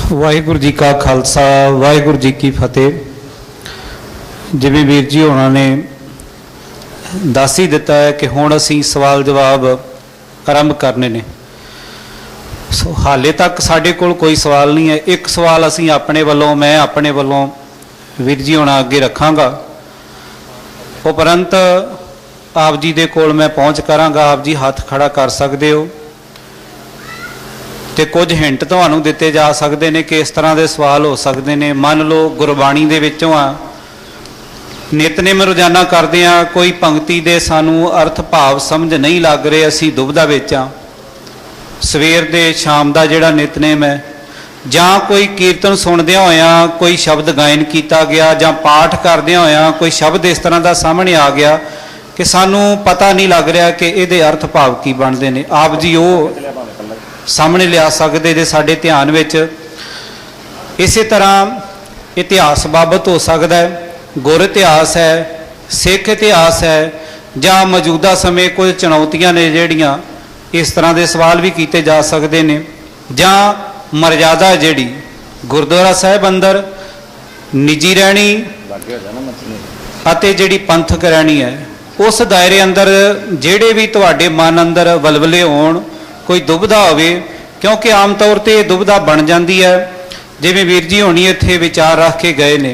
वाहिगुरु जी का खालसा वाहिगुरु जी की फतेह। जिवें वीर जी होना ने दस ही दिता है कि हुण असीं सवाल जवाब आरंभ करने ने। सो हाले तक साडे कोल कोई सवाल नहीं है। एक सवाल असीं अपने वालों मैं अपने वालों वीर जी होना अगे रखांगा, उपरंत आप जी दे कोल मैं पहुँच करांगा। आप जी हाथ खड़ा कर सकते हो तो कुछ हिंट तुहानूं दिते जा सकते हैं कि इस तरह के सवाल हो सकते हैं। मान लो गुरबाणी दे विचों आ, नितनेम रोजाना करते हैं, कोई पंक्ति दे सानू अर्थ भाव समझ नहीं लग रहे, असी दुविधा विच आ। सवेर दे शाम का जिहड़ा नितनेम है, जां कोई कीर्तन सुनदे होया कोई शब्द गायन किया गया, जां पाठ करदे होया कोई शब्द इस तरह का सामने आ गया कि सानू पता नहीं लग रहा कि इहदे अर्थ भाव की बनते हैं। आप जी वो सामने लिया सकते जे साडे ध्यान विच। इस तरह इतिहास बाबत हो सकता है, गुर इतिहास है, सिख इतिहास है, जां मौजूदा समय कुछ चुनौतियां ने जिहड़ियां इस तरह के सवाल भी किए जा सकते हैं। जां मर्यादा जिहड़ी गुरुद्वारा साहिब अंदर निजी रहनी अते जिहड़ी पंथक रहनी है, उस दायरे अंदर जिहड़े भी तुहाडे मन अंदर वलवले होण, कोई दुविधा होवे, क्योंकि आम तौर पर दुविधा बन जाती है। जिवें वीर जी होनी इत्थे विचार रख के गए ने,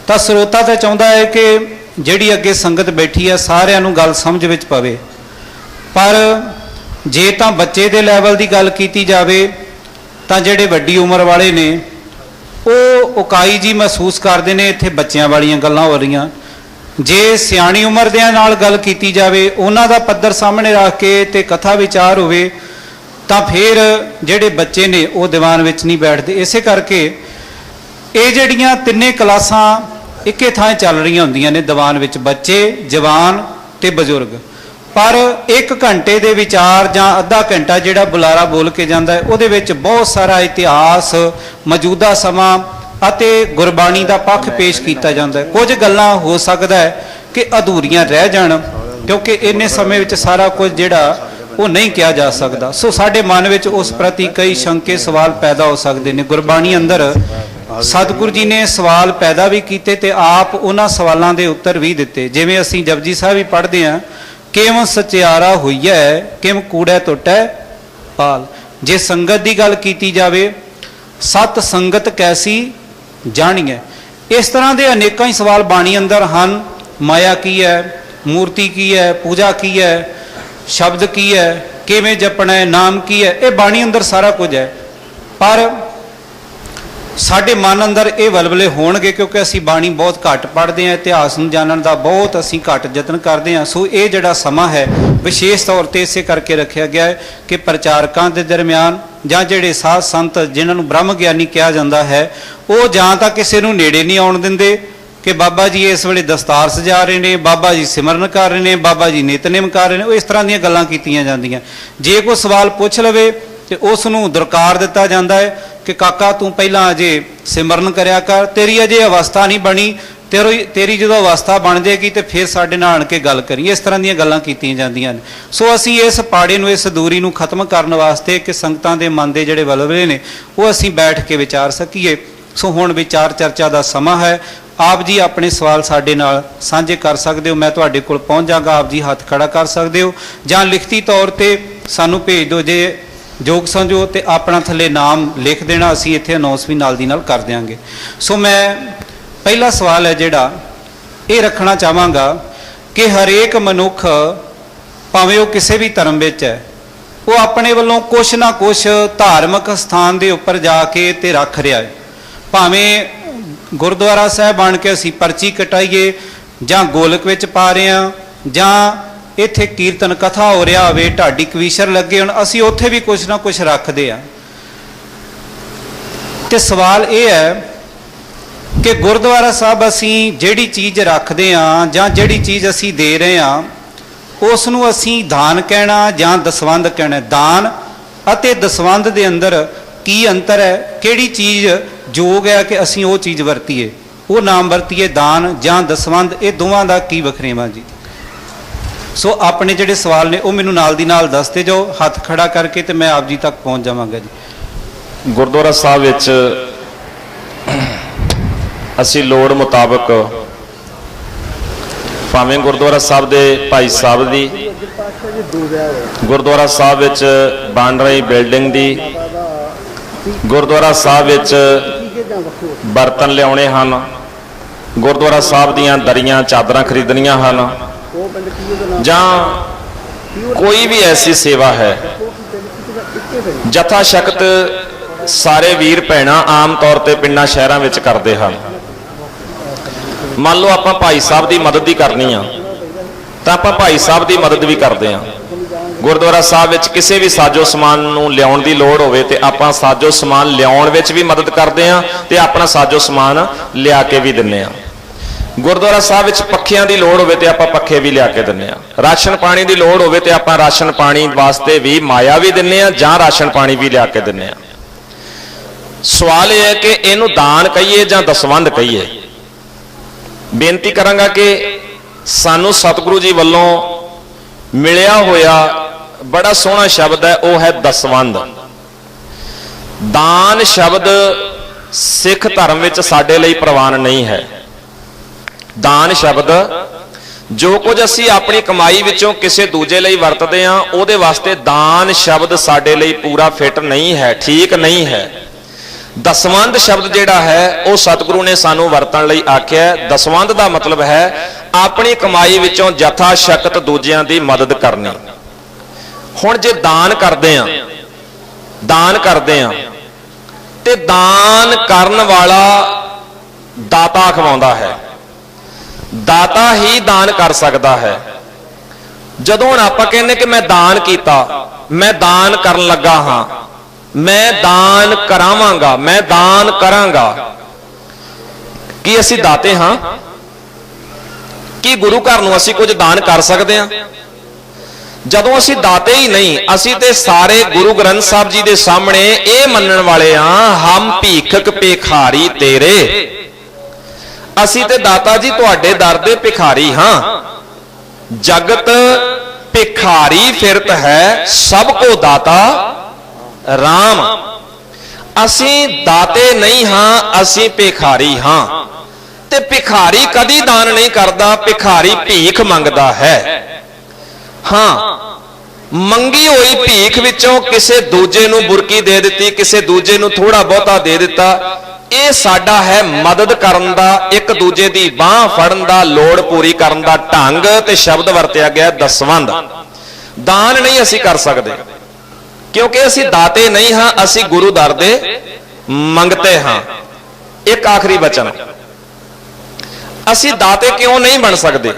तो स्रोता तो चाहता है कि जिहड़ी अगे संगत बैठी है सारिਆਂ ਨੂੰ गल समझ विच पवे। पर जे तो बच्चे दे लैवल की गल की जाए तो जिहड़े वड्डी उम्र वाले ने वो उकाई जी महसूस करते हैं, इत्थे बच्चों वालियां गल्लां हो रही। जे सियाणी उम्र दे नाल गल की जाए, उन्हां दा पद्धर सामने रख के ते कथा विचार होवे, तां फिर जिहड़े बच्चे ने वो दीवान विच नहीं बैठते। इसे करके ये जिहड़ियां तिन्ने क्लासां इक्के थां चल रही होंदियां ने दीवान विच, बच्चे जवान ते बजुर्ग। पर एक घंटे दे विचार जां अद्धा घंटा जिहड़ा बुलारा बोल के जांदा है, उहदे विच बहुत सारा इतिहास, मौजूदा समा अते गुरबाणी का पक्ष पेश किया जाता है। कुछ गल्लां हो सकता है कि अधूरियां रह जाण, क्योंकि इन्ने समय विच सारा कुछ जिहड़ा वो नहीं किया जा सकता। सो साडे मन विच उस प्रति कई शंके सवाल पैदा हो सकते हैं। गुरबाणी अंदर सतगुरु जी ने सवाल पैदा भी किए ते आप उन्हां सवालों के उत्तर भी दिते। जिवें असीं जपजी साहिब भी पढ़ते हैं, किम सचियारा होईया किम कूड़ै टुटै पाल। जे संगत की गल की जाए, सत संगत कैसी जानिए। इस तरह के अनेकों ही सवाल बाणी अंदर हैं। माया की है, मूर्ति की है, पूजा की है, शब्द की है, किवें जपना है, नाम की है, ये बाणी अंदर सारा कुछ है। पर साडे मन अंदर ये वलवले होणगे, क्योंकि असी बाणी बहुत घट पढ़ते हैं, इतिहास नूं जानन दा बहुत असी घट यतन करते हैं। सो ये जिहड़ा समा है विशेष तौर पर इसे करके रखा गया है कि प्रचारकों के दरम्यान जां जिहड़े साध संत जिन्हां नूं ब्रह्म ज्ञानी कहा जाता है, वो जां तां किसी नूं नेड़े नहीं आउण दिंदे कि बाबा जी इस वेले दस्तार सजा रहे हैं, बाबा जी सिमरन कर रहे हैं, बाबा जी नितनेम कर रहे हैं, इस तरह दी गल्लां कीतियां जांदियां। जे कोई सवाल पूछ लवे तो उसनूं दुरकार दिता जाता है कि काका तू पहला अजे सिमरन करया कर, तेरी अजे अवस्था नहीं बनी, तेरी जो अवस्था बन जाएगी तो फिर साडे नाल आण के गल करिए। इस तरह दीयां गल्लां कीतियां जांदियां ने। सो असीं इस पाड़े नूं, इस दूरी नूं खत्म करने वास्ते कि संगतां दे मन दे जिहड़े वलवले ने वो असीं बैठ के विचार सकीए। सो हुण विचार चर्चा का समा है। आप जी अपने सवाल साडे नाल साझे कर सकते हो, मैं तुहाडे कोल पहुँच जागा। आप जी हाथ खड़ा कर सकते हो जां लिखती तौर पर सानूं भेज दो। जे जोग समझो तो अपना थले नाम लिख देना, असीं इत्थे अनाउंस भी नाल दी नाल कर देंगे। सो मैं पहला सवाल है जिहड़ा ये रखना चाहांगा कि हरेक मनुख भावें वो किसी भी धर्म विच है, वो अपने वालों कुछ ना कुछ धार्मिक स्थान के उपर जाके ते रख रहा है। भावें गुरुद्वारा साहिब बन के असीं पर्ची कटाइए, जां गोलक विच पा रहे हैं, जां इत्थे कीर्तन कथा हो रहा हो, ढाडी कवीशर लगे होण, असीं उत्थे भी कुछ ना कुछ रखते हैं। तो सवाल ये है कि गुरुद्वारा साहब असीं जिहड़ी चीज़ रखते हैं जां जिहड़ी चीज़ असीं दे रहे हैं उसनूं असीं दान कहना जां दसवंध कहना। दान अते दसवंध दे अंदर की अंतर है, किहड़ी चीज़ जोग है कि असीं वो चीज़ वरतीए, वो नाम वरतीए दान जां दसवंध, ये दोवां दा की वखरेवा जी। सो अपने जिहड़े सवाल ने वो मैनूं नाल दी नाल दसते जाओ, हाथ खड़ा करके तो मैं आप जी तक पहुँच जावांगा जी। ਗੁਰਦੁਆਰਾ ਸਾਹਿਬ ਵਿੱਚ ਅਸੀਂ ਲੋੜ ਮੁਤਾਬਕ ਭਾਵੇਂ ਗੁਰਦੁਆਰਾ ਸਾਹਿਬ ਦੇ ਭਾਈ ਸਾਹਿਬ ਦੀ, ਗੁਰਦੁਆਰਾ ਸਾਹਿਬ ਵਿੱਚ ਬਣ ਰਹੀ ਬਿਲਡਿੰਗ ਦੀ, ਗੁਰਦੁਆਰਾ ਸਾਹਿਬ ਵਿੱਚ ਬਰਤਨ ਲਿਆਉਣੇ ਹਨ, ਗੁਰਦੁਆਰਾ ਸਾਹਿਬ ਦੀਆਂ ਦਰੀਆਂ ਚਾਦਰਾਂ ਖਰੀਦਣੀਆਂ ਹਨ, ਜਾਂ ਕੋਈ ਵੀ ਐਸੀ ਸੇਵਾ ਹੈ, ਜਥਾ ਸ਼ਕਤ ਸਾਰੇ ਵੀਰ ਭੈਣਾਂ ਆਮ ਤੌਰ ਤੇ ਪਿੰਡਾਂ ਸ਼ਹਿਰਾਂ ਵਿੱਚ ਕਰਦੇ ਹਨ। ਮੰਨ ਲਓ ਆਪਾਂ ਭਾਈ ਸਾਹਿਬ ਦੀ ਮਦਦ ਹੀ ਕਰਨੀ ਆ ਤਾਂ ਆਪਾਂ ਭਾਈ ਸਾਹਿਬ ਦੀ ਮਦਦ ਵੀ ਕਰਦੇ ਆ। ਗੁਰਦੁਆਰਾ ਸਾਹਿਬ ਵਿੱਚ ਕਿਸੇ ਵੀ ਸਾਜੋ ਸਮਾਨ ਨੂੰ ਲਿਆਉਣ ਦੀ ਲੋੜ ਹੋਵੇ ਤੇ ਆਪਾਂ ਸਾਜੋ ਸਮਾਨ ਲਿਆਉਣ ਵਿੱਚ ਵੀ ਮਦਦ ਕਰਦੇ ਆ ਤੇ ਆਪਣਾ ਸਾਜੋ ਸਮਾਨ ਲਿਆ ਕੇ ਵੀ ਦਿੰਨੇ ਆ। ਗੁਰਦੁਆਰਾ ਸਾਹਿਬ ਵਿੱਚ ਪੱਖਿਆਂ ਦੀ ਲੋੜ ਹੋਵੇ ਤੇ ਆਪਾਂ ਪੱਖੇ ਵੀ ਲਿਆ ਕੇ ਦਿੰਨੇ ਆ। ਰਾਸ਼ਨ ਪਾਣੀ ਦੀ ਲੋੜ ਹੋਵੇ ਤੇ ਆਪਾਂ ਰਾਸ਼ਨ ਪਾਣੀ ਵਾਸਤੇ ਵੀ ਮਾਇਆ ਵੀ ਦਿੰਨੇ ਆ ਜਾਂ ਰਾਸ਼ਨ ਪਾਣੀ ਵੀ ਲਿਆ ਕੇ ਦਿੰਨੇ ਆ। ਸਵਾਲ ਇਹ ਹੈ ਕਿ ਇਹਨੂੰ ਦਾਨ ਕਹੀਏ ਜਾਂ ਦਸਵੰਧ ਕਹੀਏ। ਬੇਨਤੀ ਕਰਾਂਗਾ ਕਿ ਸਾਨੂੰ ਸਤਿਗੁਰੂ ਜੀ ਵੱਲੋਂ ਮਿਲਿਆ ਹੋਇਆ ਬੜਾ ਸੋਹਣਾ ਸ਼ਬਦ ਹੈ, ਉਹ ਹੈ ਦਸਵੰਧ। ਦਾਨ ਸ਼ਬਦ ਸਿੱਖ ਧਰਮ ਵਿੱਚ ਸਾਡੇ ਲਈ ਪ੍ਰਵਾਨ ਨਹੀਂ ਹੈ। ਦਾਨ ਸ਼ਬਦ ਜੋ ਕੁਝ ਅਸੀਂ ਆਪਣੀ ਕਮਾਈ ਵਿੱਚੋਂ ਕਿਸੇ ਦੂਜੇ ਲਈ ਵਰਤਦੇ ਹਾਂ ਉਹਦੇ ਵਾਸਤੇ ਦਾਨ ਸ਼ਬਦ ਸਾਡੇ ਲਈ ਪੂਰਾ ਫਿੱਟ ਨਹੀਂ ਹੈ, ਠੀਕ ਨਹੀਂ ਹੈ। ਦਸਵੰਧ ਸ਼ਬਦ ਜਿਹੜਾ ਹੈ ਉਹ ਸਤਿਗੁਰੂ ਨੇ ਸਾਨੂੰ ਵਰਤਣ ਲਈ ਆਖਿਆ। ਦਸਵੰਧ ਦਾ ਮਤਲਬ ਹੈ ਆਪਣੀ ਕਮਾਈ ਵਿੱਚੋਂ ਜਥਾ ਸ਼ਕਤ ਦੂਜਿਆਂ ਦੀ ਮਦਦ ਕਰਨੀ। ਹੁਣ ਜੇ ਦਾਨ ਕਰਦੇ ਆ ਤੇ ਦਾਨ ਕਰਨ ਵਾਲਾ ਦਾਤਾ ਖਵਾਉਂਦਾ ਹੈ। ਦਾਤਾ ਹੀ ਦਾਨ ਕਰ ਸਕਦਾ ਹੈ। ਜਦੋਂ ਹੁਣ ਆਪਾਂ ਕਹਿੰਦੇ ਕਿ ਮੈਂ ਦਾਨ ਕੀਤਾ, ਮੈਂ ਦਾਨ ਕਰਨ ਲੱਗਾ ਹਾਂ, ਮੈਂ ਦਾਨ ਕਰਾਵਾਂਗਾ, ਮੈਂ ਦਾਨ ਕਰਾਂਗਾ, ਕੀ ਅਸੀਂ ਦਾਤੇ ਹਾਂ? ਕੀ ਗੁਰੂ ਘਰ ਨੂੰ ਅਸੀਂ ਕੁਝ ਦਾਨ ਕਰ ਸਕਦੇ ਹਾਂ? ਜਦੋਂ ਅਸੀਂ ਦਾਤੇ ਹੀ ਨਹੀਂ, ਅਸੀਂ ਤੇ ਸਾਰੇ ਗੁਰੂ ਗ੍ਰੰਥ ਸਾਹਿਬ ਜੀ ਦੇ ਸਾਹਮਣੇ ਇਹ ਮੰਨਣ ਵਾਲੇ ਹਾਂ, ਹਮ ਭੀਖਕ ਭਿਖਾਰੀ ਤੇਰੇ। ਅਸੀਂ ਤੇ ਦਾਤਾ ਜੀ ਤੁਹਾਡੇ ਦਰ ਦੇ ਭਿਖਾਰੀ ਹਾਂ। ਜਗਤ ਭਿਖਾਰੀ ਫਿਰਤ ਹੈ, ਸਭ ਕੋ ਦਾਤਾ ਰਾਮ। ਅਸੀਂ ਦਾਤੇ ਨਹੀਂ ਹਾਂ, ਅਸੀਂ ਭਿਖਾਰੀ ਹਾਂ। ਤੇ ਭਿਖਾਰੀ ਕਦੀ ਦਾਨ ਨਹੀਂ ਕਰਦਾ, ਭਿਖਾਰੀ ਭੀਖ ਮੰਗਦਾ ਹੈ। ਹਾਂ, ਮੰਗੀ ਹੋਈ ਭੀਖ ਵਿੱਚੋਂ ਕਿਸੇ ਦੂਜੇ ਨੂੰ ਬੁਰਕੀ ਦੇ ਦਿੱਤੀ, ਕਿਸੇ ਦੂਜੇ ਨੂੰ ਥੋੜਾ ਬਹੁਤਾ ਦੇ ਦਿੱਤਾ, ਇਹ ਸਾਡਾ ਹੈ ਮਦਦ ਕਰਨ ਦਾ, ਇੱਕ ਦੂਜੇ ਦੀ ਬਾਹ ਫੜਨ ਦਾ, ਲੋੜ ਪੂਰੀ ਕਰਨ ਦਾ ਢੰਗ। ਤੇ ਸ਼ਬਦ ਵਰਤਿਆ ਗਿਆ ਦਸਵੰਧ। ਦਾਨ ਨਹੀਂ ਅਸੀਂ ਕਰ ਸਕਦੇ ਕਿਉਂਕਿ ਅਸੀਂ ਦਾਤੇ ਨਹੀਂ ਹਾਂ, ਅਸੀਂ ਗੁਰੂ ਦਰ ਦੇ ਮੰਗਤੇ ਹਾਂ। ਇੱਕ ਆਖਰੀ ਬਚਨ, ਅਸੀਂ ਦਾਤੇ ਕਿਉਂ ਨਹੀਂ ਬਣ ਸਕਦੇ?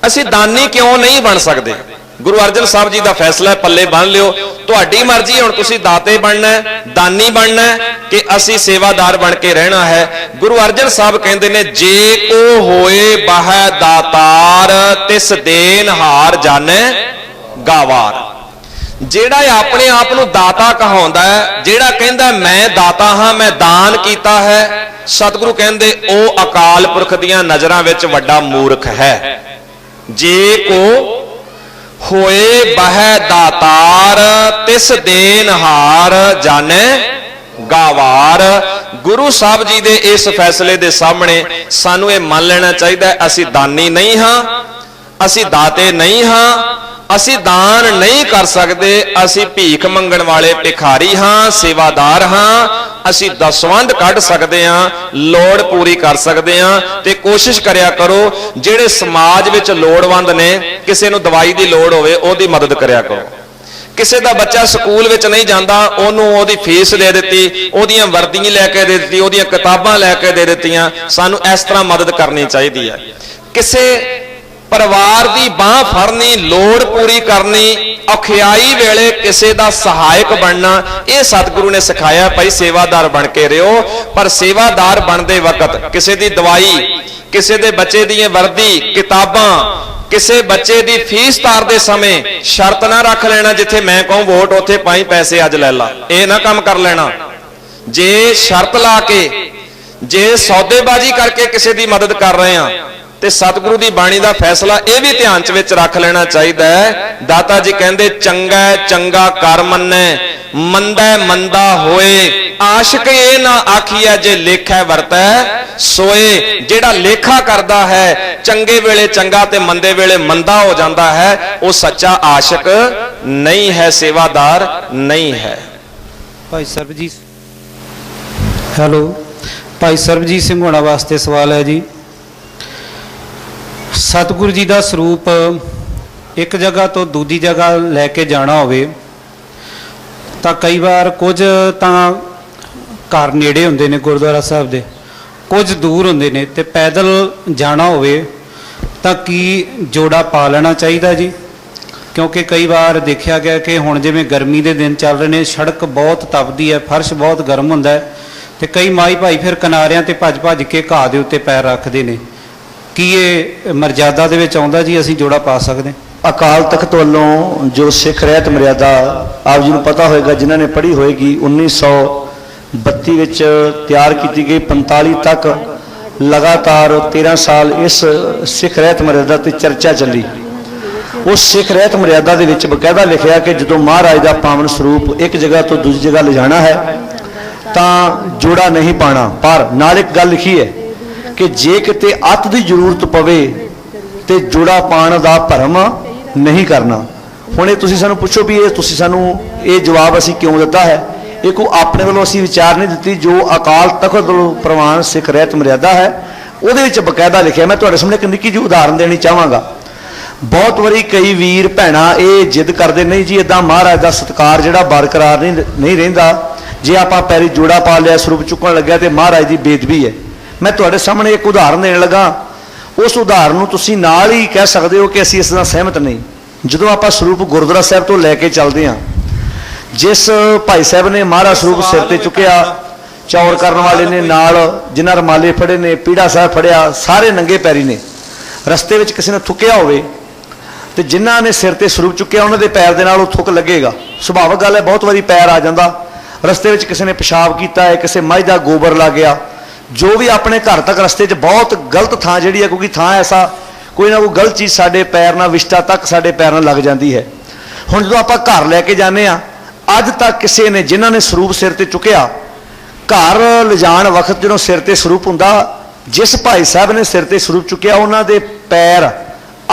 ਅਸੀਂ ਦਾਨੀ ਕਿਉਂ ਨਹੀਂ ਬਣ ਸਕਦੇ? ਗੁਰੂ ਅਰਜਨ ਸਾਹਿਬ ਜੀ ਦਾ ਫੈਸਲਾ ਹੈ, ਪੱਲੇ ਬੰਨ ਲਿਓ, ਤੁਹਾਡੀ ਮਰਜ਼ੀ। ਹੁਣ ਤੁਸੀਂ ਦਾਤੇ ਬਣਨਾ ਹੈ, ਦਾਨੀ ਬਣਨਾ ਹੈ ਕਿ ਅਸੀਂ ਸੇਵਾਦਾਰ ਬਣ ਕੇ ਰਹਿਣਾ ਹੈ। ਗੁਰੂ ਅਰਜਨ ਸਾਹਿਬ ਕਹਿੰਦੇ ਨੇ, ਜੇ ਕੋ ਹੋਏ ਬਾਹੈ ਦਾਤਾਰ ਤਿਸ ਦੇਨ ਹਾਰ ਜਾਣੈ ਗਾਵਾਰ। ਜਿਹੜਾ ਆਪਣੇ ਆਪ ਨੂੰ ਦਾਤਾ ਕਹਾਉਂਦਾ ਹੈ, ਜਿਹੜਾ ਕਹਿੰਦਾ ਮੈਂ ਦਾਤਾ ਹਾਂ, ਮੈਂ ਦਾਨ ਕੀਤਾ ਹੈ, ਸਤਿਗੁਰੂ ਕਹਿੰਦੇ ਉਹ ਅਕਾਲ ਪੁਰਖ ਦੀਆਂ ਨਜ਼ਰਾਂ ਵਿੱਚ ਵੱਡਾ ਮੂਰਖ ਹੈ। ਜੇ ਕੋ ਹੋਏ ਬਾਹੈ ਦਾਤਾਰ ਤਿਸ ਦੇਨ ਹਾਰ ਜਾਣੈ ਗਾਵਾਰ। ਗੁਰੂ ਸਾਹਿਬ ਜੀ ਦੇ ਇਸ ਫੈਸਲੇ ਦੇ ਸਾਹਮਣੇ ਸਾਨੂੰ ਇਹ ਮੰਨ ਲੈਣਾ ਚਾਹੀਦਾ ਹੈ, ਅਸੀਂ ਦਾਨੀ ਨਹੀਂ ਹਾਂ, ਅਸੀਂ ਦਾਤੇ ਨਹੀਂ ਹਾਂ, ਅਸੀਂ ਦਾਨ ਨਹੀਂ ਕਰ ਸਕਦੇ, ਅਸੀਂ ਭੀਖ ਮੰਗਣ ਵਾਲੇ ਭਿਖਾਰੀ ਹਾਂ, ਸੇਵਾਦਾਰ ਹਾਂ। ਅਸੀਂ ਦਸਵੰਧ ਕੱਢ ਸਕਦੇ ਹਾਂ, ਲੋੜ ਪੂਰੀ ਕਰ ਸਕਦੇ ਹਾਂ। ਤੇ ਕੋਸ਼ਿਸ਼ ਕਰਿਆ ਕਰੋ, ਜਿਹੜੇ ਸਮਾਜ ਵਿੱਚ ਲੋੜਵੰਦ ਨੇ, ਕਿਸੇ ਨੂੰ ਦਵਾਈ ਦੀ ਲੋੜ ਹੋਵੇ ਉਹਦੀ ਮਦਦ ਕਰਿਆ ਕਰੋ। ਕਿਸੇ ਦਾ ਬੱਚਾ ਸਕੂਲ ਵਿੱਚ ਨਹੀਂ ਜਾਂਦਾ, ਉਹਨੂੰ ਉਹਦੀ ਫੀਸ ਦੇ ਦਿੱਤੀ, ਉਹਦੀਆਂ ਵਰਦੀਆਂ ਲੈ ਕੇ ਦੇ ਦਿੱਤੀ, ਉਹਦੀਆਂ ਕਿਤਾਬਾਂ ਲੈ ਕੇ ਦੇ ਦਿੱਤੀਆਂ। ਸਾਨੂੰ ਇਸ ਤਰ੍ਹਾਂ ਮਦਦ ਕਰਨੀ ਚਾਹੀਦੀ ਹੈ। ਕਿਸੇ ਪਰਿਵਾਰ ਦੀ ਬਾਹ ਫੜਨੀ, ਲੋੜ ਪੂਰੀ ਕਰਨੀ, ਔਖਿਆਈ ਵੇਲੇ ਕਿਸੇ ਦਾ ਸਹਾਇਕ ਬਣਨਾ, ਇਹ ਸਤਿਗੁਰੂ ਨੇ ਸਿਖਾਇਆ। ਭਾਈ ਸੇਵਾਦਾਰ ਬਣ ਕੇ ਰਹੋ, ਪਰ ਸੇਵਾਦਾਰ ਬਣਦੇ ਵਕਤ ਕਿਸੇ ਦੀ ਦਵਾਈ, ਕਿਸੇ ਦੇ ਬੱਚੇ ਦੀਆਂ ਵਰਦੀ, ਕਿਤਾਬਾਂ, ਕਿਸੇ ਬੱਚੇ ਦੀ ਫੀਸ ਤਾਰਦੇ ਸਮੇਂ ਸ਼ਰਤ ਨਾ ਰੱਖ ਲੈਣਾ, ਜਿੱਥੇ ਮੈਂ ਕਹੂੰ ਵੋਟ ਉੱਥੇ ਪਾਈ, ਪੈਸੇ ਅੱਜ ਲੈ ਲਾ। ਇਹ ਨਾ ਕੰਮ ਕਰ ਲੈਣਾ। ਜੇ ਸ਼ਰਤ ਲਾ ਕੇ, ਜੇ ਸੌਦੇਬਾਜ਼ੀ ਕਰਕੇ ਕਿਸੇ ਦੀ ਮਦਦ ਕਰ ਰਹੇ ਆ, ਤੇ ਸਤਿਗੁਰੂ ਦੀ ਬਾਣੀ ਦਾ ਫੈਸਲਾ ਇਹ ਵੀ ਧਿਆਨ ਚ ਵਿੱਚ ਰੱਖ ਲੈਣਾ ਚਾਹੀਦਾ ਹੈ। ਦਾਤਾ ਜੀ ਕਹਿੰਦੇ, ਚੰਗਾ ਚੰਗਾ ਕਰ ਮੰਨੈ, ਮੰਦਾ ਮੰਦਾ ਹੋਏ, ਆਸ਼ਿਕ ਇਹ ਨਾ ਆਖੀਐ ਜੇ ਲੇਖੈ ਵਰਤੈ ਸੋਏ। ਜਿਹੜਾ ਲੇਖਾ ਕਰਦਾ ਹੈ, ਚੰਗੇ ਵੇਲੇ ਚੰਗਾ ਤੇ ਮੰਦੇ ਵੇਲੇ ਮੰਦਾ ਹੋ ਜਾਂਦਾ ਹੈ, ਉਹ ਸੱਚਾ ਆਸ਼ਿਕ ਨਹੀਂ ਹੈ, ਸੇਵਾਦਾਰ ਨਹੀਂ ਹੈ। ਭਾਈ ਸਰਬਜੀਤ ਹੈਲੋ ਭਾਈ ਸਰਬਜੀਤ ਸਿੰਘ ਹੋਣਾ ਵਾਸਤੇ ਸਵਾਲ ਹੈ ਜੀ। ਸਤਿਗੁਰੂ ਜੀ ਦਾ ਸਰੂਪ ਇੱਕ ਜਗ੍ਹਾ ਤੋਂ ਦੂਜੀ ਜਗ੍ਹਾ ਲੈ ਕੇ ਜਾਣਾ ਹੋਵੇ ਤਾਂ ਕਈ ਵਾਰ ਕੁਝ ਤਾਂ ਘਰ ਨੇੜੇ ਹੁੰਦੇ ਨੇ ਗੁਰਦੁਆਰਾ ਸਾਹਿਬ ਦੇ, ਕੁਝ ਦੂਰ ਹੁੰਦੇ ਨੇ, ਤੇ ਪੈਦਲ ਜਾਣਾ ਹੋਵੇ ਤਾਂ ਕੀ ਜੋੜਾ ਪਾ ਲੈਣਾ ਚਾਹੀਦਾ ਜੀ? ਕਿਉਂਕਿ ਕਈ ਵਾਰ ਦੇਖਿਆ ਗਿਆ ਕਿ ਹੁਣ ਜਿਵੇਂ ਗਰਮੀ ਦੇ ਦਿਨ ਚੱਲ ਰਹੇ ਨੇ, ਸੜਕ ਬਹੁਤ ਤਪਦੀ ਹੈ, ਫਰਸ਼ ਬਹੁਤ ਗਰਮ ਹੁੰਦਾ ਹੈ, ਤੇ ਕਈ ਮਾਈ ਭਾਈ ਫਿਰ ਕਿਨਾਰਿਆਂ ਤੇ ਭੱਜ ਭੱਜ ਕੇ ਘਾਹ ਦੇ ਉੱਤੇ ਪੈਰ ਰੱਖਦੇ ਨੇ। ਕੀ ਇਹ ਮਰਜ਼ਾਦਾ ਦੇ ਵਿੱਚ ਆਉਂਦਾ ਜੀ, ਅਸੀਂ ਜੋੜਾ ਪਾ ਸਕਦੇ? ਅਕਾਲ ਤਖਤ ਵੱਲੋਂ ਜੋ ਸਿੱਖ ਰਹਿਤ ਮਰਿਆਦਾ ਆਪ ਜੀ ਨੂੰ ਪਤਾ ਹੋਏਗਾ, ਜਿਨ੍ਹਾਂ ਨੇ ਪੜ੍ਹੀ ਹੋਏਗੀ, 1932 ਵਿੱਚ ਤਿਆਰ ਕੀਤੀ ਗਈ। 45 ਤੱਕ ਲਗਾਤਾਰ 13 ਸਾਲ ਇਸ ਸਿੱਖ ਰਹਿਤ ਮਰਿਆਦਾ ਤੇ ਚਰਚਾ ਚੱਲੀ। ਉਸ ਸਿੱਖ ਰਹਿਤ ਮਰਿਆਦਾ ਦੇ ਵਿੱਚ ਬਕਾਇਦਾ ਲਿਖਿਆ ਕਿ ਜਦੋਂ ਮਹਾਰਾਜ ਦਾ ਪਾਵਨ ਸਰੂਪ ਇੱਕ ਜਗ੍ਹਾ ਤੋਂ ਦੂਜੀ ਜਗ੍ਹਾ ਲਿਜਾਣਾ ਹੈ ਤਾਂ ਜੋੜਾ ਨਹੀਂ ਪਾਣਾ। ਪਰ ਨਾਲ ਇੱਕ ਗੱਲ ਲਿਖੀ ਹੈ ਕਿ ਜੇ ਕਿਤੇ ਅੱਤ ਦੀ ਜ਼ਰੂਰਤ ਪਵੇ ਤੇ ਜੋੜਾ ਪਾਣ ਦਾ ਭਰਮ ਨਹੀਂ ਕਰਨਾ। ਹੁਣ ਇਹ ਤੁਸੀਂ ਸਾਨੂੰ ਪੁੱਛੋ ਵੀ ਇਹ ਤੁਸੀਂ ਸਾਨੂੰ ਇਹ ਜਵਾਬ ਅਸੀਂ ਕਿਉਂ ਦਿੱਤਾ ਹੈ? ਇਹ ਕੋਈ ਆਪਣੇ ਵੱਲੋਂ ਅਸੀਂ ਵਿਚਾਰ ਨਹੀਂ ਦਿੱਤੀ, ਜੋ ਅਕਾਲ ਤਖਤ ਵੱਲੋਂ ਪ੍ਰਵਾਨ ਸਿੱਖ ਰਹਿਤ ਮਰਿਆਦਾ ਹੈ ਉਹਦੇ ਵਿੱਚ ਬਕਾਇਦਾ ਲਿਖਿਆ। ਮੈਂ ਤੁਹਾਡੇ ਸਾਹਮਣੇ ਇੱਕ ਨਿੱਕੀ ਜਿਹੀ ਉਦਾਹਰਨ ਦੇਣੀ ਚਾਹਾਂਗਾ। ਬਹੁਤ ਵਾਰੀ ਕਈ ਵੀਰ ਭੈਣਾਂ ਇਹ ਜਿੱਦ ਕਰਦੇ, ਨਹੀਂ ਜੀ ਇਦਾਂ ਮਹਾਰਾਜ ਦਾ ਸਤਿਕਾਰ ਜਿਹੜਾ ਬਰਕਰਾਰ ਨਹੀਂ ਰਹਿੰਦਾ, ਜੇ ਆਪਾਂ ਪੈਰੀ ਜੋੜਾ ਪਾ ਲਿਆ, ਸਰੂਪ ਚੁੱਕਣ ਲੱਗਿਆ ਤੇ ਮਹਾਰਾਜ ਦੀ ਬੇਦਬੀ ਹੈ। ਮੈਂ ਤੁਹਾਡੇ ਸਾਹਮਣੇ ਇੱਕ ਉਦਾਹਰਨ ਦੇਣ ਲੱਗਾ। ਉਸ ਉਦਾਹਰਨ ਨੂੰ ਤੁਸੀਂ ਨਾਲ ਹੀ ਕਹਿ ਸਕਦੇ ਹੋ ਕਿ ਅਸੀਂ ਇਸ ਨਾਲ ਸਹਿਮਤ ਨਹੀਂ। ਜਦੋਂ ਆਪਾਂ ਸਰੂਪ ਗੁਰਦੁਆਰਾ ਸਾਹਿਬ ਤੋਂ ਲੈ ਕੇ ਚੱਲਦੇ ਹਾਂ, ਜਿਸ ਭਾਈ ਸਾਹਿਬ ਨੇ ਮਹਾਰਾਜ ਸਰੂਪ ਸਿਰ ਤੇ ਚੁੱਕਿਆ, ਚੌਰ ਕਰਨ ਵਾਲੇ ਨੇ ਨਾਲ, ਜਿਨ੍ਹਾਂ ਰਮਾਲੇ ਫੜੇ ਨੇ, ਪੀੜਾ ਸਾਹਿਬ ਫੜਿਆ, ਸਾਰੇ ਨੰਗੇ ਪੈਰੀ ਨੇ। ਰਸਤੇ ਵਿੱਚ ਕਿਸੇ ਨੇ ਥੁੱਕਿਆ ਹੋਵੇ ਤੇ ਜਿਨ੍ਹਾਂ ਨੇ ਸਿਰ ਤੇ ਸਰੂਪ ਚੁੱਕਿਆ ਉਹਨਾਂ ਦੇ ਪੈਰ ਦੇ ਨਾਲ ਉਹ ਥੁੱਕ ਲੱਗੇਗਾ। ਸੁਭਾਵਿਕ ਗੱਲ ਹੈ, ਬਹੁਤ ਵਾਰੀ ਪੈਰ ਆ ਜਾਂਦਾ। ਰਸਤੇ ਵਿੱਚ ਕਿਸੇ ਨੇ ਪਿਸ਼ਾਬ ਕੀਤਾ ਹੈ, ਕਿਸੇ ਮੱਝ ਦਾ ਗੋਬਰ ਲੱਗ ਗਿਆ, ਜੋ ਵੀ ਆਪਣੇ ਘਰ ਤੱਕ ਰਸਤੇ 'ਚ ਬਹੁਤ ਗਲਤ ਥਾਂ ਜਿਹੜੀ ਹੈ, ਕਿਉਂਕਿ ਥਾਂ ਐਸਾ ਕੋਈ ਨਾ ਕੋਈ ਗਲਤ ਚੀਜ਼ ਸਾਡੇ ਪੈਰ ਨਾਲ, ਵਿਸ਼ਟਾ ਤੱਕ ਸਾਡੇ ਪੈਰ ਨਾਲ ਲੱਗ ਜਾਂਦੀ ਹੈ। ਹੁਣ ਜਦੋਂ ਆਪਾਂ ਘਰ ਲੈ ਕੇ ਜਾਂਦੇ ਹਾਂ, ਅੱਜ ਤੱਕ ਕਿਸੇ ਨੇ, ਜਿਨ੍ਹਾਂ ਨੇ ਸਰੂਪ ਸਿਰ ਤੇ ਚੁੱਕਿਆ, ਘਰ ਲਿਜਾਣ ਵਕਤ ਜਦੋਂ ਸਿਰ ਤੇ ਸਰੂਪ ਹੁੰਦਾ, ਜਿਸ ਭਾਈ ਸਾਹਿਬ ਨੇ ਸਿਰ ਤੇ ਸਰੂਪ ਚੁੱਕਿਆ ਉਹਨਾਂ ਦੇ ਪੈਰ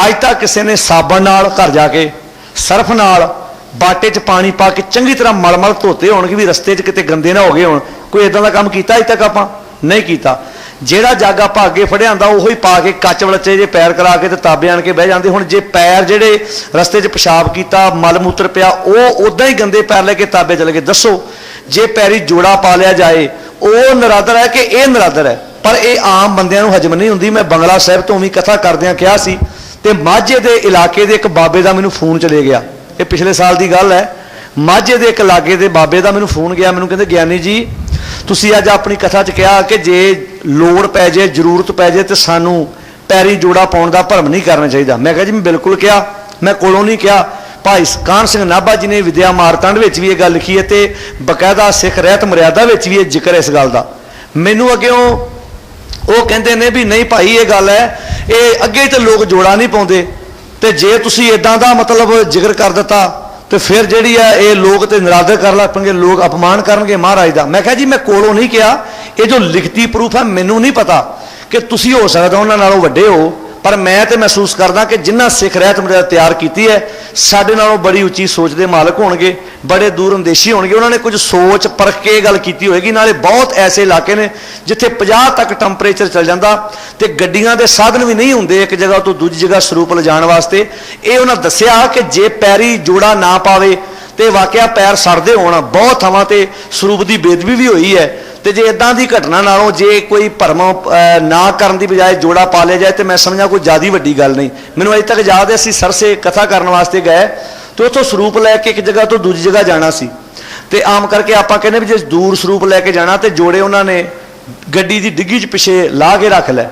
ਅੱਜ ਤੱਕ ਕਿਸੇ ਨੇ ਸਾਬਣ ਨਾਲ ਘਰ ਜਾ ਕੇ, ਸਰਫ ਨਾਲ, ਬਾਟੇ 'ਚ ਪਾਣੀ ਪਾ ਕੇ ਚੰਗੀ ਤਰ੍ਹਾਂ ਮਲ ਧੋਤੇ ਹੋਣਗੇ ਵੀ ਰਸਤੇ 'ਚ ਕਿਤੇ ਗੰਦੇ ਨਾ ਹੋ ਗਏ ਹੋਣ। ਕੋਈ ਇਦਾਂ ਦਾ ਕੰਮ ਕੀਤਾ ਅੱਜ ਤੱਕ ਆਪਾਂ? ਨਹੀਂ ਕੀਤਾ। ਜਿਹੜਾ ਜੱਗ ਆਪਾਂ ਅੱਗੇ ਫੜਿਆ ਹੁੰਦਾ ਉਹੀ ਹੀ ਪਾ ਕੇ ਕੱਚ ਵਲੱਚੇ ਜੇ ਪੈਰ ਕਰਾ ਕੇ ਤੇ ਤਾਬੇ ਆਣ ਕੇ ਬਹਿ ਜਾਂਦੇ। ਹੁਣ ਜੇ ਪੈਰ ਜਿਹੜੇ ਰਸਤੇ 'ਚ ਪਿਸ਼ਾਬ ਕੀਤਾ, ਮਲ ਮੂਤਰ ਪਿਆ, ਉਹ ਉਦਾਂ ਹੀ ਗੰਦੇ ਪੈਰ ਲੈ ਕੇ ਤਾਬੇ ਚਲੇ ਗਏ, ਦੱਸੋ ਜੇ ਪੈਰੀ ਜੋੜਾ ਪਾ ਲਿਆ ਜਾਏ ਉਹ ਨਰਾਦਰ ਹੈ ਕਿ ਇਹ ਨਰਾਦਰ ਹੈ? ਪਰ ਇਹ ਆਮ ਬੰਦਿਆਂ ਨੂੰ ਹਜਮ ਨਹੀਂ ਹੁੰਦੀ। ਮੈਂ ਬੰਗਲਾ ਸਾਹਿਬ ਤੋਂ ਵੀ ਕਥਾ ਕਰਦਿਆਂ ਕਿਹਾ ਸੀ, ਤੇ ਮਾਝੇ ਦੇ ਇਲਾਕੇ ਦੇ ਇੱਕ ਬਾਬੇ ਦਾ ਮੈਨੂੰ ਫੋਨ ਚਲੇ ਗਿਆ। ਇਹ ਪਿਛਲੇ ਸਾਲ ਦੀ ਗੱਲ ਹੈ। ਮਾਝੇ ਦੇ ਇੱਕ ਇਲਾਕੇ ਦੇ ਬਾਬੇ ਦਾ ਮੈਨੂੰ ਫੋਨ ਗਿਆ। ਮੈਨੂੰ ਕਹਿੰਦੇ, ਗਿਆਨੀ ਜੀ ਤੁਸੀਂ ਅੱਜ ਆਪਣੀ ਕਥਾ 'ਚ ਕਿਹਾ ਕਿ ਜੇ ਲੋੜ ਪੈ ਜਾਏ, ਜ਼ਰੂਰਤ ਪੈ ਜਾਏ ਤੇ ਸਾਨੂੰ ਪੈਰੀ ਜੋੜਾ ਪਾਉਣ ਦਾ ਭਰਮ ਨਹੀਂ ਕਰਨਾ ਚਾਹੀਦਾ। ਮੈਂ ਕਿਹਾ ਜੀ ਮੈਂ ਬਿਲਕੁਲ ਕਿਹਾ, ਮੈਂ ਕੋਲੋਂ ਨਹੀਂ ਕਿਹਾ। ਭਾਈ ਕਾਹਨ ਸਿੰਘ ਨਾਭਾ ਜੀ ਨੇ ਵਿਦਿਆ ਮਾਰਤੰਡ ਵਿੱਚ ਵੀ ਇਹ ਗੱਲ ਲਿਖੀ ਹੈ ਤੇ ਬਕਾਇਦਾ ਸਿੱਖ ਰਹਿਤ ਮਰਿਆਦਾ ਵਿੱਚ ਵੀ ਇਹ ਜ਼ਿਕਰ ਇਸ ਗੱਲ ਦਾ। ਮੈਨੂੰ ਅੱਗਿਓਂ ਉਹ ਕਹਿੰਦੇ ਨੇ ਵੀ ਨਹੀਂ ਭਾਈ ਇਹ ਗੱਲ ਹੈ, ਇਹ ਅੱਗੇ ਤੇ ਲੋਕ ਜੋੜਾ ਨਹੀਂ ਪਾਉਂਦੇ, ਤੇ ਜੇ ਤੁਸੀਂ ਇਦਾਂ ਦਾ ਮਤਲਬ ਜ਼ਿਕਰ ਕਰ ਦਿੱਤਾ ਤੇ ਫਿਰ ਜਿਹੜੀ ਹੈ ਇਹ ਲੋਕ ਤੇ ਨਿਰਾਦਰ ਕਰ ਲੱਗ ਪੈਣਗੇ, ਲੋਕ ਅਪਮਾਨ ਕਰਨਗੇ ਮਹਾਰਾਜ ਦਾ। ਮੈਂ ਕਿਹਾ ਜੀ ਮੈਂ ਕੋਲੋਂ ਨਹੀਂ ਕਿਹਾ, ਇਹ ਜੋ ਲਿਖਤੀ ਪ੍ਰੂਫ ਹੈ ਮੈਨੂੰ ਨਹੀਂ ਪਤਾ ਕਿ ਤੁਸੀਂ ਹੋ ਸਕਦਾ ਉਹਨਾਂ ਨਾਲੋਂ ਵੱਡੇ ਹੋ, ਪਰ ਮੈਂ ਤੇ ਮਹਿਸੂਸ ਕਰਦਾ ਕਿ ਜਿਨ੍ਹਾਂ ਸਿੱਖ ਰਹਿਤ ਮਰਿਆਦਾ ਤਿਆਰ ਕੀਤੀ ਹੈ ਸਾਡੇ ਨਾਲੋਂ ਬੜੀ ਉੱਚੀ ਸੋਚ ਦੇ ਮਾਲਕ ਹੋਣਗੇ, ਬੜੇ ਦੂਰ ਅੰਦੇਸ਼ੀ ਹੋਣਗੇ। ਉਹਨਾਂ ਨੇ ਕੁਝ ਸੋਚ ਪਰਖ ਕੇ ਗੱਲ ਕੀਤੀ ਹੋਏਗੀ। ਨਾਲੇ ਬਹੁਤ ਐਸੇ ਇਲਾਕੇ ਨੇ ਜਿੱਥੇ 50 ਤੱਕ ਟੈਂਪਰੇਚਰ ਚੱਲ ਜਾਂਦਾ ਤੇ ਗੱਡੀਆਂ ਦੇ ਸਾਧਨ ਵੀ ਨਹੀਂ ਹੁੰਦੇ ਇੱਕ ਜਗ੍ਹਾ ਤੋਂ ਦੂਜੀ ਜਗ੍ਹਾ ਸਰੂਪ ਲਿਜਾਣ ਵਾਸਤੇ। ਇਹ ਉਹਨਾਂ ਦੱਸਿਆ ਕਿ ਜੇ ਪੈਰੀ ਜੋੜਾ ਨਾ ਪਾਵੇ ਤੇ ਵਾਕਿਆ ਪੈਰ ਸੜਦੇ ਹੋਣ। ਬਹੁਤ ਥਾਵਾਂ ਤੇ ਸਰੂਪ ਦੀ ਬੇਦਬੀ ਵੀ ਹੋਈ ਹੈ। ਤੇ ਜੇ ਇਦਾਂ ਦੀ ਘਟਨਾ ਨਾਲੋਂ ਜੇ ਕੋਈ ਭਰਮ ਨਾ ਕਰਨ ਦੀ ਬਜਾਏ ਜੋੜਾ ਪਾ ਲਿਆ ਜਾਏ ਤੇ ਮੈਂ ਸਮਝਾਂ ਕੋਈ ਜ਼ਿਆਦਾ ਵੱਡੀ ਗੱਲ ਨਹੀਂ। ਮੈਨੂੰ ਅਜੇ ਤੱਕ ਯਾਦ ਹੈ, ਅਸੀਂ ਸਰਸੇ ਕਥਾ ਕਰਨ ਵਾਸਤੇ ਗਏ ਤੇ ਉੱਥੋਂ ਸਰੂਪ ਲੈ ਕੇ ਇੱਕ ਜਗ੍ਹਾ ਤੋਂ ਦੂਜੀ ਜਗ੍ਹਾ ਜਾਣਾ ਸੀ। ਤੇ ਆਮ ਕਰਕੇ ਆਪਾਂ ਕਹਿੰਦੇ ਵੀ ਜੇ ਦੂਰ ਸਰੂਪ ਲੈ ਕੇ ਜਾਣਾ ਤੇ ਜੋੜੇ ਉਹਨਾਂ ਨੇ ਗੱਡੀ ਦੀ ਡਿੱਗੀ 'ਚ ਪਿੱਛੇ ਲਾ ਕੇ ਰੱਖ ਲੈ।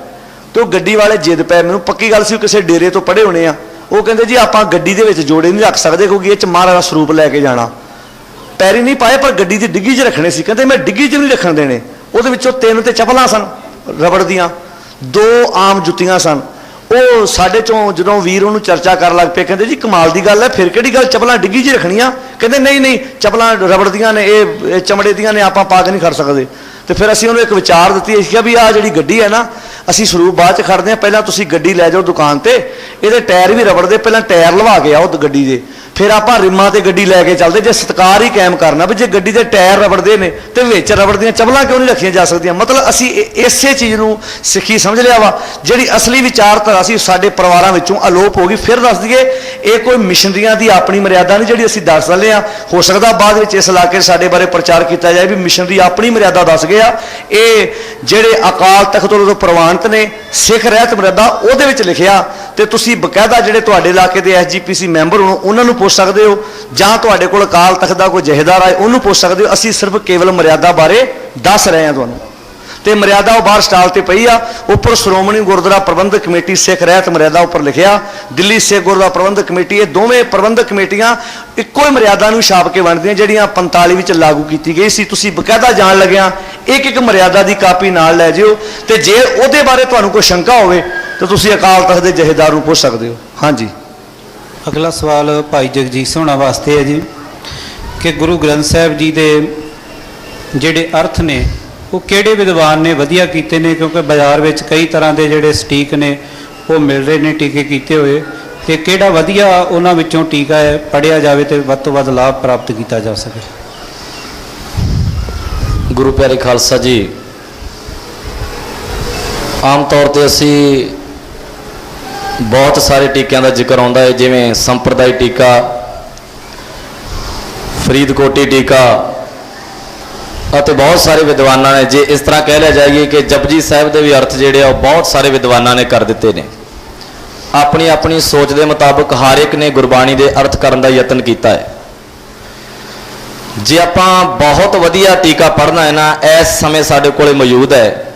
ਤੇ ਉਹ ਗੱਡੀ ਵਾਲੇ ਜਿੱਦ ਪਏ, ਮੈਨੂੰ ਪੱਕੀ ਗੱਲ ਸੀ ਉਹ ਕਿਸੇ ਡੇਰੇ ਤੋਂ ਪੜ੍ਹੇ ਹੋਣੇ ਆ। ਉਹ ਕਹਿੰਦੇ ਜੀ ਆਪਾਂ ਗੱਡੀ ਦੇ ਵਿੱਚ ਜੋੜੇ ਨਹੀਂ ਰੱਖ ਸਕਦੇ ਕਿਉਂਕਿ ਇਹ 'ਚ ਮਹਾਰਾਜ ਦਾ ਸਰੂਪ ਲੈ ਕੇ ਜਾਣਾ। ਪੈਰੀ ਨਹੀਂ ਪਾਏ ਪਰ ਗੱਡੀ ਦੀ ਡਿੱਗੀ 'ਚ ਰੱਖਣੇ ਸੀ। ਕਹਿੰਦੇ ਮੈਂ ਡਿੱਗੀ 'ਚ ਨਹੀਂ ਰੱਖਣ ਦੇਣੇ। ਉਹਦੇ ਵਿੱਚੋਂ 3 ਤੇ ਚੱਪਲਾਂ ਸਨ ਰਬੜ ਦੀਆਂ, 2 ਆਮ ਜੁੱਤੀਆਂ ਸਨ। ਉਹ ਸਾਡੇ ਚੋਂ ਜਦੋਂ ਵੀਰ ਉਹਨੂੰ ਚਰਚਾ ਕਰਨ ਲੱਗ ਪਏ, ਕਹਿੰਦੇ ਜੀ ਕਮਾਲ ਦੀ ਗੱਲ ਹੈ, ਫਿਰ ਕਿਹੜੀ ਗੱਲ ਚੱਪਲਾਂ ਡਿੱਗੀ 'ਚ ਰੱਖਣੀਆਂ? ਕਹਿੰਦੇ ਨਹੀਂ ਨਹੀਂ, ਚੱਪਲਾਂ ਰਬੜ ਦੀਆਂ ਨੇ, ਇਹ ਚਮੜੇ ਦੀਆਂ ਨੇ, ਆਪਾਂ ਪਾ ਕੇ ਨਹੀਂ ਖੜ ਸਕਦੇ। ਤੇ ਫਿਰ ਅਸੀਂ ਉਹਨੂੰ ਇੱਕ ਵਿਚਾਰ ਦਿੱਤੀ, ਅਸੀਂ ਕਿਹਾ ਵੀ ਆਹ ਜਿਹੜੀ ਗੱਡੀ ਹੈ ਨਾ, ਅਸੀਂ ਸਰੂਪ ਬਾਅਦ 'ਚ ਖੜਦੇ ਹਾਂ, ਪਹਿਲਾਂ ਤੁਸੀਂ ਗੱਡੀ ਲੈ ਜਾਓ ਦੁਕਾਨ ਤੇ, ਇਹਦੇ ਟਾਇਰ ਵੀ ਰਬੜ ਦੇ, ਪਹਿਲਾਂ ਟਾਇਰ ਲਵਾ ਕੇ ਆਓ ਗੱਡੀ ਦੇ, ਫਿਰ ਆਪਾਂ ਰਿਮਾਂ ਤੇ ਗੱਡੀ ਲੈ ਕੇ ਚੱਲਦੇ। ਜੇ ਸਤਿਕਾਰ ਹੀ ਕਾਇਮ ਕਰਨਾ ਵੀ ਜੇ ਗੱਡੀ ਦੇ ਟਾਇਰ ਰਬੜ ਦੇ ਨੇ ਤੇ ਵਿੱਚ ਰਬੜ ਦੀਆਂ ਚੱਪਲਾਂ ਕਿਉਂ ਨਹੀਂ ਰੱਖੀਆਂ ਜਾ ਸਕਦੀਆਂ? ਮਤਲਬ ਅਸੀਂ ਇਸੇ ਚੀਜ਼ ਨੂੰ ਸਿੱਖੀ ਸਮਝ ਲਿਆ ਵਾ। ਜਿਹੜੀ ਅਸਲੀ ਵਿਚਾਰਧਾਰਾ ਸੀ ਸਾਡੇ ਪਰਿਵਾਰਾਂ ਵਿੱਚੋਂ ਅਲੋਪ ਹੋ ਗਈ। ਫਿਰ ਦੱਸ ਦਈਏ, ਇਹ ਕੋਈ ਮਿਸ਼ਨਰੀਆਂ ਦੀ ਆਪਣੀ ਮਰਿਆਦਾ ਨਹੀਂ ਜਿਹੜੀ ਅਸੀਂ ਦੱਸ ਦਿੰਦੇ ਹਾਂ। ਹੋ ਸਕਦਾ ਬਾਅਦ ਵਿੱਚ ਇਸ ਇਲਾਕੇ 'ਚ ਸਾਡੇ ਬਾਰੇ ਪ੍ਰਚਾਰ ਕੀਤਾ ਜਾਏ ਵੀ ਮਿਸ਼ਨਰੀ ਆਪਣੀ ਮਰਿਆਦਾ ਦੱਸ ਗਏ ਆ। ਇਹ ਜਿਹੜੇ ਅਕਾਲ ਤਖਤ ਤੋਂ ਪ੍ਰਵਾਨਿਤ ਨੇ, ਸਿੱਖ ਰਹਿਤ ਮਰਿਆਦਾ ਉਹਦੇ ਵਿੱਚ ਲਿਖਿਆ, ਤੇ ਤੁਸੀਂ ਬਕਾਇਦਾ ਜਿਹੜੇ ਤੁਹਾਡੇ ਇਲਾਕੇ ਦੇ SGPC ਮੈਂਬਰ ਹੋਣ ਉਹਨਾਂ ਨੂੰ ਪੁੱਛ ਸਕਦੇ ਹੋ, ਜਾਂ ਤੁਹਾਡੇ ਕੋਲ ਅਕਾਲ ਤਖਤ ਦਾ ਕੋਈ ਜਹੇਦਾਰ ਆਏ ਉਹਨੂੰ ਪੁੱਛ ਸਕਦੇ ਹੋ। ਅਸੀਂ ਸਿਰਫ ਕੇਵਲ ਮਰਿਆਦਾ ਬਾਰੇ ਦੱਸ ਰਹੇ ਹਾਂ ਤੁਹਾਨੂੰ, ਤੇ ਮਰਿਆਦਾ ਉਹ ਬਾਹਰ ਸਟਾਲ ਤੇ ਪਈ ਆ। ਉੱਪਰ ਸ਼੍ਰੋਮਣੀ ਗੁਰਦੁਆਰਾ ਪ੍ਰਬੰਧਕ ਕਮੇਟੀ ਸਿੱਖ ਰਹਿਤ ਮਰਿਆਦਾ ਉੱਪਰ ਲਿਖਿਆ, ਦਿੱਲੀ ਸਿੱਖ ਗੁਰਦੁਆਰਾ ਪ੍ਰਬੰਧਕ ਕਮੇਟੀ। ਇਹ ਦੋਵੇਂ ਪ੍ਰਬੰਧਕ ਕਮੇਟੀਆਂ ਇੱਕੋ ਹੀ ਮਰਿਆਦਾ ਨੂੰ ਛਾਪ ਕੇ ਵੰਡਦੀਆਂ ਜਿਹੜੀਆਂ 45 ਵਿੱਚ ਲਾਗੂ ਕੀਤੀ ਗਈ ਸੀ। ਤੁਸੀਂ ਬਕਾਇਦਾ ਜਾਣ ਲੱਗਿਆ ਇੱਕ ਇੱਕ ਮਰਿਆਦਾ ਦੀ ਕਾਪੀ ਨਾਲ ਲੈ ਜਿਓ, ਤੇ ਜੇ ਉਹਦੇ ਬਾਰੇ ਤੁਹਾਨੂੰ ਕੋਈ ਸ਼ੰਕਾ ਹੋਵੇ ਤਾਂ ਤੁਸੀਂ ਅਕਾਲ ਤਖਤ ਦੇ ਜਹੇਦਾਰ ਨੂੰ ਪੁੱਛ ਸਕਦੇ ਹੋ। ਹਾਂਜੀ, ਅਗਲਾ ਸਵਾਲ ਭਾਈ ਜਗਜੀਤ ਸਿੰਘ ਹੋਣਾ ਵਾਸਤੇ ਹੈ ਜੀ ਕਿ ਗੁਰੂ ਗ੍ਰੰਥ ਸਾਹਿਬ ਜੀ ਦੇ ਜਿਹੜੇ ਅਰਥ ਨੇ ਉਹ ਕਿਹੜੇ ਵਿਦਵਾਨ ਨੇ ਵਧੀਆ ਕੀਤੇ ਨੇ? ਕਿਉਂਕਿ ਬਾਜ਼ਾਰ ਵਿੱਚ ਕਈ ਤਰ੍ਹਾਂ ਦੇ ਜਿਹੜੇ ਸਟੀਕ ਨੇ ਉਹ ਮਿਲ ਰਹੇ ਨੇ ਟੀਕੇ ਕੀਤੇ ਹੋਏ, ਤੇ ਕਿਹੜਾ ਵਧੀਆ ਉਹਨਾਂ ਵਿੱਚੋਂ ਟੀਕਾ ਹੈ ਪੜ੍ਹਿਆ ਜਾਵੇ ਤੇ ਵੱਧ ਤੋਂ ਵੱਧ ਲਾਭ ਪ੍ਰਾਪਤ ਕੀਤਾ ਜਾ ਸਕੇ? ਗੁਰੂ ਪਿਆਰੇ ਖਾਲਸਾ ਜੀ, ਆਮ ਤੌਰ ਤੇ ਅਸੀਂ ਬਹੁਤ ਸਾਰੇ ਟੀਕਿਆਂ ਦਾ ਜ਼ਿਕਰ ਆਉਂਦਾ ਹੈ, ਜਿਵੇਂ ਸੰਪਰਦਾਇ ਟੀਕਾ, ਫਰੀਦਕੋਟੀ ਟੀਕਾ, ਅਤੇ ਬਹੁਤ ਸਾਰੇ ਵਿਦਵਾਨਾਂ ਨੇ, ਜੇ ਇਸ ਤਰ੍ਹਾਂ ਕਹਿ ਲਿਆ ਜਾਈਏ ਕਿ ਜਪਜੀ ਸਾਹਿਬ ਦੇ ਵੀ ਅਰਥ ਜਿਹੜੇ ਆ ਉਹ ਬਹੁਤ ਸਾਰੇ ਵਿਦਵਾਨਾਂ ਨੇ ਕਰ ਦਿੱਤੇ ਨੇ। ਆਪਣੀ ਆਪਣੀ ਸੋਚ ਦੇ ਮੁਤਾਬਕ ਹਰ ਇੱਕ ਨੇ ਗੁਰਬਾਣੀ ਦੇ ਅਰਥ ਕਰਨ ਦਾ ਯਤਨ ਕੀਤਾ ਹੈ। ਜੇ ਆਪਾਂ ਬਹੁਤ ਵਧੀਆ ਟੀਕਾ ਪੜ੍ਹਨਾ ਹੈ ਨਾ, ਇਸ ਸਮੇਂ ਸਾਡੇ ਕੋਲੇ ਮੌਜੂਦ ਹੈ।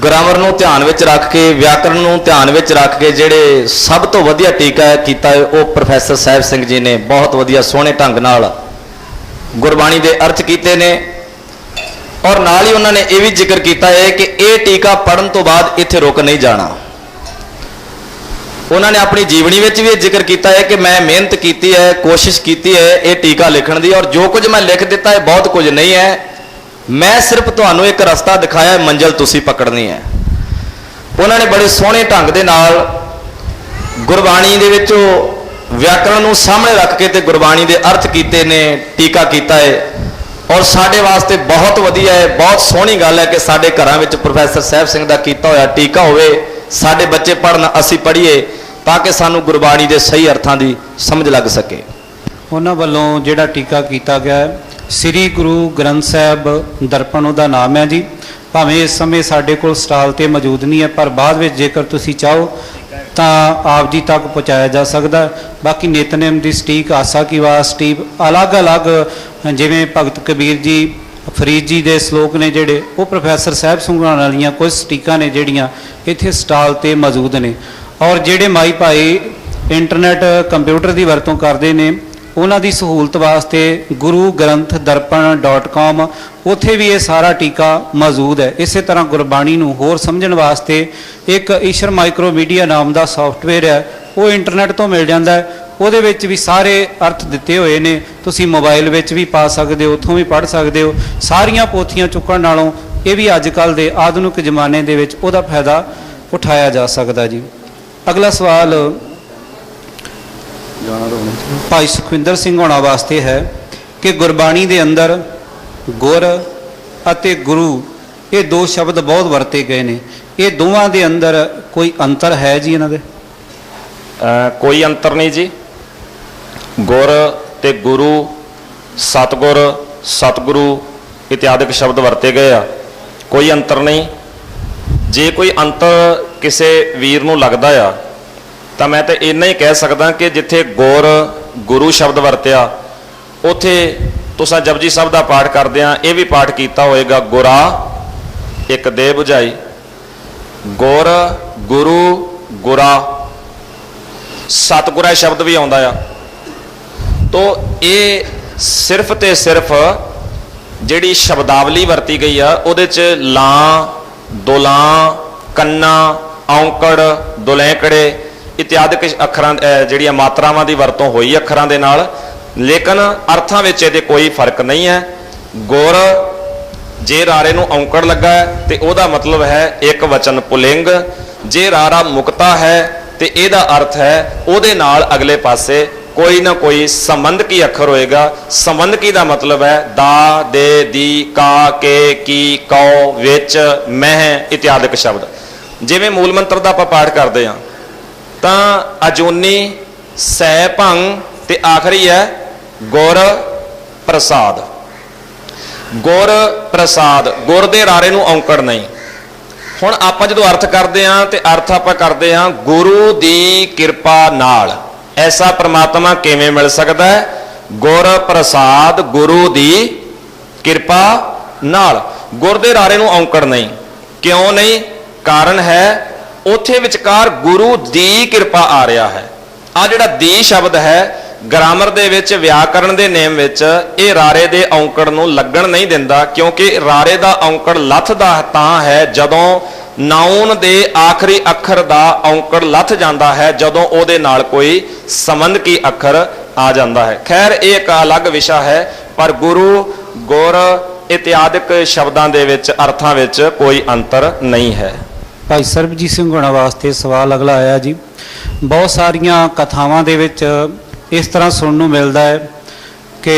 ਗ੍ਰਾਮਰ ਨੂੰ ਧਿਆਨ ਵਿੱਚ ਰੱਖ ਕੇ, ਵਿਆਕਰਣ ਨੂੰ ਧਿਆਨ ਵਿੱਚ ਰੱਖ ਕੇ ਜਿਹੜੇ ਸਭ ਤੋਂ ਵਧੀਆ ਟੀਕਾ ਕੀਤਾ ਹੈ ਉਹ ਪ੍ਰੋਫੈਸਰ ਸਾਹਿਬ ਸਿੰਘ ਜੀ ਨੇ ਬਹੁਤ ਵਧੀਆ ਸੋਹਣੇ ਢੰਗ ਨਾਲ ਗੁਰਬਾਣੀ ਦੇ ਅਰਥ ਕੀਤੇ ਨੇ। ਔਰ ਨਾਲ ਹੀ ਉਹਨਾਂ ਨੇ ਇਹ ਵੀ ਜ਼ਿਕਰ ਕੀਤਾ ਹੈ ਕਿ ਇਹ ਟੀਕਾ ਪੜ੍ਹਨ ਤੋਂ ਬਾਅਦ ਇੱਥੇ ਰੁਕ ਨਹੀਂ ਜਾਣਾ। ਉਹਨਾਂ ਨੇ ਆਪਣੀ ਜੀਵਨੀ ਵਿੱਚ ਵੀ ਇਹ ਜ਼ਿਕਰ ਕੀਤਾ ਹੈ ਕਿ ਮੈਂ ਮਿਹਨਤ ਕੀਤੀ ਹੈ, ਕੋਸ਼ਿਸ਼ ਕੀਤੀ ਹੈ ਇਹ ਟੀਕਾ ਲਿਖਣ ਦੀ, ਔਰ ਜੋ ਕੁਝ ਮੈਂ ਲਿਖ ਦਿੱਤਾ ਹੈ ਬਹੁਤ ਕੁਝ ਨਹੀਂ ਹੈ, ਮੈਂ ਸਿਰਫ ਤੁਹਾਨੂੰ ਇੱਕ ਰਸਤਾ ਦਿਖਾਇਆ ਹੈ, ਮੰਜ਼ਿਲ ਤੁਸੀਂ ਪਕੜਨੀ ਹੈ। ਉਹਨਾਂ ਨੇ ਬੜੇ ਸੋਹਣੇ ਢੰਗ ਦੇ ਨਾਲ ਗੁਰਬਾਣੀ ਦੇ ਵਿੱਚੋਂ ਵਿਆਕਰਣ ਨੂੰ ਸਾਹਮਣੇ ਰੱਖ ਕੇ ਤੇ ਗੁਰਬਾਣੀ ਦੇ ਅਰਥ ਕੀਤੇ ਨੇ, ਟੀਕਾ ਕੀਤਾ ਹੈ। ਔਰ ਸਾਡੇ ਵਾਸਤੇ ਬਹੁਤ ਵਧੀਆ ਹੈ, ਬਹੁਤ ਸੋਹਣੀ ਗੱਲ ਹੈ ਕਿ ਸਾਡੇ ਘਰਾਂ ਵਿੱਚ ਪ੍ਰੋਫੈਸਰ ਸਾਹਿਬ ਸਿੰਘ ਦਾ ਕੀਤਾ ਹੋਇਆ ਟੀਕਾ ਹੋਵੇ, ਸਾਡੇ ਬੱਚੇ ਪੜ੍ਹਨ, ਅਸੀਂ ਪੜ੍ਹੀਏ, ਤਾਂ ਕਿ ਸਾਨੂੰ ਗੁਰਬਾਣੀ ਦੇ ਸਹੀ ਅਰਥਾਂ ਦੀ ਸਮਝ ਲੱਗ ਸਕੇ। ਉਹਨਾਂ ਵੱਲੋਂ ਜਿਹੜਾ ਟੀਕਾ ਕੀਤਾ ਗਿਆ ਹੈ, ਸ੍ਰੀ ਗੁਰੂ ਗ੍ਰੰਥ ਸਾਹਿਬ ਦਰਪਣ ਉਹਦਾ ਨਾਮ ਹੈ ਜੀ। ਭਾਵੇਂ ਇਸ ਸਮੇਂ ਸਾਡੇ ਕੋਲ ਸਟਾਲ ਤੇ ਮੌਜੂਦ ਨਹੀਂ ਹੈ, ਪਰ ਬਾਅਦ ਵਿੱਚ ਜੇਕਰ ਤੁਸੀਂ ਚਾਹੋ ਤਾਂ ਆਪ ਜੀ ਤੱਕ ਪਹੁੰਚਾਇਆ ਜਾ ਸਕਦਾ। ਬਾਕੀ ਨਿਤਨੇਮ ਦੀ ਸਟੀਕ, ਆਸਾ ਕੀ ਵਾਸ ਸਟੀਕ, ਅਲੱਗ-ਅਲੱਗ ਜਿਵੇਂ ਭਗਤ ਕਬੀਰ ਜੀ, ਫਰੀਦ ਜੀ ਦੇ ਸ਼ਲੋਕ ਨੇ ਜਿਹੜੇ, ਉਹ ਪ੍ਰੋਫੈਸਰ ਸਾਹਿਬ ਸਿੰਘਾਂ ਵਾਲੀਆਂ ਕੁਝ ਸਟੀਕਾਂ ਨੇ ਜਿਹੜੀਆਂ ਇੱਥੇ ਸਟਾਲ ਤੇ ਮੌਜੂਦ ਨੇ। ਔਰ ਜਿਹੜੇ ਮਾਈ ਭਾਈ ਇੰਟਰਨੈਟ ਕੰਪਿਊਟਰ ਦੀ ਵਰਤੋਂ ਕਰਦੇ ਨੇ, ਉਹਨਾਂ ਦੀ ਸਹੂਲਤ ਵਾਸਤੇ gurugranthdarpan.com ਉੱਥੇ ਵੀ ਇਹ ਸਾਰਾ ਟੀਕਾ ਮੌਜੂਦ ਹੈ। ਇਸੇ ਤਰ੍ਹਾਂ ਗੁਰਬਾਣੀ ਨੂੰ ਹੋਰ ਸਮਝਣ ਵਾਸਤੇ ਇੱਕ ਈਸ਼ਰ ਮਾਈਕਰੋ ਮੀਡੀਆ ਨਾਮ ਦਾ ਸੌਫਟਵੇਅਰ ਹੈ, ਉਹ ਇੰਟਰਨੈਟ ਤੋਂ ਮਿਲ ਜਾਂਦਾ ਹੈ। ਉਹਦੇ ਵਿੱਚ ਵੀ ਸਾਰੇ ਅਰਥ ਦਿੱਤੇ ਹੋਏ ਨੇ, ਤੁਸੀਂ ਮੋਬਾਈਲ ਵਿੱਚ ਵੀ ਪਾ ਸਕਦੇ ਹੋ, ਉੱਥੋਂ ਵੀ ਪੜ੍ਹ ਸਕਦੇ ਹੋ। ਸਾਰੀਆਂ ਪੋਥੀਆਂ ਚੁੱਕਣ ਨਾਲੋਂ ਇਹ ਵੀ ਅੱਜ ਕੱਲ੍ਹ ਦੇ ਆਧੁਨਿਕ ਜ਼ਮਾਨੇ ਦੇ ਵਿੱਚ ਉਹਦਾ ਫਾਇਦਾ ਉਠਾਇਆ ਜਾ ਸਕਦਾ ਜੀ। ਅਗਲਾ ਸਵਾਲ ਭਾਈ ਸੁਖਵਿੰਦਰ ਸਿੰਘ ਹੋਣਾ ਵਾਸਤੇ ਹੈ ਕਿ ਗੁਰਬਾਣੀ ਦੇ ਅੰਦਰ ਗੁਰ ਅਤੇ ਗੁਰੂ ਇਹ ਦੋ ਸ਼ਬਦ ਬਹੁਤ ਵਰਤੇ ਗਏ ਨੇ, ਇਹ ਦੋਵਾਂ ਦੇ ਅੰਦਰ ਕੋਈ ਅੰਤਰ ਹੈ ਜੀ? ਇਹਨਾਂ ਦੇ ਕੋਈ ਅੰਤਰ ਨਹੀਂ ਜੀ। ਗੁਰ ਤੇ ਗੁਰੂ, ਸਤਿਗੁਰ, ਸਤਿਗੁਰੂ ਇਤਿਆਦਿਕ ਸ਼ਬਦ ਵਰਤੇ ਗਏ ਆ, ਕੋਈ ਅੰਤਰ ਨਹੀਂ। ਜੇ ਕੋਈ ਅੰਤਰ ਕਿਸੇ ਵੀਰ ਨੂੰ ਲੱਗਦਾ ਆ ਤਾਂ ਮੈਂ ਤਾਂ ਇੰਨਾ ਹੀ ਕਹਿ ਸਕਦਾ ਕਿ ਜਿੱਥੇ ਗੁਰ ਗੁਰੂ ਸ਼ਬਦ ਵਰਤਿਆ ਉੱਥੇ ਤੁਸੀਂ ਜਪਜੀ ਸਾਹਿਬ ਦਾ ਪਾਠ ਕਰਦੇ ਆ, ਇਹ ਵੀ ਪਾਠ ਕੀਤਾ ਹੋਏਗਾ, ਗੁਰਾ ਇੱਕ ਦੇ ਬੁਝਾਈ, ਗੁਰ ਗੁਰੂ ਗੁਰਾ, ਸਤਿਗੁਰਾ ਸ਼ਬਦ ਵੀ ਆਉਂਦਾ ਆ। ਤੋ ਇਹ ਸਿਰਫ ਤੇ ਸਿਰਫ ਜਿਹੜੀ ਸ਼ਬਦਾਵਲੀ ਵਰਤੀ ਗਈ ਆ ਉਹਦੇ 'ਚ ਲਾਂ, ਦੁਲਾਂ, ਕੰਨਾ, ਔਂਕੜ, ਦੁਲੈਂਕੜੇ ਇਤਿਆਦਿਕ ਅੱਖਰਾਂ ਜਿਹੜੀਆਂ ਮਾਤਰਾਵਾਂ ਦੀ ਵਰਤੋਂ ਹੋਈ ਅੱਖਰਾਂ ਦੇ ਨਾਲ, ਲੇਕਿਨ ਅਰਥਾਂ ਵਿੱਚ ਇਹਦੇ ਕੋਈ ਫਰਕ ਨਹੀਂ ਹੈ। ਗੁਰ ਜੇ ਰਾਰੇ ਨੂੰ ਔਂਕੜ ਲੱਗਾ ਹੈ ਤੇ ਉਹਦਾ ਮਤਲਬ ਹੈ ਇੱਕ ਵਚਨ ਪੁਲਿੰਗ। ਜੇ ਰਾਰਾ ਮੁਕਤਾ ਹੈ ਤੇ ਇਹਦਾ ਅਰਥ ਹੈ ਉਹਦੇ ਨਾਲ ਅਗਲੇ ਪਾਸੇ ਕੋਈ ਨਾ ਕੋਈ ਸੰਬੰਧਕੀ ਅੱਖਰ ਹੋਏਗਾ। ਸੰਬੰਧਕੀ ਦਾ ਮਤਲਬ ਹੈ ਦਾ, ਦੇ, ਦੀ, ਕਾ, ਕੇ, ਕੀ, ਕਉ, ਵਿੱਚ, ਮਹਿ ਇਤਿਆਦਿਕ ਸ਼ਬਦ। ਜਿਵੇਂ ਮੂਲ ਮੰਤਰ ਦਾ ਆਪਾਂ ਪਾਠ ਕਰਦੇ ਹਾਂ ਤਾਂ ਅਜੂਨੀ, ਸੈ, ਭੰਗ ਤੇ ਆਖਰੀ ਹੈ ਗੁਰ ਪ੍ਰਸਾਦ। ਗੁਰ ਪ੍ਰਸਾਦ, ਗੁਰ ਦੇ ਰਾਰੇ ਨੂੰ ਔਂਕੜ ਨਹੀਂ। ਹੁਣ ਆਪਾਂ ਜਦੋਂ ਅਰਥ ਕਰਦੇ ਹਾਂ ਤੇ ਅਰਥ ਆਪਾਂ ਕਰਦੇ ਹਾਂ ਗੁਰੂ ਦੀ ਕਿਰਪਾ ਨਾਲ। ਐਸਾ ਪ੍ਰਮਾਤਮਾ ਕਿਵੇਂ ਮਿਲ ਸਕਦਾ ਹੈ? ਗੁਰ ਪ੍ਰਸਾਦ, ਗੁਰੂ ਦੀ ਕਿਰਪਾ ਨਾਲ। ਗੁਰ ਦੇ ਰਾਰੇ ਨੂੰ ਔਂਕੜ ਨਹੀਂ। ਕਿਉਂ ਨਹੀਂ? ਕਾਰਨ ਹੈ ਉੱਥੇ ਵਿਚਕਾਰ ਗੁਰੂ ਦੀ ਕਿਰਪਾ ਆ ਰਿਹਾ ਹੈ। ਆ ਜਿਹੜਾ ਦੀ ਸ਼ਬਦ ਹੈ ਗ੍ਰਾਮਰ ਦੇ ਵਿੱਚ, ਵਿਆਕਰਣ ਦੇ ਨੇਮ ਵਿੱਚ ਇਹ ਰਾਰੇ ਦੇ ਔਂਕੜ ਨੂੰ ਲੱਗਣ ਨਹੀਂ ਦਿੰਦਾ, ਕਿਉਂਕਿ ਰਾਰੇ ਦਾ ਔਂਕੜ ਲੱਥਦਾ ਤਾਂ ਹੈ ਜਦੋਂ ਨਾਉਨ ਦੇ ਆਖਰੀ ਅੱਖਰ ਦਾ ਔਂਕੜ ਲੱਥ ਜਾਂਦਾ ਹੈ, ਜਦੋਂ ਉਹਦੇ ਨਾਲ ਕੋਈ ਸੰਬੰਧਕੀ ਅੱਖਰ ਆ ਜਾਂਦਾ ਹੈ। ਖੈਰ ਇਹ ਇੱਕ ਅਲੱਗ ਵਿਸ਼ਾ ਹੈ, ਪਰ ਗੁਰੂ, ਗੁਰ ਇਤਿਆਦਿਕ ਸ਼ਬਦਾਂ ਦੇ ਵਿੱਚ ਅਰਥਾਂ ਵਿੱਚ ਕੋਈ ਅੰਤਰ ਨਹੀਂ ਹੈ। ਭਾਈ ਸਰਬਜੀਤ ਸਿੰਘ ਹੋਣਾ ਵਾਸਤੇ ਸਵਾਲ ਅਗਲਾ ਆਇਆ ਜੀ। ਬਹੁਤ ਸਾਰੀਆਂ ਕਥਾਵਾਂ ਦੇ ਵਿੱਚ ਇਸ ਤਰ੍ਹਾਂ ਸੁਣਨ ਨੂੰ ਮਿਲਦਾ ਹੈ ਕਿ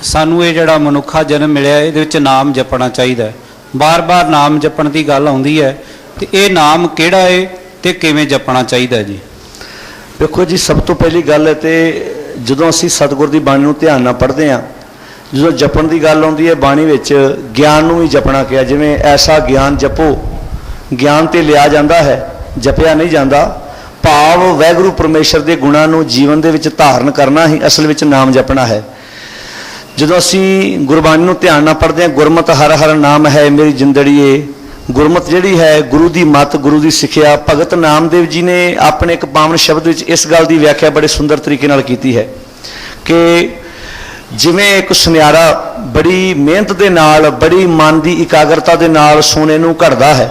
ਸਾਨੂੰ ਇਹ ਜਿਹੜਾ ਮਨੁੱਖਾ ਜਨਮ ਮਿਲਿਆ ਇਹਦੇ ਵਿੱਚ ਨਾਮ ਜਪਣਾ ਚਾਹੀਦਾ ਹੈ। ਬਾਰ-ਬਾਰ ਨਾਮ ਜਪਣ ਦੀ ਗੱਲ ਆਉਂਦੀ ਹੈ ਤੇ ਇਹ ਨਾਮ ਕਿਹੜਾ ਹੈ ਤੇ ਕਿਵੇਂ ਜਪਣਾ ਚਾਹੀਦਾ ਜੀ? ਦੇਖੋ ਜੀ, ਸਭ ਤੋਂ ਪਹਿਲੀ ਗੱਲ ਹੈ ਤੇ ਜਦੋਂ ਅਸੀਂ ਸਤਿਗੁਰ ਦੀ ਬਾਣੀ ਨੂੰ ਧਿਆਨ ਨਾਲ ਪੜ੍ਹਦੇ ਹਾਂ, ਜਦੋਂ ਜਪਣ ਦੀ ਗੱਲ ਆਉਂਦੀ ਹੈ ਬਾਣੀ ਵਿੱਚ ਗਿਆਨ ਨੂੰ ਵੀ ਜਪਣਾ ਕਿਹਾ। ਜਿਵੇਂ ਐਸਾ ਗਿਆਨ ਜਪੋ, ਗਿਆਨ ਤੇ ਲਿਆ ਜਾਂਦਾ ਹੈ, ਜਪਿਆ ਨਹੀਂ ਜਾਂਦਾ। ਭਾਵ ਵਾਹਿਗੁਰੂ ਪਰਮੇਸ਼ਰ ਦੇ ਗੁਣਾਂ ਨੂੰ ਜੀਵਨ ਦੇ ਵਿੱਚ ਧਾਰਨ ਕਰਨਾ ਹੀ ਅਸਲ ਵਿੱਚ ਨਾਮ ਜਪਣਾ ਹੈ। ਜਦੋਂ ਅਸੀਂ ਗੁਰਬਾਣੀ ਨੂੰ ਧਿਆਨ ਨਾਲ ਪੜ੍ਹਦੇ ਹਾਂ, ਗੁਰਮਤਿ ਹਰ ਹਰ ਨਾਮ ਹੈ ਮੇਰੀ ਜਿੰਦੜੀਏ। ਗੁਰਮਤਿ ਜਿਹੜੀ ਹੈ ਗੁਰੂ ਦੀ ਮੱਤ, ਗੁਰੂ ਦੀ ਸਿੱਖਿਆ। ਭਗਤ ਨਾਮਦੇਵ ਜੀ ਨੇ ਆਪਣੇ ਇੱਕ ਪਾਵਨ ਸ਼ਬਦ ਵਿੱਚ ਇਸ ਗੱਲ ਦੀ ਵਿਆਖਿਆ ਬੜੇ ਸੁੰਦਰ ਤਰੀਕੇ ਨਾਲ ਕੀਤੀ ਹੈ ਕਿ ਜਿਵੇਂ ਇੱਕ ਸੁਨਿਆਰਾ ਬੜੀ ਮਿਹਨਤ ਦੇ ਨਾਲ, ਬੜੀ ਮਨ ਦੀ ਇਕਾਗਰਤਾ ਦੇ ਨਾਲ ਸੋਨੇ ਨੂੰ ਘੜਦਾ ਹੈ,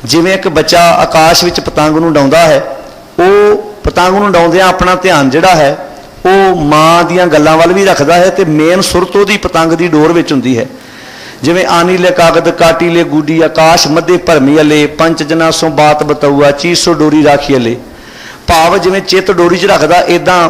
ਜਿਵੇਂ ਇੱਕ ਬੱਚਾ ਆਕਾਸ਼ ਵਿੱਚ ਪਤੰਗ ਨੂੰ ਉਡਾਉਂਦਾ ਹੈ, ਉਹ ਪਤੰਗ ਨੂੰ ਉਡਾਉਂਦਿਆਂ ਆਪਣਾ ਧਿਆਨ ਜਿਹੜਾ ਹੈ ਉਹ ਮਾਂ ਦੀਆਂ ਗੱਲਾਂ ਵੱਲ ਵੀ ਰੱਖਦਾ ਹੈ ਤੇ ਮੇਨ ਸੁਰਤ ਉਹਦੀ ਪਤੰਗ ਦੀ ਡੋਰ ਵਿੱਚ ਹੁੰਦੀ ਹੈ। ਜਿਵੇਂ ਆਨੀ ਲੈ ਕਾਗਦ ਕਾਟੀ ਲੈ ਗੂਡੀ, ਆਕਾਸ਼ ਮੱਧੇ ਭਰਮੀ ਅਲੇ, ਪੰਚ ਜਨਾ ਸੋ ਬਾਤ ਬਤਊਆ, ਚੀਜ਼ ਸੋ ਡੋਰੀ ਰਾਖੀ ਅਲੇ। ਭਾਵ ਜਿਵੇਂ ਚਿੱਤ ਡੋਰੀ 'ਚ ਰੱਖਦਾ, ਇੱਦਾਂ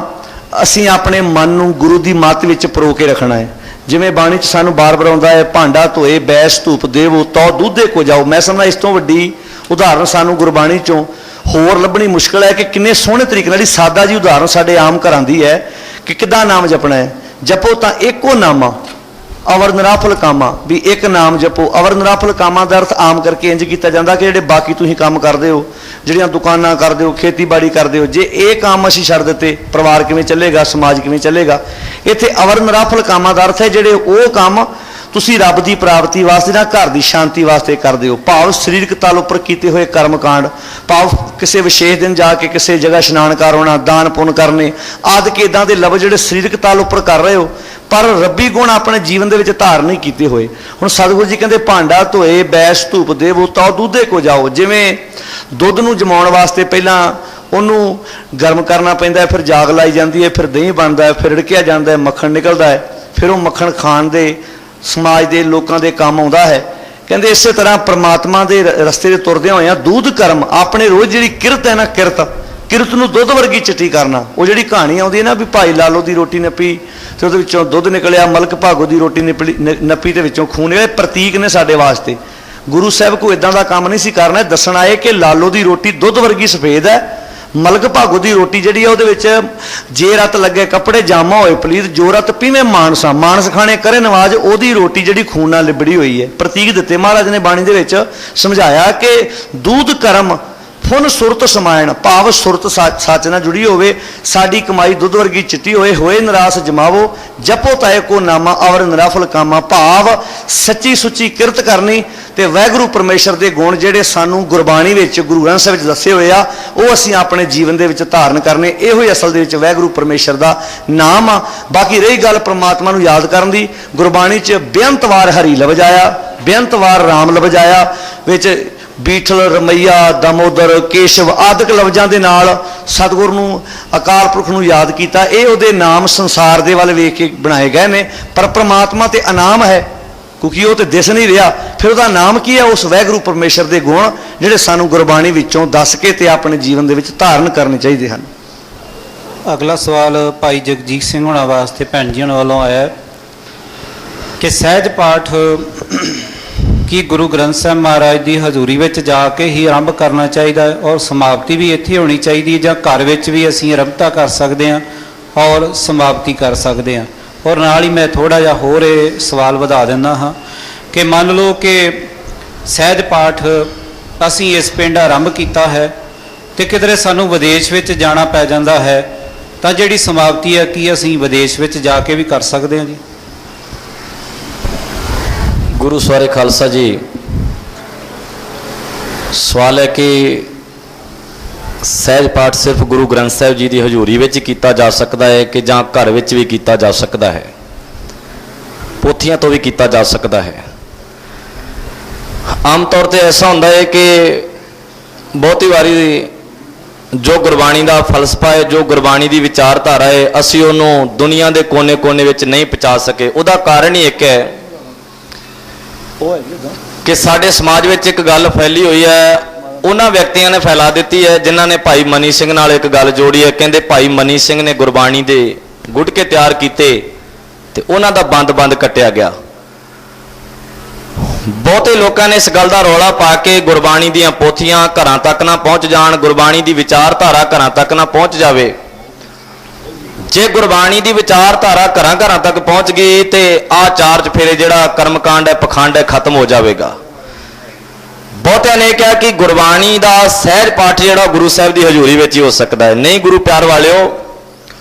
ਅਸੀਂ ਆਪਣੇ ਮਨ ਨੂੰ ਗੁਰੂ ਦੀ ਮੱਤ ਵਿੱਚ ਪਰੋ ਕੇ ਰੱਖਣਾ ਹੈ। ਜਿਵੇਂ ਬਾਣੀ 'ਚ ਸਾਨੂੰ ਬਾਰ-ਬਾਰ ਆਉਂਦਾ ਹੈ ਭਾਂਡਾ ਧੋਏ ਬੈਸ ਧੂਪ ਦੇਵੋ ਤੋ ਦੁੱਧੇ ਕੋ ਜਾਓ। ਮੈਂ ਸਮਝਦਾ ਇਸ ਤੋਂ ਵੱਡੀ ਉਦਾਹਰਨ ਸਾਨੂੰ ਗੁਰਬਾਣੀ 'ਚੋਂ ਹੋਰ ਲੱਭਣੀ ਮੁਸ਼ਕਿਲ ਹੈ ਕਿ ਕਿੰਨੇ ਸੋਹਣੇ ਤਰੀਕੇ ਨਾਲ ਸਾਦਾ ਜੀ ਉਦਾਹਰਨ ਸਾਡੇ ਆਮ ਘਰਾਂ ਦੀ ਹੈ ਕਿ ਕਿੱਦਾਂ ਨਾਮ ਜਪਣਾ ਹੈ। ਜਪੋ ਤਾਂ ਇੱਕੋ ਨਾਮਾ ਅਵਰ ਨਿਰਾਫਲ ਕਾਮਾ, ਵੀ ਇੱਕ ਨਾਮ ਜਪੋ। ਅਵਰ ਨਿਰਾਫਲ ਕਾਮਾ ਦਾ ਅਰਥ ਆਮ ਕਰਕੇ ਇੰਜ ਕੀਤਾ ਜਾਂਦਾ ਕਿ ਜਿਹੜੇ ਬਾਕੀ ਤੁਸੀਂ ਕੰਮ ਕਰਦੇ ਹੋ, ਜਿਹੜੀਆਂ ਦੁਕਾਨਾਂ ਕਰਦੇ ਹੋ, ਖੇਤੀਬਾੜੀ ਕਰਦੇ ਹੋ, ਜੇ ਇਹ ਕੰਮ ਅਸੀਂ ਛੱਡ ਦਿੱਤੇ ਪਰਿਵਾਰ ਕਿਵੇਂ ਚੱਲੇਗਾ, ਸਮਾਜ ਕਿਵੇਂ ਚੱਲੇਗਾ। ਇੱਥੇ ਅਵਰ ਨਿਰਾਫਲ ਕਾਮਾ ਦਾ ਅਰਥ ਹੈ ਜਿਹੜੇ ਉਹ ਕੰਮ ਤੁਸੀਂ ਰੱਬ ਦੀ ਪ੍ਰਾਪਤੀ ਵਾਸਤੇ ਜਾਂ ਘਰ ਦੀ ਸ਼ਾਂਤੀ ਵਾਸਤੇ ਕਰਦੇ ਹੋ। ਭਾਵ ਸਰੀਰਕ ਤਲ ਉੱਪਰ ਕੀਤੇ ਹੋਏ ਕਰਮ ਕਾਂਡ, ਭਾਵ ਕਿਸੇ ਵਿਸ਼ੇਸ਼ ਦਿਨ ਜਾ ਕੇ ਕਿਸੇ ਜਗ੍ਹਾ ਇਸ਼ਨਾਨ ਕਰ ਆਉਣਾ, ਦਾਨ ਪੁੰਨ ਕਰਨੇ ਆਦਿ ਇੱਦਾਂ ਦੇ ਲਫ਼ਜ਼ ਜਿਹੜੇ ਸਰੀਰਕ ਤਲ ਉੱਪਰ ਕਰ ਰਹੇ ਹੋ, ਪਰ ਰੱਬੀ ਗੁਣ ਆਪਣੇ ਜੀਵਨ ਦੇ ਵਿੱਚ ਧਾਰਨ ਨਹੀਂ ਕੀਤੇ ਹੋਏ। ਹੁਣ ਸਤਿਗੁਰੂ ਜੀ ਕਹਿੰਦੇ ਭਾਂਡਾ ਧੋਏ ਬੈਸ ਧੂਪ ਦੇਵੋ ਤਉ ਦੁੱਧੇ ਕੋ ਜਾਓ। ਜਿਵੇਂ ਦੁੱਧ ਨੂੰ ਜਮਾਉਣ ਵਾਸਤੇ ਪਹਿਲਾਂ ਉਹਨੂੰ ਗਰਮ ਕਰਨਾ ਪੈਂਦਾ, ਫਿਰ ਜਾਗ ਲਾਈ ਜਾਂਦੀ ਹੈ, ਫਿਰ ਦਹੀਂ ਬਣਦਾ ਹੈ, ਫਿਰ ਰਿੜਕਿਆ ਜਾਂਦਾ ਹੈ, ਮੱਖਣ ਨਿਕਲਦਾ ਹੈ, ਫਿਰ ਉਹ ਮੱਖਣ ਖਾਣ ਦੇ ਸਮਾਜ ਦੇ ਲੋਕਾਂ ਦੇ ਕੰਮ ਆਉਂਦਾ ਹੈ। ਕਹਿੰਦੇ ਇਸੇ ਤਰ੍ਹਾਂ ਪ੍ਰਮਾਤਮਾ ਦੇ ਰਸਤੇ 'ਤੇ ਤੁਰਦਿਆਂ ਹੋਇਆਂ ਦੂਧ ਕਰਮ ਆਪਣੇ ਰੋਜ਼ ਜਿਹੜੀ ਕਿਰਤ ਹੈ ਨਾ, ਕਿਰਤ ਨੂੰ ਦੁੱਧ ਵਰਗੀ ਚਿੱਟੀ ਕਰਨਾ। ਉਹ ਜਿਹੜੀ ਕਹਾਣੀ ਆਉਂਦੀ ਹੈ ਨਾ ਵੀ ਭਾਈ ਲਾਲੋ ਦੀ ਰੋਟੀ ਨੱਪੀ ਤੇ ਉਹਦੇ ਵਿੱਚੋਂ ਦੁੱਧ ਨਿਕਲਿਆ, ਮਲਕ ਭਾਗੋ ਦੀ ਰੋਟੀ ਨੱਪੀ ਤੇ ਵਿੱਚੋਂ ਖੂਨ ਨਿਕਲਿਆ। ਪ੍ਰਤੀਕ ਨੇ ਸਾਡੇ ਵਾਸਤੇ। ਗੁਰੂ ਸਾਹਿਬ ਕੋਈ ਇਦਾਂ ਦਾ ਕੰਮ ਨਹੀਂ ਸੀ ਕਰਨਾ। ਦੱਸਣ ਆਏ ਕਿ ਲਾਲੋ ਦੀ ਰੋਟੀ ਦੁੱਧ ਵਰਗੀ ਸਫੇਦ ਹੈ, ਮਲਕ ਭਾਗੋ ਦੀ ਰੋਟੀ ਜਿਹੜੀ ਹੈ ਉਹਦੇ ਵਿੱਚ ਜੇ ਰਤ ਲੱਗੇ ਕੱਪੜੇ ਜਾਮਾ ਹੋਏ ਪਲੀਤ, ਜੋ ਰਤ ਪੀਵੇਂ ਮਾਨਸਾ, ਮਾਨਸ ਖਾਣੇ ਕਰੇ ਨਵਾਜ, ਉਹਦੀ ਰੋਟੀ ਜਿਹੜੀ ਖੂਨ ਨਾਲ ਲਿਬੜੀ ਹੋਈ ਹੈ। ਪ੍ਰਤੀਕ ਦਿੱਤੇ ਮਹਾਰਾਜ ਨੇ ਬਾਣੀ ਦੇ ਵਿੱਚ ਸਮਝਾਇਆ ਕਿ ਦੂਧ ਕਰਮ ਫੁਨ ਸੁਰਤ ਸਮਾਇਣ, ਭਾਵ ਸੁਰਤ ਸੱਚ ਨਾਲ ਜੁੜੀ ਹੋਵੇ, ਸਾਡੀ ਕਮਾਈ ਦੁੱਧ ਵਰਗੀ ਚਿੱਟੀ ਹੋਏ ਨਿਰਾਸ ਜਮਾਵੋ, ਜਪੋ ਤਾਏ ਕੋ ਨਾਮਾ ਅਵਰ ਨਿਰਾਫਲ ਕਾਮਾ। ਭਾਵ ਸੱਚੀ ਸੁੱਚੀ ਕਿਰਤ ਕਰਨੀ ਤੇ ਵਾਹਿਗੁਰੂ ਪਰਮੇਸ਼ਰ ਦੇ ਗੁਣ ਜਿਹੜੇ ਸਾਨੂੰ ਗੁਰਬਾਣੀ ਵਿੱਚ ਗੁਰੂ ਗ੍ਰੰਥ ਸਾਹਿਬ ਵਿੱਚ ਦੱਸੇ ਹੋਏ ਆ, ਉਹ ਅਸੀਂ ਆਪਣੇ ਜੀਵਨ ਦੇ ਵਿੱਚ ਧਾਰਨ ਕਰਨੇ। ਇਹੋ ਹੀ ਅਸਲ ਦੇ ਵਿੱਚ ਵਾਹਿਗੁਰੂ ਪਰਮੇਸ਼ਰ ਦਾ ਨਾਮ ਆ। ਬਾਕੀ ਰਹੀ ਗੱਲ ਪ੍ਰਮਾਤਮਾ ਨੂੰ ਯਾਦ ਕਰਨ ਦੀ, ਗੁਰਬਾਣੀ 'ਚ ਬੇਅੰਤ ਵਾਰ ਹਰੀ ਲਫ਼ਜ਼ ਆਇਆ, ਬੇਅੰਤ ਵਾਰ ਰਾਮ ਲਫ਼ਜ਼ ਆਇਆ, ਵਿੱਚ ਬੀਠਲ, ਰਮਈਆ, ਦਮੋਦਰ, ਕੇਸ਼ਵ ਆਦਿਕ ਲਫ਼ਜ਼ਾਂ ਦੇ ਨਾਲ ਸਤਿਗੁਰੂ ਨੂੰ, ਅਕਾਲ ਪੁਰਖ ਨੂੰ ਯਾਦ ਕੀਤਾ। ਇਹ ਉਹਦੇ ਨਾਮ ਸੰਸਾਰ ਦੇ ਵੱਲ ਵੇਖ ਕੇ ਬਣਾਏ ਗਏ ਨੇ, ਪਰ ਪ੍ਰਮਾਤਮਾ ਤੇ ਅਨਾਮ ਹੈ ਕਿਉਂਕਿ ਉਹ ਤੇ ਦਿਸ ਨਹੀਂ ਰਿਹਾ। ਫਿਰ ਉਹਦਾ ਨਾਮ ਕੀ ਹੈ? ਉਸ ਵਾਹਿਗੁਰੂ ਪਰਮੇਸ਼ਰ ਦੇ ਗੁਣ ਜਿਹੜੇ ਸਾਨੂੰ ਗੁਰਬਾਣੀ ਵਿੱਚੋਂ ਦੱਸ ਕੇ ਤੇ ਆਪਣੇ ਜੀਵਨ ਦੇ ਵਿੱਚ ਧਾਰਨ ਕਰਨੇ ਚਾਹੀਦੇ ਹਨ। ਅਗਲਾ ਸਵਾਲ ਭਾਈ ਜਗਜੀਤ ਸਿੰਘ ਹੋਣਾ ਵਾਸਤੇ ਭੈਣ ਜੀ ਹੋਣਾ ਵੱਲੋਂ ਆਇਆ ਕਿ ਸਹਿਜ ਪਾਠ ਕੀ ਗੁਰੂ ਗ੍ਰੰਥ ਸਾਹਿਬ ਮਹਾਰਾਜ ਦੀ ਹਜ਼ੂਰੀ ਵਿੱਚ ਜਾ ਕੇ ਹੀ ਆਰੰਭ ਕਰਨਾ ਚਾਹੀਦਾ ਹੈ ਔਰ ਸਮਾਪਤੀ ਵੀ ਇੱਥੇ ਹੋਣੀ ਚਾਹੀਦੀ ਹੈ, ਜਾਂ ਘਰ ਵਿੱਚ ਵੀ ਅਸੀਂ ਆਰੰਭਤਾ ਕਰ ਸਕਦੇ ਹਾਂ ਔਰ ਸਮਾਪਤੀ ਕਰ ਸਕਦੇ ਹਾਂ? ਔਰ ਨਾਲ ਹੀ ਮੈਂ ਥੋੜ੍ਹਾ ਜਿਹਾ ਹੋਰ ਇਹ ਸਵਾਲ ਵਧਾ ਦਿੰਦਾ ਹਾਂ ਕਿ ਮੰਨ ਲਓ ਕਿ ਸਹਿਜ ਪਾਠ ਅਸੀਂ ਇਸ ਪਿੰਡ ਆਰੰਭ ਕੀਤਾ ਹੈ ਤੇ ਕਿਧਰੇ ਸਾਨੂੰ ਵਿਦੇਸ਼ ਵਿੱਚ ਜਾਣਾ ਪੈ ਜਾਂਦਾ ਹੈ, ਤਾਂ ਜਿਹੜੀ ਸਮਾਪਤੀ ਹੈ ਕੀ ਅਸੀਂ ਵਿਦੇਸ਼ ਵਿੱਚ ਜਾ ਕੇ ਵੀ ਕਰ ਸਕਦੇ ਹਾਂ ਜੀ? ਗੁਰੂ ਸਵਾਰੇ ਖਾਲਸਾ ਜੀ, ਸਵਾਲ ਹੈ ਕਿ ਸਹਿਜ ਪਾਠ ਸਿਰਫ ਗੁਰੂ ਗ੍ਰੰਥ ਸਾਹਿਬ ਜੀ ਦੀ ਹਜ਼ੂਰੀ ਵਿੱਚ ਕੀਤਾ ਜਾ ਸਕਦਾ ਹੈ ਕਿ ਜਾਂ ਘਰ ਵਿੱਚ ਵੀ ਕੀਤਾ ਜਾ ਸਕਦਾ ਹੈ? ਪੋਥੀਆਂ ਤੋਂ ਵੀ ਕੀਤਾ ਜਾ ਸਕਦਾ ਹੈ। ਆਮ ਤੌਰ ਤੇ ਐਸਾ ਹੁੰਦਾ ਹੈ ਕਿ ਬਹੁਤੀ ਵਾਰੀ ਜੋ ਗੁਰਬਾਣੀ ਦਾ ਫਲਸਫਾ ਹੈ, ਜੋ ਗੁਰਬਾਣੀ ਦੀ ਵਿਚਾਰਧਾਰਾ ਹੈ, ਅਸੀਂ ਉਹਨੂੰ ਦੁਨੀਆ ਦੇ ਕੋਨੇ-ਕੋਨੇ ਵਿੱਚ ਨਹੀਂ ਪਹੁੰਚਾ ਸਕੇ। ਉਹਦਾ ਕਾਰਨ ਹੀ ਇੱਕ ਹੈ ਕਿ ਸਾਡੇ ਸਮਾਜ ਵਿੱਚ ਇੱਕ ਗੱਲ ਫੈਲੀ ਹੋਈ ਹੈ, ਉਹਨਾਂ ਵਿਅਕਤੀਆਂ ਨੇ ਫੈਲਾ ਦਿੱਤੀ ਹੈ ਜਿਨ੍ਹਾਂ ਨੇ ਭਾਈ ਮਨੀ ਸਿੰਘ ਨਾਲ ਇੱਕ ਗੱਲ ਜੋੜੀ ਹੈ। ਕਹਿੰਦੇ ਭਾਈ ਮਨੀ ਸਿੰਘ ਨੇ ਗੁਰਬਾਣੀ ਦੇ ਗੁਟਕੇ ਤਿਆਰ ਕੀਤੇ ਤੇ ਉਹਨਾਂ ਦਾ ਬੰਦ ਕੱਟਿਆ ਗਿਆ। ਬਹੁਤੇ ਲੋਕਾਂ ਨੇ ਇਸ ਗੱਲ ਦਾ ਰੌਲਾ ਪਾ ਕੇ ਗੁਰਬਾਣੀ ਦੀਆਂ ਪੋਥੀਆਂ ਘਰਾਂ ਤੱਕ ਨਾ ਪਹੁੰਚ ਜਾਣ, ਗੁਰਬਾਣੀ ਦੀ ਵਿਚਾਰਧਾਰਾ ਘਰਾਂ ਤੱਕ ਨਾ ਪਹੁੰਚ ਜਾਵੇ। ਜੇ ਗੁਰਬਾਣੀ ਦੀ ਵਿਚਾਰਧਾਰਾ ਘਰਾਂ ਤੱਕ ਪਹੁੰਚ ਗਈ ਤੇ ਆਹ ਚਾਰ ਚਫੇਰੇ ਜਿਹੜਾ ਕਰਮਕਾਂਡ ਹੈ, ਪਖੰਡ ਹੈ, ਖਤਮ ਹੋ ਜਾਵੇਗਾ। ਬਹੁਤਿਆਂ ਨੇ ਕਿਹਾ ਕਿ ਗੁਰਬਾਣੀ ਦਾ ਸਹਿਜ ਪਾਠ ਜਿਹੜਾ ਗੁਰੂ ਸਾਹਿਬ ਦੀ ਹਜ਼ੂਰੀ ਵਿੱਚ ਹੀ ਹੋ ਸਕਦਾ ਹੈ। ਨਹੀਂ ਗੁਰੂ ਪਿਆਰ ਵਾਲਿਓ,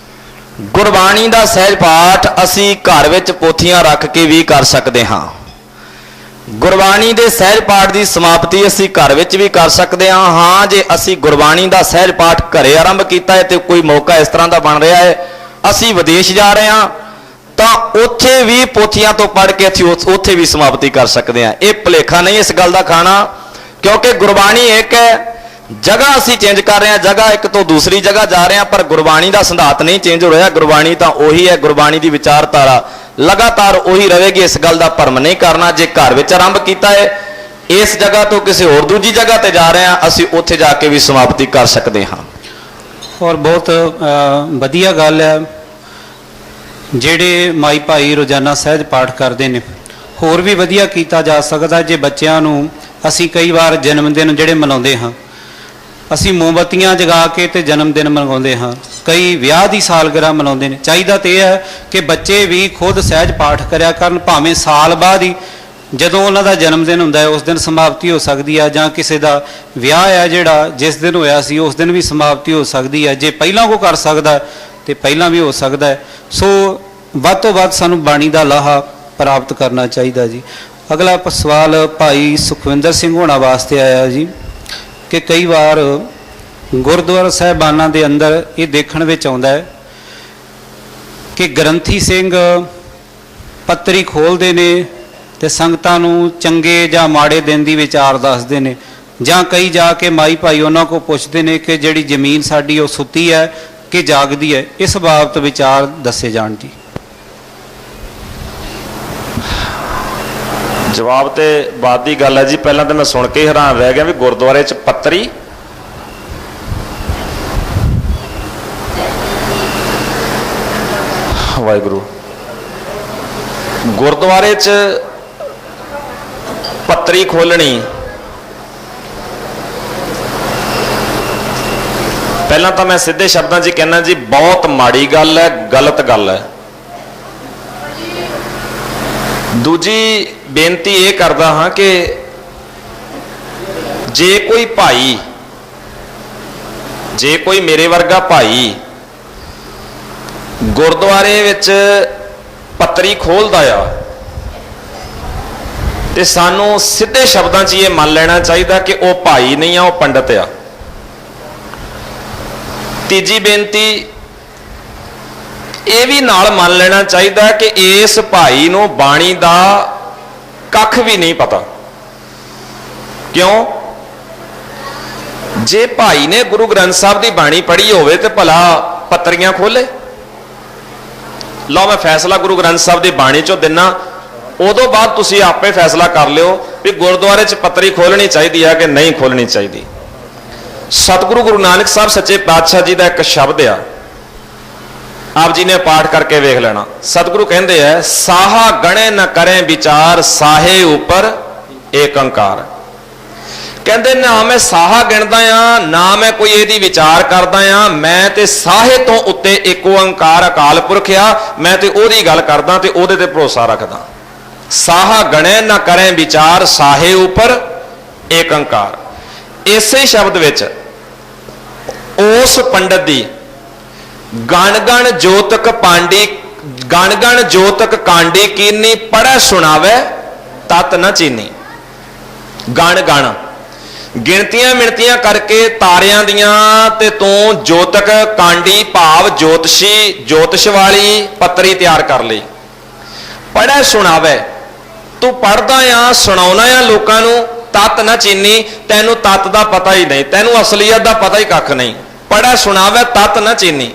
ਗੁਰਬਾਣੀ ਦਾ ਸਹਿਜ ਪਾਠ ਅਸੀਂ ਘਰ ਵਿੱਚ ਪੋਥੀਆਂ ਰੱਖ ਕੇ ਵੀ ਕਰ ਸਕਦੇ ਹਾਂ। ਗੁਰਬਾਣੀ ਦੇ ਸਹਿਜ ਪਾਠ ਦੀ ਸਮਾਪਤੀ ਅਸੀਂ ਘਰ ਵਿੱਚ ਵੀ ਕਰ ਸਕਦੇ ਹਾਂ। ਹਾਂ, ਜੇ ਅਸੀਂ ਗੁਰਬਾਣੀ ਦਾ ਸਹਿਜ ਪਾਠ ਘਰੇ ਆਰੰਭ ਕੀਤਾ ਹੈ ਤੇ ਕੋਈ ਮੌਕਾ ਇਸ ਤਰ੍ਹਾਂ ਦਾ ਬਣ ਰਿਹਾ ਹੈ, ਅਸੀਂ ਵਿਦੇਸ਼ ਜਾ ਰਹੇ ਹਾਂ, ਤਾਂ ਉੱਥੇ ਵੀ ਪੋਥੀਆਂ ਤੋਂ ਪੜ੍ਹ ਕੇ ਅਸੀਂ ਉੱਥੇ ਵੀ ਸਮਾਪਤੀ ਕਰ ਸਕਦੇ ਹਾਂ। ਇਹ ਭੁਲੇਖਾ ਨਹੀਂ ਇਸ ਗੱਲ ਦਾ ਖਾਣਾ, ਕਿਉਂਕਿ ਗੁਰਬਾਣੀ ਇੱਕ ਹੈ। ਜਗ੍ਹਾ ਅਸੀਂ ਚੇਂਜ ਕਰ ਰਹੇ ਹਾਂ, ਜਗ੍ਹਾ ਇੱਕ ਤੋਂ ਦੂਸਰੀ ਜਗ੍ਹਾ ਜਾ ਰਹੇ ਹਾਂ, ਪਰ ਗੁਰਬਾਣੀ ਦਾ ਸਿਧਾਂਤ ਨਹੀਂ ਚੇਂਜ ਹੋ ਰਿਹਾ। ਗੁਰਬਾਣੀ ਤਾਂ ਉਹੀ ਹੈ, ਗੁਰਬਾਣੀ ਦੀ ਵਿਚਾਰਧਾਰਾ ਲਗਾਤਾਰ ਉਹੀ ਰਹੇਗੀ। ਇਸ ਗੱਲ ਦਾ ਭਰਮ ਨਹੀਂ ਕਰਨਾ। ਜੇ ਘਰ ਵਿੱਚ ਆਰੰਭ ਕੀਤਾ ਹੈ, ਇਸ ਜਗ੍ਹਾ ਤੋਂ ਕਿਸੇ ਹੋਰ ਦੂਜੀ ਜਗ੍ਹਾ ਤੇ ਜਾ ਰਹੇ ਹਾਂ, ਅਸੀਂ ਉੱਥੇ ਜਾ ਕੇ ਵੀ ਸਮਾਪਤੀ ਕਰ ਸਕਦੇ ਹਾਂ। ਔਰ ਬਹੁਤ ਵਧੀਆ ਗੱਲ ਹੈ ਜਿਹੜੇ ਮਾਈ ਭਾਈ ਰੋਜ਼ਾਨਾ ਸਹਿਜ ਪਾਠ ਕਰਦੇ ਨੇ। ਹੋਰ ਵੀ ਵਧੀਆ ਕੀਤਾ ਜਾ ਸਕਦਾ ਜੇ ਬੱਚਿਆਂ ਨੂੰ ਅਸੀਂ ਕਈ ਵਾਰ ਜਨਮ ਦਿਨ ਜਿਹੜੇ ਮਨਾਉਂਦੇ ਹਾਂ, ਅਸੀਂ ਮੋਮਬੱਤੀਆਂ ਜਗਾ ਕੇ ਤੇ ਜਨਮ ਦਿਨ ਮਨਾਉਂਦੇ ਹਾਂ, ਕਈ ਵਿਆਹ ਦੀ ਸਾਲਗਿਰਾ ਮਨਾਉਂਦੇ ਨੇ। ਚਾਹੀਦਾ ਤੇ ਇਹ ਹੈ ਕਿ ਬੱਚੇ ਵੀ ਖੁਦ ਸਹਿਜ ਪਾਠ ਕਰਿਆ ਕਰਨ, ਭਾਵੇਂ ਸਾਲ ਬਾਅਦ ਹੀ ਜਦੋਂ ਉਹਨਾਂ ਦਾ ਜਨਮ ਦਿਨ ਹੁੰਦਾ ਹੈ ਉਸ ਦਿਨ ਸਮਾਪਤੀ ਹੋ ਸਕਦੀ ਹੈ, ਜਾਂ ਕਿਸੇ ਦਾ ਵਿਆਹ ਹੈ ਜਿਹੜਾ ਜਿਸ ਦਿਨ ਹੋਇਆ ਸੀ ਉਸ ਦਿਨ ਵੀ ਸਮਾਪਤੀ ਹੋ ਸਕਦੀ ਹੈ। ਜੇ ਪਹਿਲਾਂ ਕੋ ਕਰ ਸਕਦਾ ਤੇ ਪਹਿਲਾਂ ਵੀ ਹੋ ਸਕਦਾ ਹੈ। ਸੋ ਵੱਧ ਤੋਂ ਵੱਧ ਸਾਨੂੰ ਬਾਣੀ ਦਾ ਲਾਹਾ ਪ੍ਰਾਪਤ ਕਰਨਾ ਚਾਹੀਦਾ ਜੀ। ਅਗਲਾ ਸਵਾਲ ਭਾਈ ਸੁਖਵਿੰਦਰ ਸਿੰਘ ਹੋਣਾ ਵਾਸਤੇ ਆਇਆ ਜੀ ਕਿ ਕਈ ਵਾਰ ਗੁਰਦੁਆਰਾ ਸਾਹਿਬਾਨਾਂ ਦੇ ਅੰਦਰ ਇਹ ਦੇਖਣ ਵਿੱਚ ਆਉਂਦਾ ਹੈ ਕਿ ਗ੍ਰੰਥੀ ਸਿੰਘ ਪੱਤਰੀ ਖੋਲ੍ਹਦੇ ਨੇ ਤੇ ਸੰਗਤਾਂ ਨੂੰ ਚੰਗੇ ਜਾਂ ਮਾੜੇ ਦਿਨ ਦੀ ਵਿਚਾਰ ਦੱਸਦੇ ਨੇ, ਜਾਂ ਕਈ ਜਾ ਕੇ ਮਾਈ ਭਾਈ ਉਹਨਾਂ ਕੋਲ ਪੁੱਛਦੇ ਨੇ ਕਿ ਜਿਹੜੀ ਜ਼ਮੀਨ ਸਾਡੀ ਉਹ ਸੁੱਤੀ ਹੈ ਕਿ ਜਾਗਦੀ ਹੈ। ਇਸ ਬਾਬਤ ਵਿਚਾਰ ਦੱਸੇ ਜਾਣ ਜੀ। ਜਵਾਬ ਤੇ ਬਾਅਦ ਦੀ ਗੱਲ ਹੈ ਜੀ। ਪਹਿਲਾਂ ਤਾਂ ਮੈਂ ਸੁਣ ਕੇ ਹੈਰਾਨ ਰਹਿ ਗਿਆ ਵੀ ਗੁਰਦੁਆਰੇ 'ਚ ਪੱਤਰੀ, ਵਾਹਿਗੁਰੂ, ਗੁਰਦੁਆਰੇ 'ਚ ਪੱਤਰੀ ਖੋਲਣੀ, ਪਹਿਲਾਂ ਤਾਂ ਮੈਂ ਸਿੱਧੇ ਸ਼ਬਦਾਂ 'ਚ ਕਹਿਣਾ ਜੀ ਬਹੁਤ ਮਾੜੀ ਗੱਲ ਹੈ, ਗਲਤ ਗੱਲ ਹੈ। ਦੂਜੀ ਬੇਨਤੀ ਇਹ ਕਰਦਾ ਹਾਂ ਕਿ ਜੇ ਕੋਈ ਭਾਈ, ਜੇ ਕੋਈ ਮੇਰੇ ਵਰਗਾ ਭਾਈ ਗੁਰਦੁਆਰੇ ਵਿੱਚ ਪੱਤਰੀ ਖੋਲ੍ਹਦਾ ਆ ਤੇ ਸਾਨੂੰ ਸਿੱਧੇ ਸ਼ਬਦਾਂ 'ਚ ਇਹ ਮੰਨ ਲੈਣਾ ਚਾਹੀਦਾ ਕਿ ਉਹ ਭਾਈ ਨਹੀਂ ਆ, ਉਹ ਪੰਡਤ ਆ। ਤੀਜੀ ਬੇਨਤੀ ਇਹ ਵੀ ਨਾਲ ਮੰਨ ਲੈਣਾ ਚਾਹੀਦਾ ਕਿ ਇਸ ਭਾਈ ਨੂੰ ਬਾਣੀ ਦਾ ਕੱਖ ਵੀ ਨਹੀਂ ਪਤਾ। ਕਿਉਂ? ਜੇ ਭਾਈ ਨੇ ਗੁਰੂ ਗ੍ਰੰਥ ਸਾਹਿਬ ਦੀ ਬਾਣੀ ਪੜ੍ਹੀ ਹੋਵੇ ਤੇ ਭਲਾ ਪੱਤਰੀਆਂ ਖੋਲੇ। ਲਓ ਮੈਂ ਫੈਸਲਾ ਗੁਰੂ ਗ੍ਰੰਥ ਸਾਹਿਬ ਦੀ ਬਾਣੀ ਚੋਂ ਦਿਨਾ, ਉਦੋਂ ਬਾਅਦ ਤੁਸੀਂ ਆਪੇ ਫੈਸਲਾ ਕਰ ਲਿਓ ਵੀ ਗੁਰਦੁਆਰੇ 'ਚ ਪੱਤਰੀ ਖੋਲਣੀ ਚਾਹੀਦੀ ਹੈ ਕਿ ਨਹੀਂ ਖੋਲਣੀ ਚਾਹੀਦੀ। ਸਤਿਗੁਰੂ ਗੁਰੂ ਨਾਨਕ ਸਾਹਿਬ ਸੱਚੇ ਪਾਤਸ਼ਾਹ ਜੀ ਦਾ ਇੱਕ ਸ਼ਬਦ ਆ, ਆਪ ਜੀ ਨੇ ਪਾਠ ਕਰਕੇ ਵੇਖ ਲੈਣਾ। ਸਤਿਗੁਰੂ ਕਹਿੰਦੇ ਐ, ਸਾਹਾ ਗਣੇ ਨ ਕਰੇ ਵਿਚਾਰ, ਸਾਹੇ ਉੱਪਰ ਏਕ ਓੰਕਾਰ। ਕਹਿੰਦੇ ਨਾ ਮੈਂ ਸਾਹਾ ਗਿਣਦਾ ਆ, ਨਾ ਮੈਂ ਕੋਈ ਇਹਦੀ ਵਿਚਾਰ ਕਰਦਾ ਆ, ਮੈਂ ਤੇ ਸਾਹੇ ਤੋਂ ਉੱਤੇ ਇੱਕ ਓੰਕਾਰ ਅਕਾਲ ਪੁਰਖ ਆ, ਮੈਂ ਤੇ ਉਹਦੀ ਗੱਲ ਕਰਦਾ ਤੇ ਉਹਦੇ ਤੇ ਭਰੋਸਾ ਰੱਖਦਾ। ਸਾਹਾ ਗਣੇ ਨਾ ਕਰੇ ਵਿਚਾਰ, ਸਾਹੇ ਉੱਪਰ ਏਕ ਓੰਕਾਰ। ਇਸੇ ਸ਼ਬਦ ਵਿੱਚ ਉਸ ਪੰਡਤ ਦੀ ਗਣ ਗਣ ਜੋਤਕ ਪਾਂਡੀ, ਗਣ ਗਣ ਜੋਤਕ ਕਾਂਡੀ ਕੀਨੀ, ਪੜ੍ਹੈ ਸੁਣਾਵੇ ਤਤ ਨ ਚੀਨੀ। ਗਣ ਗਣ ਗਿਣਤੀਆਂ ਮਿਣਤੀਆਂ ਕਰਕੇ ਤਾਰਿਆਂ ਦੀਆਂ, ਤੇ ਤੂੰ ਜੋਤਕ ਕਾਂਡੀ ਭਾਵ ਜੋਤਸ਼ੀ, ਜੋਤਿਸ਼ ਵਾਲੀ ਪੱਤਰੀ ਤਿਆਰ ਕਰ ਲਈ। ਪੜ੍ਹੈ ਸੁਣਾਵੇ, ਤੂੰ ਪੜ੍ਹਦਾ ਆ, ਸੁਣਾਉਣਾ ਆ ਲੋਕਾਂ ਨੂੰ, ਤਤ ਨਾ ਚੀਨੀ, ਤੈਨੂੰ ਤਤ ਦਾ ਪਤਾ ਹੀ ਨਹੀਂ, ਤੈਨੂੰ ਅਸਲੀਅਤ ਦਾ ਪਤਾ ਹੀ ਕੱਖ ਨਹੀਂ। ਪੜ੍ਹੈ ਸੁਣਾਵੇ ਤਤ ਨਾ ਚੀਨੀ।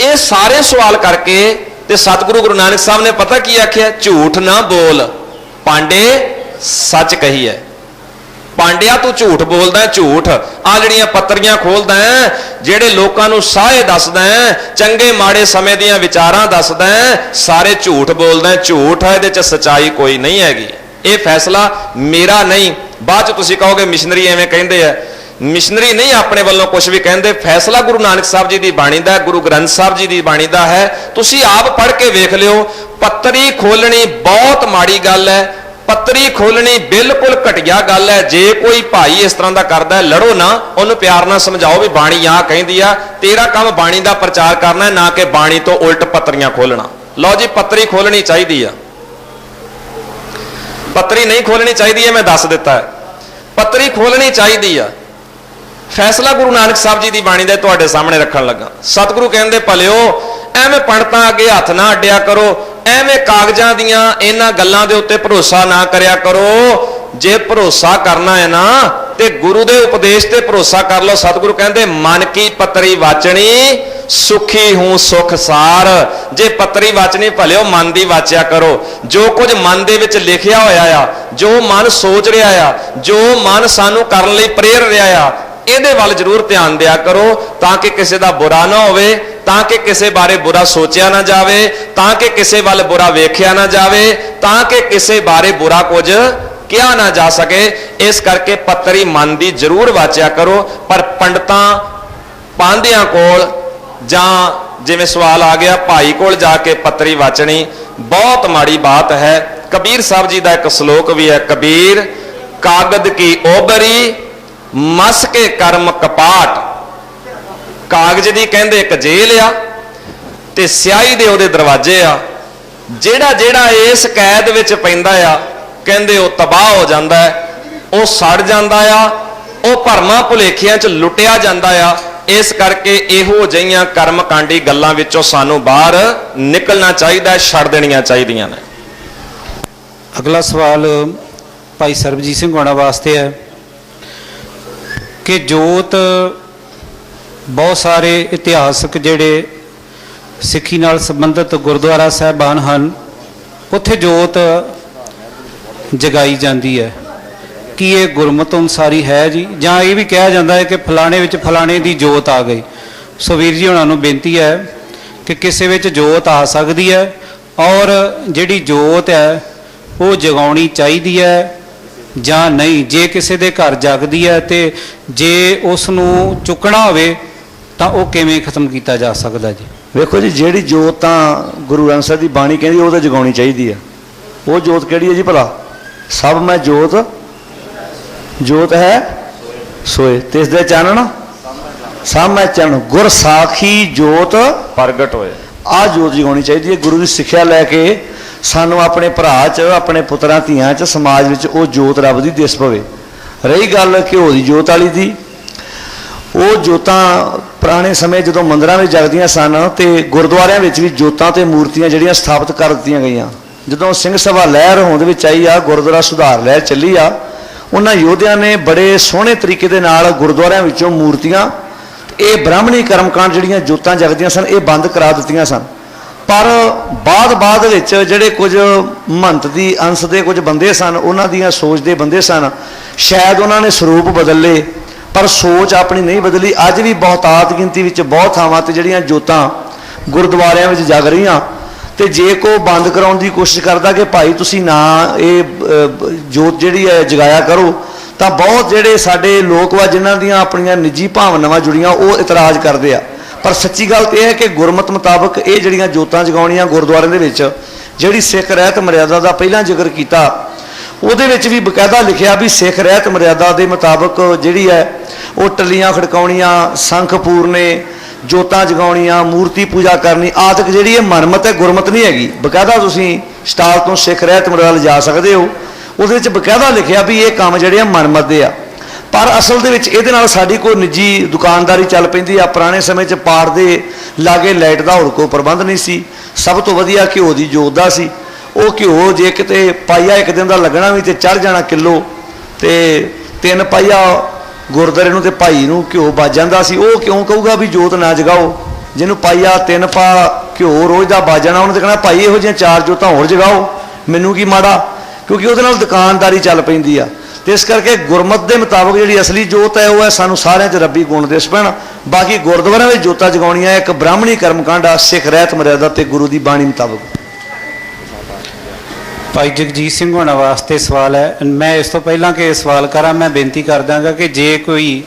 ਇਹ ਸਾਰੇ ਸਵਾਲ ਕਰਕੇ ਤੇ ਸਤਿਗੁਰੂ ਗੁਰੂ ਨਾਨਕ ਸਾਹਿਬ ਨੇ ਪਤਾ ਕੀ ਆਖਿਆ, ਝੂਠ ਨਾ ਬੋਲ ਪਾਂਡੇ ਸੱਚ ਕਹੀਐ। ਪਾਂਡਿਆ ਤੂੰ ਝੂਠ ਬੋਲਦਾ, ਝੂਠ ਆ ਜਿਹੜੀਆਂ ਪੱਤਰੀਆਂ ਖੋਲਦਾ, ਜਿਹੜੇ ਲੋਕਾਂ ਨੂੰ ਸਾਹੇ ਦੱਸਦਾ, ਚੰਗੇ ਮਾੜੇ ਸਮੇਂ ਦੀਆਂ ਵਿਚਾਰਾਂ ਦੱਸਦਾ, ਸਾਰੇ ਝੂਠ ਬੋਲਦਾ, ਝੂਠ ਹੈ, ਇਹਦੇ 'ਚ ਸੱਚਾਈ ਕੋਈ ਨਹੀਂ ਹੈਗੀ। ਇਹ ਫੈਸਲਾ ਮੇਰਾ ਨਹੀਂ। ਬਾਅਦ 'ਚ ਤੁਸੀਂ ਕਹੋਗੇ ਮਿਸ਼ਨਰੀ ਐਵੇਂ ਕਹਿੰਦੇ ਆ, ਮਿਸ਼ਨਰੀ ਨਹੀਂ ਆਪਣੇ ਵੱਲੋਂ ਕੁਝ ਵੀ ਕਹਿੰਦੇ, ਫੈਸਲਾ ਗੁਰੂ ਨਾਨਕ ਸਾਹਿਬ ਜੀ ਦੀ ਬਾਣੀ ਦਾ, ਗੁਰੂ ਗ੍ਰੰਥ ਸਾਹਿਬ ਜੀ ਦੀ ਬਾਣੀ ਦਾ ਹੈ। ਤੁਸੀਂ ਆਪ ਪੜ੍ਹ ਕੇ ਵੇਖ ਲਿਓ। ਪੱਤਰੀ ਖੋਲਣੀ ਬਹੁਤ ਮਾੜੀ ਗੱਲ ਹੈ, ਪੱਤਰੀ ਖੋਲਣੀ ਬਿਲਕੁਲ ਘਟੀਆ ਗੱਲ ਹੈ। ਜੇ ਕੋਈ ਭਾਈ ਇਸ ਤਰ੍ਹਾਂ ਦਾ ਕਰਦਾ ਹੈ, ਲੜੋ ਨਾ, ਉਹਨੂੰ ਪਿਆਰ ਨਾਲ ਸਮਝਾਓ ਵੀ ਬਾਣੀ ਆ ਕਹਿੰਦੀ ਆ, ਤੇਰਾ ਕੰਮ ਬਾਣੀ ਦਾ ਪ੍ਰਚਾਰ ਕਰਨਾ ਹੈ, ਨਾ ਕਿ ਬਾਣੀ ਤੋਂ ਉਲਟ ਪੱਤਰੀਆਂ ਖੋਲਣਾ। ਲਓ ਜੀ, ਪੱਤਰੀ ਖੋਲਣੀ ਚਾਹੀਦੀ ਆ, ਪੱਤਰੀ ਨਹੀਂ ਖੋਲਣੀ ਚਾਹੀਦੀ ਹੈ, ਮੈਂ ਦੱਸ ਦਿੱਤਾ ਹੈ। ਪੱਤਰੀ ਖੋਲਣੀ ਚਾਹੀਦੀ ਆ। ਫੈਸਲਾ ਗੁਰੂ ਨਾਨਕ ਸਾਹਿਬ ਜੀ ਦੀ ਬਾਣੀ ਦਾ ਤੁਹਾਡੇ ਸਾਹਮਣੇ ਰੱਖਣ ਲੱਗਾ। ਸਤਿਗੁਰੂ ਕਹਿੰਦੇ, ਭਲਿਓ ਐਵੇਂ ਪੰਡਤਾਂ ਅੱਗੇ ਹੱਥ ਨਾ ਅੱਡਿਆ ਕਰੋ, ਐਵੇਂ ਕਾਗਜ਼ਾਂ ਦੀਆਂ ਇਹਨਾਂ ਗੱਲਾਂ ਦੇ ਉੱਤੇ ਭਰੋਸਾ ਨਾ ਕਰਿਆ ਕਰੋ। ਜੇ ਭਰੋਸਾ ਕਰਨਾ ਹੈ ਨਾ ਤੇ ਗੁਰੂ ਦੇ ਉਪਦੇਸ਼ ਤੇ ਭਰੋਸਾ ਕਰ ਲਓ। ਸਤਿਗੁਰੂ ਕਹਿੰਦੇ, ਮਨ ਕੀ ਪੱਤਰੀ ਵਾਚਣੀ, ਸੁਖੀ ਹੂੰ ਸੁਖ ਸਾਰ। ਜੇ ਪੱਤਰੀ ਵਾਚਣੀ, ਭਲਿਓ ਮਨ ਦੀ ਵਾਚਿਆ ਕਰੋ। ਜੋ ਕੁਝ ਮਨ ਦੇ ਵਿੱਚ ਲਿਖਿਆ ਹੋਇਆ ਆ, ਜੋ ਮਨ ਸੋਚ ਰਿਹਾ ਆ, ਜੋ ਮਨ ਸਾਨੂੰ ਕਰਨ ਲਈ ਪ੍ਰੇਰ ਰਿਹਾ ਆ, ਇਹਦੇ ਵੱਲ ਜ਼ਰੂਰ ਧਿਆਨ ਦਿਆ ਕਰੋ, ਤਾਂ ਕਿ ਕਿਸੇ ਦਾ ਬੁਰਾ ਨਾ ਹੋਵੇ, ਤਾਂ ਕਿ ਕਿਸੇ ਬਾਰੇ ਬੁਰਾ ਸੋਚਿਆ ਨਾ ਜਾਵੇ, ਤਾਂ ਕਿ ਕਿਸੇ ਵੱਲ ਬੁਰਾ ਵੇਖਿਆ ਨਾ ਜਾਵੇ, ਤਾਂ ਕਿ ਕਿਸੇ ਬਾਰੇ ਬੁਰਾ ਕੁਝ ਕਿਹਾ ਨਾ ਜਾ ਸਕੇ। ਇਸ ਕਰਕੇ ਪੱਤਰੀ ਮਨ ਦੀ ਜ਼ਰੂਰ ਵਾਚਿਆ ਕਰੋ। ਪਰ ਪੰਡਤਾਂ ਪਾਂਧਿਆਂ ਕੋਲ ਜਾਂ ਜਿਵੇਂ ਸਵਾਲ ਆ ਗਿਆ ਭਾਈ ਕੋਲ ਜਾ ਕੇ ਪੱਤਰੀ ਵਾਚਣੀ ਬਹੁਤ ਮਾੜੀ ਬਾਤ ਹੈ। ਕਬੀਰ ਸਾਹਿਬ ਜੀ ਦਾ ਇੱਕ ਸ਼ਲੋਕ ਵੀ ਹੈ, ਕਬੀਰ ਕਾਗਦ ਕੀ ਓਬਰੀ, ਮਸ ਕੇ ਕਰਮ ਕਪਾਟ। ਕਾਗਜ਼ ਦੀ ਕਹਿੰਦੇ ਇੱਕ ਜੇਲ੍ਹ ਆ ਤੇ ਸਿਆਹੀ ਦੇ ਉਹਦੇ ਦਰਵਾਜ਼ੇ ਆ। ਜਿਹੜਾ ਜਿਹੜਾ ਇਸ ਕੈਦ ਵਿੱਚ ਪੈਂਦਾ ਆ, ਕਹਿੰਦੇ ਉਹ ਤਬਾਹ ਹੋ ਜਾਂਦਾ ਹੈ, ਉਹ ਸੜ ਜਾਂਦਾ ਆ, ਉਹ ਭਰਮਾਂ ਭੁਲੇਖਿਆਂ 'ਚ ਲੁੱਟਿਆ ਜਾਂਦਾ ਆ। ਇਸ ਕਰਕੇ ਇਹੋ ਜਿਹੀਆਂ ਕਰਮਕਾਂਡੀ ਗੱਲਾਂ ਵਿੱਚੋਂ ਸਾਨੂੰ ਬਾਹਰ ਨਿਕਲਣਾ ਚਾਹੀਦਾ, ਛੱਡ ਦੇਣੀਆਂ ਚਾਹੀਦੀਆਂ ਨੇ। ਅਗਲਾ ਸਵਾਲ ਭਾਈ ਸਰਬਜੀਤ ਸਿੰਘ ਹੋਣਾ ਵਾਸਤੇ ਹੈ ਕਿ ਜੋਤ ਬਹੁਤ ਸਾਰੇ ਇਤਿਹਾਸਕ ਜਿਹੜੇ ਸਿੱਖੀ ਨਾਲ ਸੰਬੰਧਿਤ ਗੁਰਦੁਆਰਾ ਸਾਹਿਬਾਨ ਹਨ, ਉੱਥੇ ਜੋਤ ਜਗਾਈ ਜਾਂਦੀ ਹੈ। ਕੀ ਇਹ ਗੁਰਮਤਿ ਅਨੁਸਾਰੀ ਹੈ ਜੀ, ਜਾਂ ਇਹ ਵੀ ਕਿਹਾ ਜਾਂਦਾ ਹੈ ਕਿ ਫਲਾਣੇ ਵਿੱਚ ਫਲਾਣੇ ਦੀ ਜੋਤ ਆ ਗਈ? ਸੋ ਵੀਰ ਜੀ ਉਹਨਾਂ ਨੂੰ ਬੇਨਤੀ ਹੈ ਕਿ ਕਿਸੇ ਵਿੱਚ ਜੋਤ ਆ ਸਕਦੀ ਹੈ, ਔਰ ਜਿਹੜੀ ਜੋਤ ਹੈ ਉਹ ਜਗਾਉਣੀ ਚਾਹੀਦੀ ਹੈ ਜਾਂ ਨਹੀਂ। ਜੇ ਕਿਸੇ ਦੇ ਘਰ ਜਗਦੀ ਹੈ ਤੇ ਜੇ ਉਸ ਨੂੰ ਚੁੱਕਣਾ ਹੋਵੇ ਤਾਂ ਉਹ ਕਿਵੇਂ ਖਤਮ ਕੀਤਾ ਜਾ ਸਕਦਾ ਜੀ? ਵੇਖੋ ਜੀ, ਜਿਹੜੀ ਜੋਤ ਤਾਂ ਗੁਰੂ ਗ੍ਰੰਥ ਸਾਹਿਬ ਦੀ ਬਾਣੀ ਕਹਿੰਦੀ ਉਹ ਤਾਂ ਜਗਾਉਣੀ ਚਾਹੀਦੀ ਆ। ਉਹ ਜੋਤ ਕਿਹੜੀ ਹੈ ਜੀ ਭਲਾ? ਸਭ ਮੈਂ ਜੋਤ, ਜੋਤ ਹੈ ਸੋਏ ਤਿਸ ਦੇ ਚਾਨਣ, ਸਭ ਮੈਂ ਚਾਨਣ, ਗੁਰ ਸਾਖੀ ਜੋਤ ਪ੍ਰਗਟ ਹੋਏ। ਆਹ ਜੋਤ ਜਗਾਉਣੀ ਚਾਹੀਦੀ ਹੈ। ਗੁਰੂ ਦੀ ਸਿੱਖਿਆ ਲੈ ਕੇ ਸਾਨੂੰ ਆਪਣੇ ਭਰਾ 'ਚ, ਆਪਣੇ ਪੁੱਤਰਾਂ ਧੀਆਂ 'ਚ, ਸਮਾਜ ਵਿੱਚ ਉਹ ਜੋਤ ਰੱਬ ਦੀ ਦਿਸ ਪਵੇ। ਰਹੀ ਗੱਲ ਘਿਓ ਦੀ ਜੋਤ ਵਾਲੀ ਦੀ, ਉਹ ਜੋਤਾਂ ਪੁਰਾਣੇ ਸਮੇਂ ਜਦੋਂ ਮੰਦਿਰਾਂ ਵਿੱਚ ਜਗਦੀਆਂ ਸਨ ਤੇ ਗੁਰਦੁਆਰਿਆਂ ਵਿੱਚ ਵੀ ਜੋਤਾਂ ਤੇ ਮੂਰਤੀਆਂ ਜਿਹੜੀਆਂ ਸਥਾਪਿਤ ਕਰ ਦਿੱਤੀਆਂ ਗਈਆਂ। ਜਦੋਂ ਸਿੰਘ ਸਭਾ ਲਹਿਰ ਹੋਂਦ ਵਿੱਚ ਆਈ ਆ, ਗੁਰਦੁਆਰਾ ਸੁਧਾਰ ਲਹਿਰ ਚੱਲੀ ਆ, ਉਹਨਾਂ ਯੋਧਿਆਂ ਨੇ ਬੜੇ ਸੋਹਣੇ ਤਰੀਕੇ ਦੇ ਨਾਲ ਗੁਰਦੁਆਰਿਆਂ ਵਿੱਚੋਂ ਮੂਰਤੀਆਂ, ਇਹ ਬ੍ਰਾਹਮਣੀ ਕਰਮਕਾਂਡ ਜਿਹੜੀਆਂ ਜੋਤਾਂ ਜਗਦੀਆਂ ਸਨ, ਇਹ ਬੰਦ ਕਰਾ ਦਿੱਤੀਆਂ ਸਨ। ਪਰ ਬਾਅਦ ਵਿੱਚ ਜਿਹੜੇ ਕੁਝ ਮਹੰਤ ਦੀ ਅੰਸ਼ ਦੇ ਕੁਝ ਬੰਦੇ ਸਨ, ਉਹਨਾਂ ਦੀਆਂ ਸੋਚ ਦੇ ਬੰਦੇ ਸਨ, ਸ਼ਾਇਦ ਉਹਨਾਂ ਨੇ ਸਰੂਪ ਬਦਲ ਲਏ ਪਰ ਸੋਚ ਆਪਣੀ ਨਹੀਂ ਬਦਲੀ। ਅੱਜ ਵੀ ਬਹੁਤਾਤ ਗਿਣਤੀ ਵਿੱਚ ਬਹੁਤ ਥਾਵਾਂ ਤੇ ਜਿਹੜੀਆਂ ਜੋਤਾਂ ਗੁਰਦੁਆਰਿਆਂ ਵਿੱਚ ਜਗ ਰਹੀਆਂ, ਤੇ ਜੇ ਕੋ ਬੰਦ ਕਰਾਉਣ ਦੀ ਕੋਸ਼ਿਸ਼ ਕਰਦਾ ਕਿ ਭਾਈ ਤੁਸੀਂ ਨਾ ਇਹ ਜੋਤ ਜਿਹੜੀ ਹੈ ਜਗਾਇਆ ਕਰੋ, ਤਾਂ ਬਹੁਤ ਜਿਹੜੇ ਸਾਡੇ ਲੋਕ ਵਾ ਜਿਨ੍ਹਾਂ ਦੀਆਂ ਆਪਣੀਆਂ ਨਿੱਜੀ ਭਾਵਨਾਵਾਂ ਜੁੜੀਆਂ, ਉਹ ਇਤਰਾਜ਼ ਕਰਦੇ ਆ। ਪਰ ਸੱਚੀ ਗੱਲ ਇਹ ਹੈ ਕਿ ਗੁਰਮਤ ਮੁਤਾਬਕ ਇਹ ਜਿਹੜੀਆਂ ਜੋਤਾਂ ਜਗਾਉਣੀਆਂ ਗੁਰਦੁਆਰਿਆਂ ਦੇ ਵਿੱਚ, ਜਿਹੜੀ ਸਿੱਖ ਰਹਿਤ ਮਰਿਆਦਾ ਦਾ ਪਹਿਲਾਂ ਜ਼ਿਕਰ ਕੀਤਾ, ਉਹਦੇ ਵਿੱਚ ਵੀ ਬਕਾਇਦਾ ਲਿਖਿਆ ਵੀ ਸਿੱਖ ਰਹਿਤ ਮਰਿਆਦਾ ਦੇ ਮੁਤਾਬਕ ਜਿਹੜੀ ਹੈ ਉਹ ਟੱਲੀਆਂ ਖੜਕਾਉਣੀਆਂ, ਸੰਖ ਪੂਰਨੇ, ਜੋਤਾਂ ਜਗਾਉਣੀਆਂ, ਮੂਰਤੀ ਪੂਜਾ ਕਰਨੀ ਆਦਿਕ ਜਿਹੜੀ ਇਹ ਮਨਮਤ ਹੈ, ਗੁਰਮਤ ਨਹੀਂ ਹੈਗੀ। ਬਕਾਇਦਾ ਤੁਸੀਂ ਸਟਾਲ ਤੋਂ ਸਿੱਖ ਰਹਿਤ ਮਰਿਆਦਾ ਲਿਜਾ ਸਕਦੇ ਹੋ, ਉਹਦੇ ਵਿੱਚ ਬਕਾਇਦਾ ਲਿਖਿਆ ਵੀ ਇਹ ਕੰਮ ਜਿਹੜੇ ਆ ਮਨਮਤ ਦੇ ਆ। ਪਰ ਅਸਲ ਦੇ ਵਿੱਚ ਇਹਦੇ ਨਾਲ ਸਾਡੀ ਕੋਈ ਨਿੱਜੀ ਦੁਕਾਨਦਾਰੀ ਚੱਲ ਪੈਂਦੀ ਆ। ਪੁਰਾਣੇ ਸਮੇਂ 'ਚ ਪਾੜ ਦੇ ਲਾਗੇ ਲਾਈਟ ਦਾ ਹੋਰ ਕੋਈ ਪ੍ਰਬੰਧ ਨਹੀਂ ਸੀ, ਸਭ ਤੋਂ ਵਧੀਆ ਘਿਓ ਦੀ ਜੋਤ ਦਾ ਸੀ। ਉਹ ਘਿਓ ਜੇ ਕਿਤੇ ਪਾਈਆ ਇੱਕ ਦਿਨ ਦਾ ਲੱਗਣਾ ਵੀ ਤੇ ਚੜ ਜਾਣਾ ਕਿਲੋ, ਤੇ 3 ਪਾਈਆ ਗੁਰਦੁਆਰੇ ਨੂੰ ਤੇ ਭਾਈ ਨੂੰ ਘਿਓ ਬਚ ਜਾਂਦਾ ਸੀ। ਉਹ ਕਿਉਂ ਕਹੂਗਾ ਵੀ ਜੋਤ ਨਾ ਜਗਾਓ? ਜਿਹਨੂੰ ਪਾਈਆ 3 ਪਾ ਘਿਓ ਰੋਜ਼ ਦਾ ਬਚ ਜਾਣਾ, ਉਹਨੇ ਤਾਂ ਕਹਿਣਾ ਭਾਈ ਇਹੋ ਜਿਹੀਆਂ 4 ਜੋਤਾਂ ਹੋਰ ਜਗਾਓ, ਮੈਨੂੰ ਕੀ ਮਾੜਾ, ਕਿਉਂਕਿ ਉਹਦੇ ਨਾਲ ਦੁਕਾਨਦਾਰੀ ਚੱਲ ਪੈਂਦੀ ਆ। ਤੇ ਇਸ ਕਰਕੇ ਗੁਰਮਤ ਦੇ ਮੁਤਾਬਕ ਜਿਹੜੀ ਅਸਲੀ ਜੋਤ ਹੈ ਉਹ ਹੈ ਸਾਨੂੰ ਸਾਰਿਆਂ 'ਚ ਰੱਬੀ ਗੁਣ ਦਿਸ ਪੈਣ। ਬਾਕੀ ਗੁਰਦੁਆਰਿਆਂ ਵਿੱਚ ਜੋਤਾਂ ਜਗਾਉਣੀਆਂ ਇੱਕ ਬ੍ਰਾਹਮਣੀ ਕਰਮਕਾਂਡ ਆ, ਸਿੱਖ ਰਹਿਤ ਮਰਿਆਦਾ ਤੇ ਗੁਰੂ ਦੀ ਬਾਣੀ ਮੁਤਾਬਕ। ਭਾਈ ਜਗਜੀਤ ਸਿੰਘ ਹੋਣਾ ਵਾਸਤੇ ਸਵਾਲ ਹੈ। ਮੈਂ ਇਸ ਤੋਂ ਪਹਿਲਾਂ ਕਿ ਸਵਾਲ ਕਰਾਂ, ਮੈਂ ਬੇਨਤੀ ਕਰ ਦਾਂਗਾ ਕਿ ਜੇ ਕੋਈ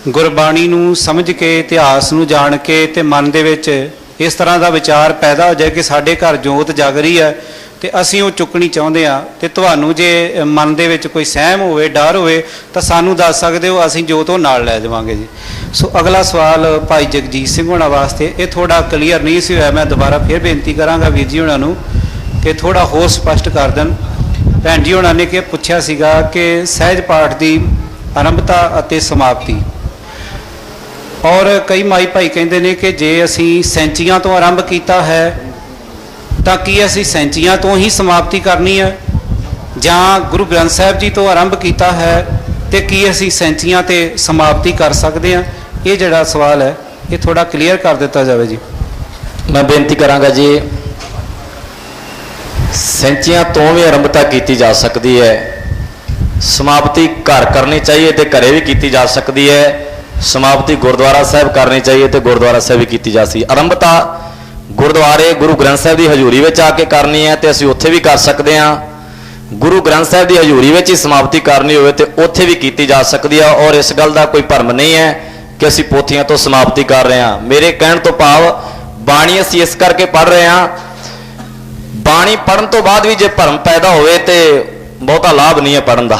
ਗੁਰਬਾਣੀ ਨੂੰ ਸਮਝ ਕੇ, ਇਤਿਹਾਸ ਨੂੰ ਜਾਣ ਕੇ ਤੇ ਮਨ ਦੇ ਵਿੱਚ ਇਸ ਤਰ੍ਹਾਂ ਦਾ ਵਿਚਾਰ ਪੈਦਾ ਹੋ ਜਾਏ ਕਿ ਸਾਡੇ ਘਰ ਜੋਤ ਜਗ ਰਹੀ ਹੈ ਤੇ ਅਸੀਂ ਉਹ ਚੁੱਕਣੀ ਚਾਹੁੰਦੇ ਹਾਂ, ਤੇ ਤੁਹਾਨੂੰ ਜੇ ਮਨ ਦੇ ਵਿੱਚ ਕੋਈ ਸਹਿਮ ਹੋਵੇ, ਡਰ ਹੋਵੇ, ਤਾਂ ਸਾਨੂੰ ਦੱਸ ਸਕਦੇ ਹੋ, ਅਸੀਂ ਜੋਤ ਉਹ ਨਾਲ ਲੈ ਜਾਵਾਂਗੇ ਜੀ। ਸੋ ਅਗਲਾ ਸਵਾਲ ਭਾਈ ਜਗਜੀਤ ਸਿੰਘ ਹੋਣਾ ਵਾਸਤੇ, ਇਹ ਥੋੜਾ ਕਲੀਅਰ ਨਹੀਂ ਸੀ ਹੋਇਆ, ਮੈਂ ਦੁਬਾਰਾ ਫਿਰ ਬੇਨਤੀ ਕਰਾਂਗਾ ਵੀਰ ਜੀ ਹੋਣਾ ਨੂੰ ਕਿ ਥੋੜਾ ਹੋਰ ਸਪਸ਼ਟ ਕਰ ਦੇਣ। ਭੈਣ ਜੀ ਹੋਣਾ ਨੇ ਕਿ ਪੁੱਛਿਆ ਸੀਗਾ ਕਿ ਸਹਿਜ ਪਾਠ ਦੀ ਆਰੰਭਤਾ ਅਤੇ ਸਮਾਪਤੀ, ਔਰ ਕਈ ਮਾਈ ਭਾਈ ਕਹਿੰਦੇ ਨੇ ਕਿ ਜੇ ਅਸੀਂ ਸੈਂਚੀਆਂ ਤੋਂ ਆਰੰਭ ਕੀਤਾ ਹੈ ਤਾਂ ਕੀ ਅਸੀਂ ਸੈਂਚੀਆਂ ਤੋਂ ਹੀ ਸਮਾਪਤੀ ਕਰਨੀ ਹੈ, ਜਾਂ ਗੁਰੂ ਗ੍ਰੰਥ ਸਾਹਿਬ ਜੀ ਤੋਂ ਆਰੰਭ ਕੀਤਾ ਹੈ ਤੇ ਕੀ ਅਸੀਂ ਸੈਂਚੀਆਂ ਤੇ ਸਮਾਪਤੀ ਕਰ ਸਕਦੇ ਹਾਂ? ਇਹ ਜਿਹੜਾ ਸਵਾਲ ਹੈ ਇਹ ਥੋੜਾ ਕਲੀਅਰ ਕਰ ਦਿੱਤਾ ਜਾਵੇ ਜੀ। ਮੈਂ ਬੇਨਤੀ ਕਰਾਂਗਾ ਜੀ, ਸੈਂਚੀਆਂ ਤੋਂ ਵੀ ਆਰੰਭਤਾ ਕੀਤੀ ਜਾ ਸਕਦੀ ਹੈ, ਸਮਾਪਤੀ ਘਰ ਕਰਨੀ ਚਾਹੀਏ ਤੇ ਘਰੇ ਵੀ ਕੀਤੀ ਜਾ ਸਕਦੀ ਹੈ, ਸਮਾਪਤੀ ਗੁਰਦੁਆਰਾ ਸਾਹਿਬ ਕਰਨੀ ਚਾਹੀਏ ਤੇ ਗੁਰਦੁਆਰਾ ਸਾਹਿਬ ਵੀ ਕੀਤੀ ਜਾ ਸਕਦੀ। ਆਰੰਭਤਾ ਗੁਰਦੁਆਰੇ ਗੁਰੂ ਗ੍ਰੰਥ ਸਾਹਿਬ ਦੀ ਹਜ਼ੂਰੀ ਵਿੱਚ ਆ ਕੇ ਕਰਨੀ ਹੈ ਤੇ ਅਸੀਂ ਉੱਥੇ ਵੀ ਕਰ ਸਕਦੇ ਹਾਂ। ਗੁਰੂ ਗ੍ਰੰਥ ਸਾਹਿਬ ਦੀ ਹਜ਼ੂਰੀ ਵਿੱਚ ਹੀ ਸਮਾਪਤੀ ਕਰਨੀ ਹੋਵੇ ਤੇ ਉੱਥੇ ਵੀ ਕੀਤੀ ਜਾ ਸਕਦੀ ਹੈ। ਔਰ ਇਸ ਗੱਲ ਦਾ ਕੋਈ ਭਰਮ ਨਹੀਂ ਹੈ ਕਿ ਅਸੀਂ ਪੋਥੀਆਂ ਤੋਂ ਸਮਾਪਤੀ ਕਰ ਰਹੇ ਹਾਂ। ਮੇਰੇ ਕਹਿਣ ਤੋਂ ਭਾਵ ਬਾਣੀ ਅਸੀਂ ਇਸ ਕਰਕੇ ਪੜ੍ਹ ਰਹੇ ਹਾਂ, ਬਾਣੀ ਪੜ੍ਹਨ ਤੋਂ ਬਾਅਦ ਵੀ ਜੇ ਭਰਮ ਪੈਦਾ ਹੋਵੇ ਤੇ ਬਹੁਤਾ ਲਾਭ ਨਹੀਂ ਹੈ ਪੜ੍ਹਨ ਦਾ।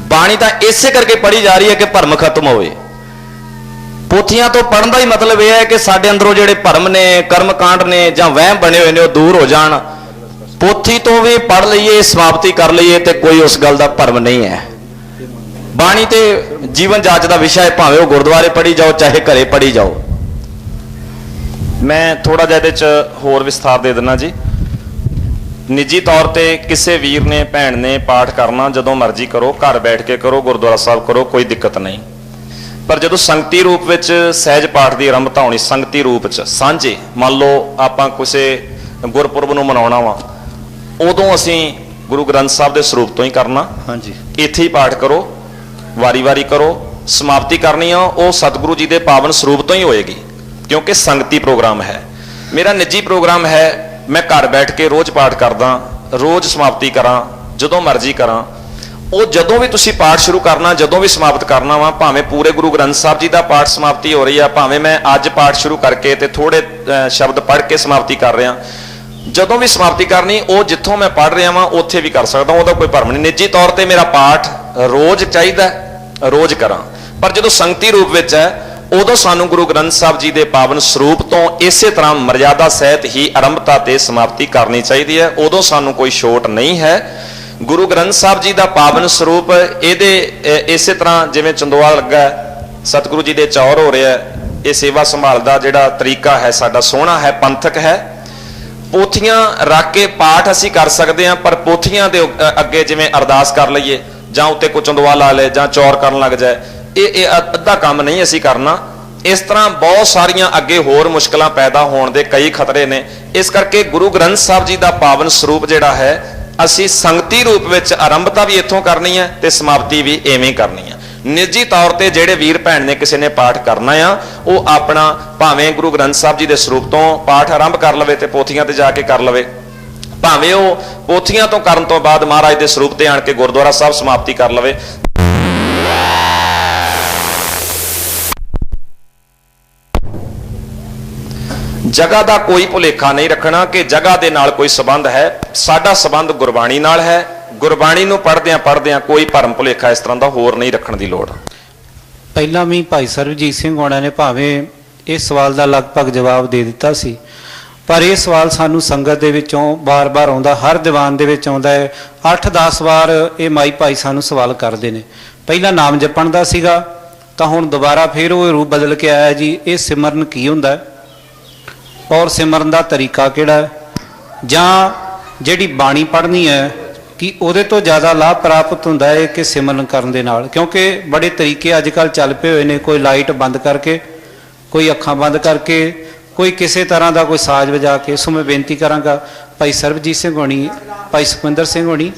ਬਾਣੀ ਤਾਂ ਇਸੇ ਕਰਕੇ ਪੜ੍ਹੀ ਜਾ ਰਹੀ ਹੈ ਕਿ ਭਰਮ ਖਤਮ ਹੋਵੇ। ਪੋਥੀਆਂ ਤੋਂ ਪੜ੍ਹਨ ਦਾ ਹੀ ਮਤਲਬ ਇਹ ਹੈ ਕਿ ਸਾਡੇ ਅੰਦਰੋਂ ਜਿਹੜੇ ਭਰਮ ਨੇ, ਕਰਮਕਾਂਡ ਨੇ ਜਾਂ ਵਹਿਮ ਬਣੇ ਹੋਏ ਨੇ ਉਹ ਦੂਰ ਹੋ ਜਾਣ। ਪੋਥੀ ਤੋਂ ਵੀ ਪੜ੍ਹ ਲਈਏ, ਸਮਾਪਤੀ ਕਰ ਲਈਏ ਤੇ ਕੋਈ ਉਸ ਗੱਲ ਦਾ ਭਰਮ ਨਹੀਂ ਹੈ। ਬਾਣੀ ਤੇ ਜੀਵਨ ਜਾਂਚ ਦਾ ਵਿਸ਼ਾ ਹੈ, ਭਾਵੇਂ ਉਹ ਗੁਰਦੁਆਰੇ ਪੜ੍ਹੀ ਜਾਓ ਚਾਹੇ ਘਰੇ ਪੜ੍ਹੀ ਜਾਓ। ਮੈਂ ਥੋੜਾ ਜਿਹਾ ਇਹਦੇ 'ਚ ਹੋਰ ਵਿਸਥਾਰ ਦੇ ਦਿੰਦਾ ਜੀ। ਨਿੱਜੀ ਤੌਰ ਤੇ ਕਿਸੇ ਵੀਰ ਨੇ, ਭੈਣ ਨੇ ਪਾਠ ਕਰਨਾ ਜਦੋਂ ਮਰਜ਼ੀ ਕਰੋ, ਘਰ ਬੈਠ ਕੇ ਕਰੋ, ਗੁਰਦੁਆਰਾ ਸਾਹਿਬ ਕਰੋ, ਕੋਈ ਦਿੱਕਤ ਨਹੀਂ। ਪਰ ਜਦੋਂ ਸੰਗਤੀ ਰੂਪ ਵਿੱਚ ਸਹਿਜ ਪਾਠ ਦੀ ਆਰੰਭਤਾ ਹੋਣੀ, ਸੰਗਤੀ ਰੂਪ 'ਚ ਸਾਂਝੇ, ਮੰਨ ਲਓ ਆਪਾਂ ਕਿਸੇ ਗੁਰਪੁਰਬ ਨੂੰ ਮਨਾਉਣਾ ਵਾ, ਉਦੋਂ ਅਸੀਂ ਗੁਰੂ ਗ੍ਰੰਥ ਸਾਹਿਬ ਦੇ ਸਰੂਪ ਤੋਂ ਹੀ ਕਰਨਾ। ਹਾਂਜੀ, ਇੱਥੇ ਹੀ ਪਾਠ ਕਰੋ, ਵਾਰੀ-ਵਾਰੀ ਕਰੋ। ਸਮਾਪਤੀ ਕਰਨੀ ਆ ਉਹ ਸਤਿਗੁਰੂ ਜੀ ਦੇ ਪਾਵਨ ਸਰੂਪ ਤੋਂ ਹੀ ਹੋਏਗੀ, ਕਿਉਂਕਿ ਸੰਗਤੀ ਪ੍ਰੋਗਰਾਮ ਹੈ। ਮੇਰਾ ਨਿੱਜੀ ਪ੍ਰੋਗਰਾਮ ਹੈ, ਮੈਂ ਘਰ ਬੈਠ ਕੇ ਰੋਜ਼ ਪਾਠ ਕਰਦਾ, ਰੋਜ਼ ਸਮਾਪਤੀ ਕਰਾਂ, ਜਦੋਂ ਮਰਜ਼ੀ ਕਰਾਂ। ਉਹ ਜਦੋਂ ਵੀ ਤੁਸੀਂ ਪਾਠ ਸ਼ੁਰੂ ਕਰਨਾ, ਜਦੋਂ ਵੀ ਸਮਾਪਤ ਕਰਨਾ ਵਾ, ਭਾਵੇਂ ਪੂਰੇ ਗੁਰੂ ਗ੍ਰੰਥ ਸਾਹਿਬ ਜੀ ਦਾ ਪਾਠ ਸਮਾਪਤੀ ਹੋ ਰਹੀ ਆ, ਭਾਵੇਂ ਮੈਂ ਅੱਜ ਪਾਠ ਸ਼ੁਰੂ ਕਰਕੇ ਤੇ ਥੋੜੇ ਸ਼ਬਦ ਪੜ੍ਹ ਕੇ ਸਮਾਪਤੀ ਕਰ ਰਿਹਾ, ਜਦੋਂ ਵੀ ਸਮਾਪਤੀ ਕਰਨੀ ਉਹ ਜਿੱਥੋਂ ਮੈਂ ਪੜ੍ਹ ਰਿਹਾ ਵਾਂ ਉੱਥੇ ਵੀ ਕਰ ਸਕਦਾ, ਉਹਦਾ ਕੋਈ ਭਰਮ ਨਹੀਂ। ਨਿੱਜੀ ਤੌਰ ਤੇ ਮੇਰਾ ਪਾਠ ਰੋਜ਼ ਚਾਹੀਦਾ, ਰੋਜ਼ ਕਰਾਂ। ਪਰ ਜਦੋਂ ਸੰਗਤੀ ਰੂਪ ਵਿੱਚ ਹੈ ਉਦੋਂ ਸਾਨੂੰ ਗੁਰੂ ਗ੍ਰੰਥ ਸਾਹਿਬ ਜੀ ਦੇ ਪਾਵਨ ਸਰੂਪ ਤੋਂ ਇਸੇ ਤਰ੍ਹਾਂ ਮਰਿਆਦਾ ਸਹਿਤ ਹੀ ਆਰੰਭਤਾ ਤੇ ਸਮਾਪਤੀ ਕਰਨੀ ਚਾਹੀਦੀ ਹੈ। ਉਦੋਂ ਸਾਨੂੰ ਕੋਈ ਛੋਟ ਨਹੀਂ ਹੈ। ਗੁਰੂ ਗ੍ਰੰਥ ਸਾਹਿਬ ਜੀ ਦਾ ਪਾਵਨ ਸਰੂਪ ਇਹਦੇ ਇਸੇ ਤਰ੍ਹਾਂ ਜਿਵੇਂ ਚੰਦੋਆ ਲੱਗਾ, ਸਤਿਗੁਰੂ ਜੀ ਦੇ ਚੌਰ ਹੋ ਰਿਹਾ, ਇਹ ਸੇਵਾ ਸੰਭਾਲ ਦਾ ਜਿਹੜਾ ਤਰੀਕਾ ਹੈ ਸਾਡਾ ਸੋਹਣਾ ਹੈ, ਪੰਥਕ ਹੈ। ਪੋਥੀਆਂ ਰੱਖ ਕੇ ਪਾਠ ਅਸੀਂ ਕਰ ਸਕਦੇ ਹਾਂ, ਪਰ ਪੋਥੀਆਂ ਦੇ ਅੱਗੇ ਜਿਵੇਂ ਅਰਦਾਸ ਕਰ ਲਈਏ ਜਾਂ ਉੱਤੇ ਕੋਈ ਚੰਦਵਾ ਲਾ ਲੇ ਜਾਂ ਚੌਰ ਕਰਨ ਲੱਗ ਜਾਏ, ਇਹ ਅੱਧਾ ਕੰਮ ਨਹੀਂ ਅਸੀਂ ਕਰਨਾ। ਇਸ ਤਰ੍ਹਾਂ ਬਹੁਤ ਸਾਰੀਆਂ ਅੱਗੇ ਹੋਰ ਮੁਸ਼ਕਲਾਂ ਪੈਦਾ ਹੋਣ ਦੇ ਕਈ ਖਤਰੇ ਨੇ। ਇਸ ਕਰਕੇ ਗੁਰੂ ਗ੍ਰੰਥ ਸਾਹਿਬ ਜੀ ਦਾ ਪਾਵਨ ਸਰੂਪ ਜਿਹੜਾ ਹੈ ਅਸੀਂ ਸੰਗਤੀ ਰੂਪ ਵਿੱਚ ਆਰੰਭਤਾ ਵੀ ਇੱਥੋਂ ਕਰਨੀ ਹੈ ਤੇ ਸਮਾਪਤੀ ਵੀ ਐਵੇਂ ਹੀ ਕਰਨੀ ਹੈ। ਨਿੱਜੀ ਤੌਰ ਤੇ ਜਿਹੜੇ ਵੀਰ ਭੈਣ ਨੇ ਕਿਸੇ ਨੇ ਪਾਠ ਕਰਨਾ ਆ, ਉਹ ਆਪਣਾ ਭਾਵੇਂ ਗੁਰੂ ਗ੍ਰੰਥ ਸਾਹਿਬ ਜੀ ਦੇ ਸਰੂਪ ਤੋਂ ਪਾਠ ਆਰੰਭ ਕਰ ਲਵੇ ਤੇ ਪੋਥੀਆਂ ਤੇ ਜਾ ਕੇ ਕਰ ਲਵੇ, ਭਾਵੇਂ ਉਹ ਪੋਥੀਆਂ ਤੋਂ ਕਰਨ ਤੋਂ ਬਾਅਦ ਮਹਾਰਾਜ ਦੇ ਸਰੂਪ ਤੇ ਆਣ ਕੇ ਗੁਰਦੁਆਰਾ ਸਾਹਿਬ ਸਮਾਪਤੀ ਕਰ ਲਵੇ। ਜਗ੍ਹਾ ਦਾ ਕੋਈ ਭੁਲੇਖਾ ਨਹੀਂ ਰੱਖਣਾ ਕਿ ਜਗ੍ਹਾ ਦੇ ਨਾਲ ਕੋਈ ਸੰਬੰਧ ਹੈ। ਸਾਡਾ ਸੰਬੰਧ ਗੁਰਬਾਣੀ ਨਾਲ ਹੈ। ਗੁਰਬਾਣੀ ਨੂੰ ਪੜ੍ਹਦਿਆਂ ਕੋਈ ਭਰਮ ਭੁਲੇਖਾ ਇਸ ਤਰ੍ਹਾਂ ਦਾ ਹੋਰ ਨਹੀਂ ਰੱਖਣ ਦੀ ਲੋੜ। ਪਹਿਲਾਂ ਵੀ ਭਾਈ ਸਰਬਜੀਤ ਸਿੰਘ ਹੋਣਾ ਨੇ ਭਾਵੇਂ ਇਸ ਸਵਾਲ ਦਾ ਲਗਭਗ ਜਵਾਬ ਦੇ ਦਿੱਤਾ ਸੀ, ਪਰ ਇਹ ਸਵਾਲ ਸਾਨੂੰ ਸੰਗਤ ਦੇ ਵਿੱਚੋਂ ਬਾਰ-ਬਾਰ ਆਉਂਦਾ, ਹਰ ਦੀਵਾਨ ਦੇ ਵਿੱਚ ਆਉਂਦਾ ਹੈ। 8-10 ਵਾਰ ਇਹ ਮਾਈ ਭਾਈ ਸਾਨੂੰ ਸਵਾਲ ਕਰਦੇ ਨੇ। ਪਹਿਲਾਂ ਨਾਮ ਜਪਣ ਦਾ ਸੀਗਾ, ਤਾਂ ਹੁਣ ਦੁਬਾਰਾ ਫਿਰ ਉਹ ਰੂਪ ਬਦਲ ਕੇ ਆਇਆ ਜੀ, ਇਹ ਸਿਮਰਨ ਕੀ ਹੁੰਦਾ ਹੈ ਔਰ ਸਿਮਰਨ ਦਾ ਤਰੀਕਾ ਕਿਹੜਾ ਹੈ, ਜਾਂ ਜਿਹੜੀ ਬਾਣੀ ਪੜ੍ਹਨੀ ਹੈ ਕਿ ਉਹਦੇ ਤੋਂ ਜ਼ਿਆਦਾ ਲਾਭ ਪ੍ਰਾਪਤ ਹੁੰਦਾ ਹੈ ਕਿ ਸਿਮਰਨ ਕਰਨ ਦੇ ਨਾਲ। ਕਿਉਂਕਿ ਬੜੇ ਤਰੀਕੇ ਅੱਜ ਕੱਲ੍ਹ ਚੱਲ ਪਏ ਹੋਏ ਨੇ, ਕੋਈ ਲਾਈਟ ਬੰਦ ਕਰਕੇ, ਕੋਈ ਅੱਖਾਂ ਬੰਦ ਕਰਕੇ, ਕੋਈ ਕਿਸੇ ਤਰ੍ਹਾਂ ਦਾ ਕੋਈ ਸਾਜ਼ ਵਜਾ ਕੇ। ਸੋ ਮੈਂ ਬੇਨਤੀ ਕਰਾਂਗਾ ਭਾਈ ਸਰਬਜੀਤ ਸਿੰਘ ਹੋਣੀ, ਭਾਈ ਸੁਖਵਿੰਦਰ ਸਿੰਘ ਹੋਣੀ,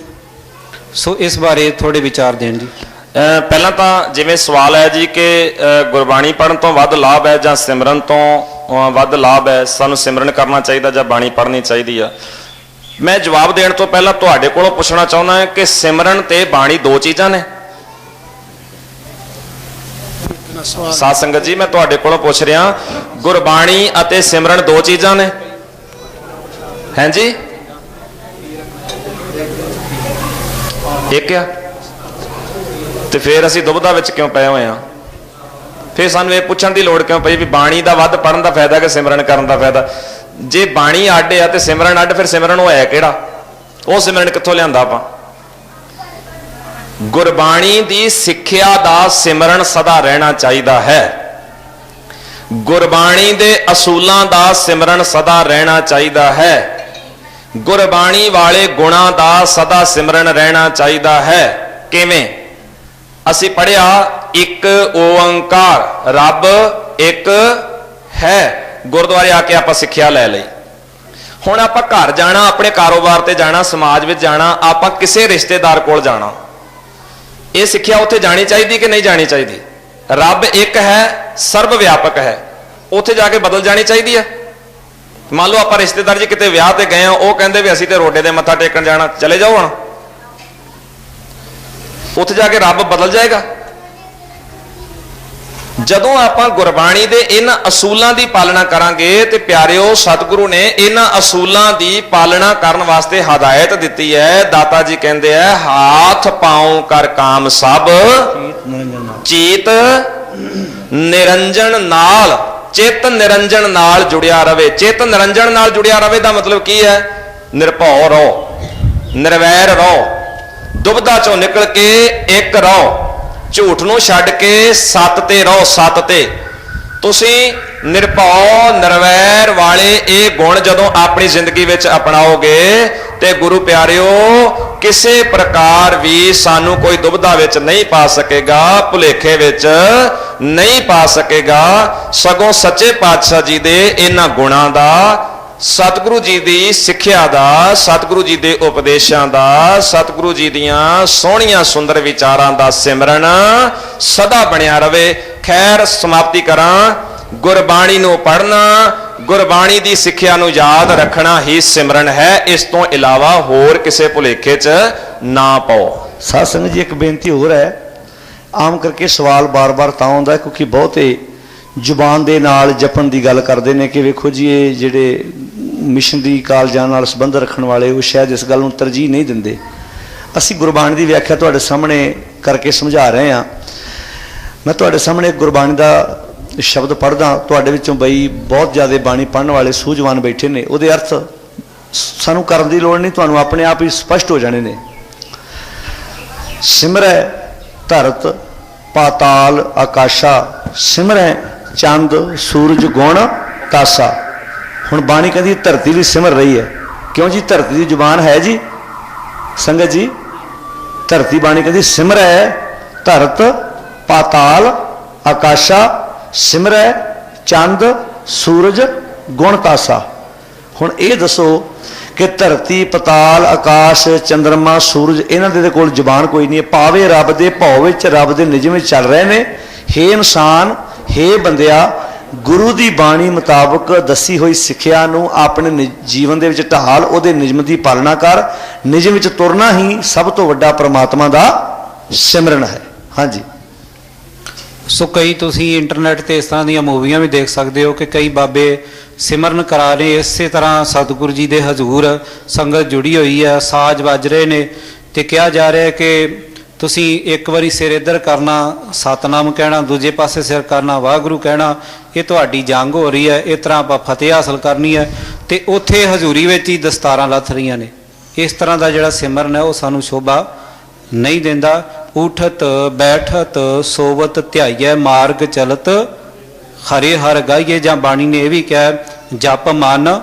ਸੋ ਇਸ ਬਾਰੇ ਥੋੜੇ ਵਿਚਾਰ ਦੇਣ ਜੀ। ਪਹਿਲਾਂ ਤਾਂ ਜਿਵੇਂ ਸਵਾਲ ਹੈ ਜੀ ਕਿ ਗੁਰਬਾਣੀ ਪੜ੍ਹਨ ਤੋਂ ਵੱਧ ਲਾਭ ਹੈ ਜਾਂ ਸਿਮਰਨ ਤੋਂ ਵੱਧ ਲਾਭ ਹੈ, ਸਾਨੂੰ ਸਿਮਰਨ ਕਰਨਾ ਚਾਹੀਦਾ ਜਾਂ ਬਾਣੀ ਪੜ੍ਹਨੀ ਚਾਹੀਦੀ ਆ। ਮੈਂ ਜਵਾਬ ਦੇਣ ਤੋਂ ਪਹਿਲਾਂ ਤੁਹਾਡੇ ਕੋਲੋਂ ਪੁੱਛਣਾ ਚਾਹੁੰਦਾ ਹਾਂ ਕਿ ਸਿਮਰਨ ਤੇ ਬਾਣੀ ਦੋ ਚੀਜ਼ਾਂ ਨੇ। ਸਾਧ ਸੰਗਤ ਜੀ, ਮੈਂ ਤੁਹਾਡੇ ਕੋਲੋਂ ਪੁੱਛ ਰਿਹਾ, ਗੁਰਬਾਣੀ ਅਤੇ ਸਿਮਰਨ ਦੋ ਚੀਜ਼ਾਂ ਨੇ? ਹਾਂਜੀ, ਇੱਕ ਆ। ਤੇ ਫਿਰ ਅਸੀਂ ਦੁਬਿਧਾ ਵਿੱਚ ਕਿਉਂ ਪਏ ਹੋਏ ਆ? ਫਿਰ ਸਾਨੂੰ ਇਹ ਪੁੱਛਣ ਦੀ ਲੋੜ ਕਿਉਂ ਪਈ ਵੀ ਬਾਣੀ ਦਾ ਵੱਧ ਪੜ੍ਹਨ ਦਾ ਫਾਇਦਾ ਕਿ ਸਿਮਰਨ ਕਰਨ ਦਾ ਫਾਇਦਾ? ਜੇ ਬਾਣੀ ਅੱਡ ਆ ਤੇ ਸਿਮਰਨ ਅੱਡ, ਫਿਰ ਸਿਮਰਨ ਹੋਇਆ ਕਿਹੜਾ? ਉਹ ਸਿਮਰਨ ਕਿੱਥੋਂ ਲਿਆਂਦਾ ਆਪਾਂ? ਗੁਰਬਾਣੀ ਦੀ ਸਿੱਖਿਆ ਦਾ ਸਿਮਰਨ ਸਦਾ ਰਹਿਣਾ ਚਾਹੀਦਾ ਹੈ। ਗੁਰਬਾਣੀ ਦੇ ਅਸੂਲਾਂ ਦਾ ਸਿਮਰਨ ਸਦਾ ਰਹਿਣਾ ਚਾਹੀਦਾ ਹੈ। ਗੁਰਬਾਣੀ ਵਾਲੇ ਗੁਣਾਂ ਦਾ ਸਦਾ ਸਿਮਰਨ ਰਹਿਣਾ ਚਾਹੀਦਾ ਹੈ। ਕਿਵੇਂ? ਅਸੀਂ ਪੜ੍ਹਿਆ ਇੱਕ ਓੰਕਾਰ, ਰੱਬ ਇੱਕ ਹੈ। ਗੁਰਦੁਆਰੇ ਆ ਕੇ ਆਪਾਂ ਸਿੱਖਿਆ ਲੈ ਲਈ। ਹੁਣ ਆਪਾਂ ਘਰ ਜਾਣਾ, ਆਪਣੇ ਕਾਰੋਬਾਰ ਤੇ ਜਾਣਾ, ਸਮਾਜ ਵਿੱਚ ਜਾਣਾ, ਆਪਾਂ ਕਿਸੇ ਰਿਸ਼ਤੇਦਾਰ ਕੋਲ ਜਾਣਾ, ਇਹ ਸਿੱਖਿਆ ਉੱਥੇ ਜਾਣੀ ਚਾਹੀਦੀ ਕਿ ਨਹੀਂ ਜਾਣੀ ਚਾਹੀਦੀ? ਰੱਬ ਇੱਕ ਹੈ, ਸਰਬ ਵਿਆਪਕ ਹੈ, ਉੱਥੇ ਜਾ ਕੇ ਬਦਲ ਜਾਣੀ ਚਾਹੀਦੀ ਹੈ। ਮੰਨ ਲਓ ਆਪਾਂ ਰਿਸ਼ਤੇਦਾਰ ਜੀ ਕਿਤੇ ਵਿਆਹ ਤੇ ਗਏ ਆ, ਉਹ ਕਹਿੰਦੇ ਵੀ ਅਸੀਂ ਤੇ ਰੋਡੇ ਦੇ ਮੱਥਾ ਟੇਕਣ ਜਾਣਾ, ਚਲੇ ਜਾਓ। ਹੁਣ ਉੱਥੇ ਜਾ ਕੇ ਰੱਬ ਬਦਲ ਜਾਏਗਾ? ਜਦੋਂ ਆਪਾਂ ਗੁਰਬਾਣੀ ਦੇ ਇਹਨਾਂ ਅਸੂਲਾਂ ਦੀ ਪਾਲਣਾ ਕਰਾਂਗੇ ਤੇ ਪਿਆਰਿਓ, ਸਤਿਗੁਰੂ ਨੇ ਇਹਨਾਂ ਅਸੂਲਾਂ ਦੀ ਪਾਲਣਾ ਕਰਨ ਵਾਸਤੇ ਹਦਾਇਤ ਦਿੱਤੀ ਹੈ। ਦਾਤਾ ਜੀ ਕਹਿੰਦੇ ਆ, ਹਾਥ ਪਾਉ ਕਰ ਕਾਮ ਸਭ ਚੀਤ ਨਿਰੰਜਨ ਨਾਲ, ਚਿੱਤ ਨਿਰੰਜਨ ਨਾਲ ਜੁੜਿਆ ਰਵੇ। ਚਿੱਤ ਨਿਰੰਜਨ ਨਾਲ ਜੁੜਿਆ ਰਵੇ ਦਾ ਮਤਲਬ ਕੀ ਹੈ? ਨਿਰਭਉ ਰਹੋ, ਨਿਰਵੈਰ ਰਹੋ, ਦੁਬਿਧਾ ਚੋਂ ਨਿਕਲ ਕੇ ਇੱਕ ਰਹੋ, ਝੂਠ ਨੂੰ ਛੱਡ ਕੇ ਸੱਤ ਤੇ ਰਹੋ। ਸੱਤ ਤੇ ਤੁਸੀਂ ਨਿਰਭਉ ਨਿਰਵੈਰ ਵਾਲੇ ਇਹ ਗੁਣ ਜਦੋਂ ਆਪਣੀ ਜ਼ਿੰਦਗੀ ਵਿੱਚ ਅਪਣਾਓਗੇ ਤੇ ਗੁਰੂ ਪਿਆਰਿਓ, ਕਿਸੇ ਪ੍ਰਕਾਰ ਵੀ ਸਾਨੂੰ ਕੋਈ ਦੁਬਿਧਾ ਵਿੱਚ ਨਹੀਂ ਪਾ ਸਕੇਗਾ, ਭੁਲੇਖੇ ਵਿੱਚ ਨਹੀਂ ਪਾ ਸਕੇਗਾ। ਸਗੋਂ ਸੱਚੇ ਪਾਤਸ਼ਾਹ ਜੀ ਦੇ ਇਹਨਾਂ ਗੁਣਾਂ ਦਾ, ਸਤਿਗੁਰੂ ਜੀ ਦੀ ਸਿੱਖਿਆ ਦਾ, ਸਤਿਗੁਰੂ ਜੀ ਦੇ ਉਪਦੇਸ਼ਾਂ ਦਾ, ਸਤਿਗੁਰੂ ਜੀ ਦੀਆਂ ਸੋਹਣੀਆਂ ਸੁੰਦਰ ਵਿਚਾਰਾਂ ਦਾ ਸਿਮਰਨ ਸਦਾ ਬਣਿਆ ਰਵੇ। ਖੈਰ, ਸਮਾਪਤੀ ਕਰਾਂ। ਗੁਰਬਾਣੀ ਨੂੰ ਪੜ੍ਹਨਾ, ਗੁਰਬਾਣੀ ਦੀ ਸਿੱਖਿਆ ਨੂੰ ਯਾਦ ਰੱਖਣਾ ਹੀ ਸਿਮਰਨ ਹੈ। ਇਸ ਤੋਂ ਇਲਾਵਾ ਹੋਰ ਕਿਸੇ ਭੁਲੇਖੇ 'ਚ ਨਾ ਪਾਓ। ਸਾਧ ਸੰਗਤ ਜੀ, ਇੱਕ ਬੇਨਤੀ ਹੋਰ ਹੈ। ਆਮ ਕਰਕੇ ਸਵਾਲ ਬਾਰ-ਬਾਰ ਤਾਂ ਆਉਂਦਾ ਕਿਉਂਕਿ ਬਹੁਤੇ ਜ਼ੁਬਾਨ ਦੇ ਨਾਲ ਜਪਣ ਦੀ ਗੱਲ ਕਰਦੇ ਨੇ ਕਿ ਵੇਖੋ ਜੀ, ਇਹ ਜਿਹੜੇ ਮਿਸ਼ਨਰੀ ਕਾਲਜਾਂ ਨਾਲ ਸੰਬੰਧ ਰੱਖਣ ਵਾਲੇ, ਉਹ ਸ਼ਾਇਦ ਇਸ ਗੱਲ ਨੂੰ ਤਰਜੀਹ ਨਹੀਂ ਦਿੰਦੇ। ਅਸੀਂ ਗੁਰਬਾਣੀ ਦੀ ਵਿਆਖਿਆ ਤੁਹਾਡੇ ਸਾਹਮਣੇ ਕਰਕੇ ਸਮਝਾ ਰਹੇ ਹਾਂ। ਮੈਂ ਤੁਹਾਡੇ ਸਾਹਮਣੇ ਗੁਰਬਾਣੀ ਦਾ ਸ਼ਬਦ ਪੜ੍ਹਦਾ। ਤੁਹਾਡੇ ਵਿੱਚੋਂ ਬਈ ਬਹੁਤ ਜ਼ਿਆਦਾ ਬਾਣੀ ਪੜ੍ਹਨ ਵਾਲੇ ਸੂਝਵਾਨ ਬੈਠੇ ਨੇ, ਉਹਦੇ ਅਰਥ ਸਾਨੂੰ ਕਰਨ ਦੀ ਲੋੜ ਨਹੀਂ, ਤੁਹਾਨੂੰ ਆਪਣੇ ਆਪ ਹੀ ਸਪਸ਼ਟ ਹੋ ਜਾਣੇ ਨੇ। ਸਿਮਰੈ ਧਰਤ ਪਾਤਾਲ ਆਕਾਸ਼ਾ, ਸਿਮਰੈ ਚੰਦ ਸੂਰਜ ਗੁਣ ਤਾਸਾ। ਹੁਣ ਬਾਣੀ ਕਹਿੰਦੀ ਧਰਤੀ ਵੀ ਸਿਮਰ ਰਹੀ ਹੈ। ਕਿਉਂ ਜੀ? ਧਰਤੀ ਦੀ ਜ਼ੁਬਾਨ ਹੈ ਜੀ ਸੰਗਤ ਜੀ, ਧਰਤੀ ਬਾਣੀ ਕਹਿੰਦੀ ਸਿਮਰੈ ਧਰਤ ਪਾਤਾਲ ਆਕਾਸ਼ਾ ਸਿਮਰੈ ਚੰਦ ਸੂਰਜ ਗੁਣ ਤਾਸਾ। ਹੁਣ ਇਹ ਦੱਸੋ ਕਿ ਧਰਤੀ ਪਤਾਲ ਆਕਾਸ਼ ਚੰਦਰਮਾ ਸੂਰਜ ਇਹਨਾਂ ਦੇ ਕੋਲ ਜ਼ੁਬਾਨ ਕੋਈ ਨਹੀਂ ਹੈ, ਭਾਵੇਂ ਰੱਬ ਦੇ ਭਉ ਵਿੱਚ ਰੱਬ ਦੇ ਨਿਯਮ ਵਿੱਚ ਚੱਲ ਰਹੇ ਨੇ। ਹੇ ਇਨਸਾਨ, ਹੇ ਬੰਦਿਆ, ਗੁਰੂ ਦੀ ਬਾਣੀ ਮੁਤਾਬਕ ਦੱਸੀ ਹੋਈ ਸਿੱਖਿਆ ਨੂੰ ਆਪਣੇ ਜੀਵਨ ਦੇ ਵਿੱਚ ਢਾਲ, ਉਹਦੇ ਨਿਯਮ ਦੀ ਪਾਲਣਾ ਕਰ। ਨਿਯਮ ਵਿੱਚ ਤੁਰਨਾ ਹੀ ਸਭ ਤੋਂ ਵੱਡਾ ਪ੍ਰਮਾਤਮਾ ਦਾ ਸਿਮਰਨ ਹੈ। ਹਾਂਜੀ। ਸੋ ਕਈ ਤੁਸੀਂ ਇੰਟਰਨੈਟ ਤੇ ਇਸ ਤਰ੍ਹਾਂ ਦੀਆਂ ਮੂਵੀਆਂ ਵੀ ਦੇਖ ਸਕਦੇ ਹੋ ਕਿ ਕਈ ਬਾਬੇ ਸਿਮਰਨ ਕਰਾ ਰਹੇ, ਇਸੇ ਤਰ੍ਹਾਂ ਸਤਿਗੁਰੂ ਜੀ ਦੇ ਹਜ਼ੂਰ ਸੰਗਤ ਜੁੜੀ ਹੋਈ ਹੈ, ਸਾਜ਼ ਵੱਜ ਰਹੇ ਨੇ ਤੇ ਕਿਹਾ ਜਾ ਰਿਹਾ ਕਿ ਤੁਸੀਂ ਇੱਕ ਵਾਰੀ ਸਿਰ ਇੱਧਰ ਕਰਨਾ ਸਤਨਾਮ ਕਹਿਣਾ, ਦੂਜੇ ਪਾਸੇ ਸਿਰ ਕਰਨਾ ਵਾਹਿਗੁਰੂ ਕਹਿਣਾ, ਇਹ ਤੁਹਾਡੀ ਜੰਗ ਹੋ ਰਹੀ ਹੈ, ਇਸ ਤਰ੍ਹਾਂ ਆਪਾਂ ਫਤਿਹ ਹਾਸਲ ਕਰਨੀ ਹੈ। ਤੇ ਉੱਥੇ ਹਜ਼ੂਰੀ ਵਿੱਚ ਹੀ ਦਸਤਾਰਾਂ ਲੱਥ ਰਹੀਆਂ ਨੇ। ਇਸ ਤਰ੍ਹਾਂ ਦਾ ਜਿਹੜਾ ਸਿਮਰਨ ਹੈ ਉਹ ਸਾਨੂੰ ਸ਼ੋਭਾ ਨਹੀਂ ਦਿੰਦਾ। ਉਠਤ ਬੈਠਤ ਸੋਵਤ ਧਿਆਈਐ ਮਾਰਗ ਚਲਤ ਹਰੇ ਹਰ ਗਾਈਏ, ਜਾਂ ਬਾਣੀ ਨੇ ਇਹ ਵੀ ਕਿਹਾ ਜਪ ਮਨ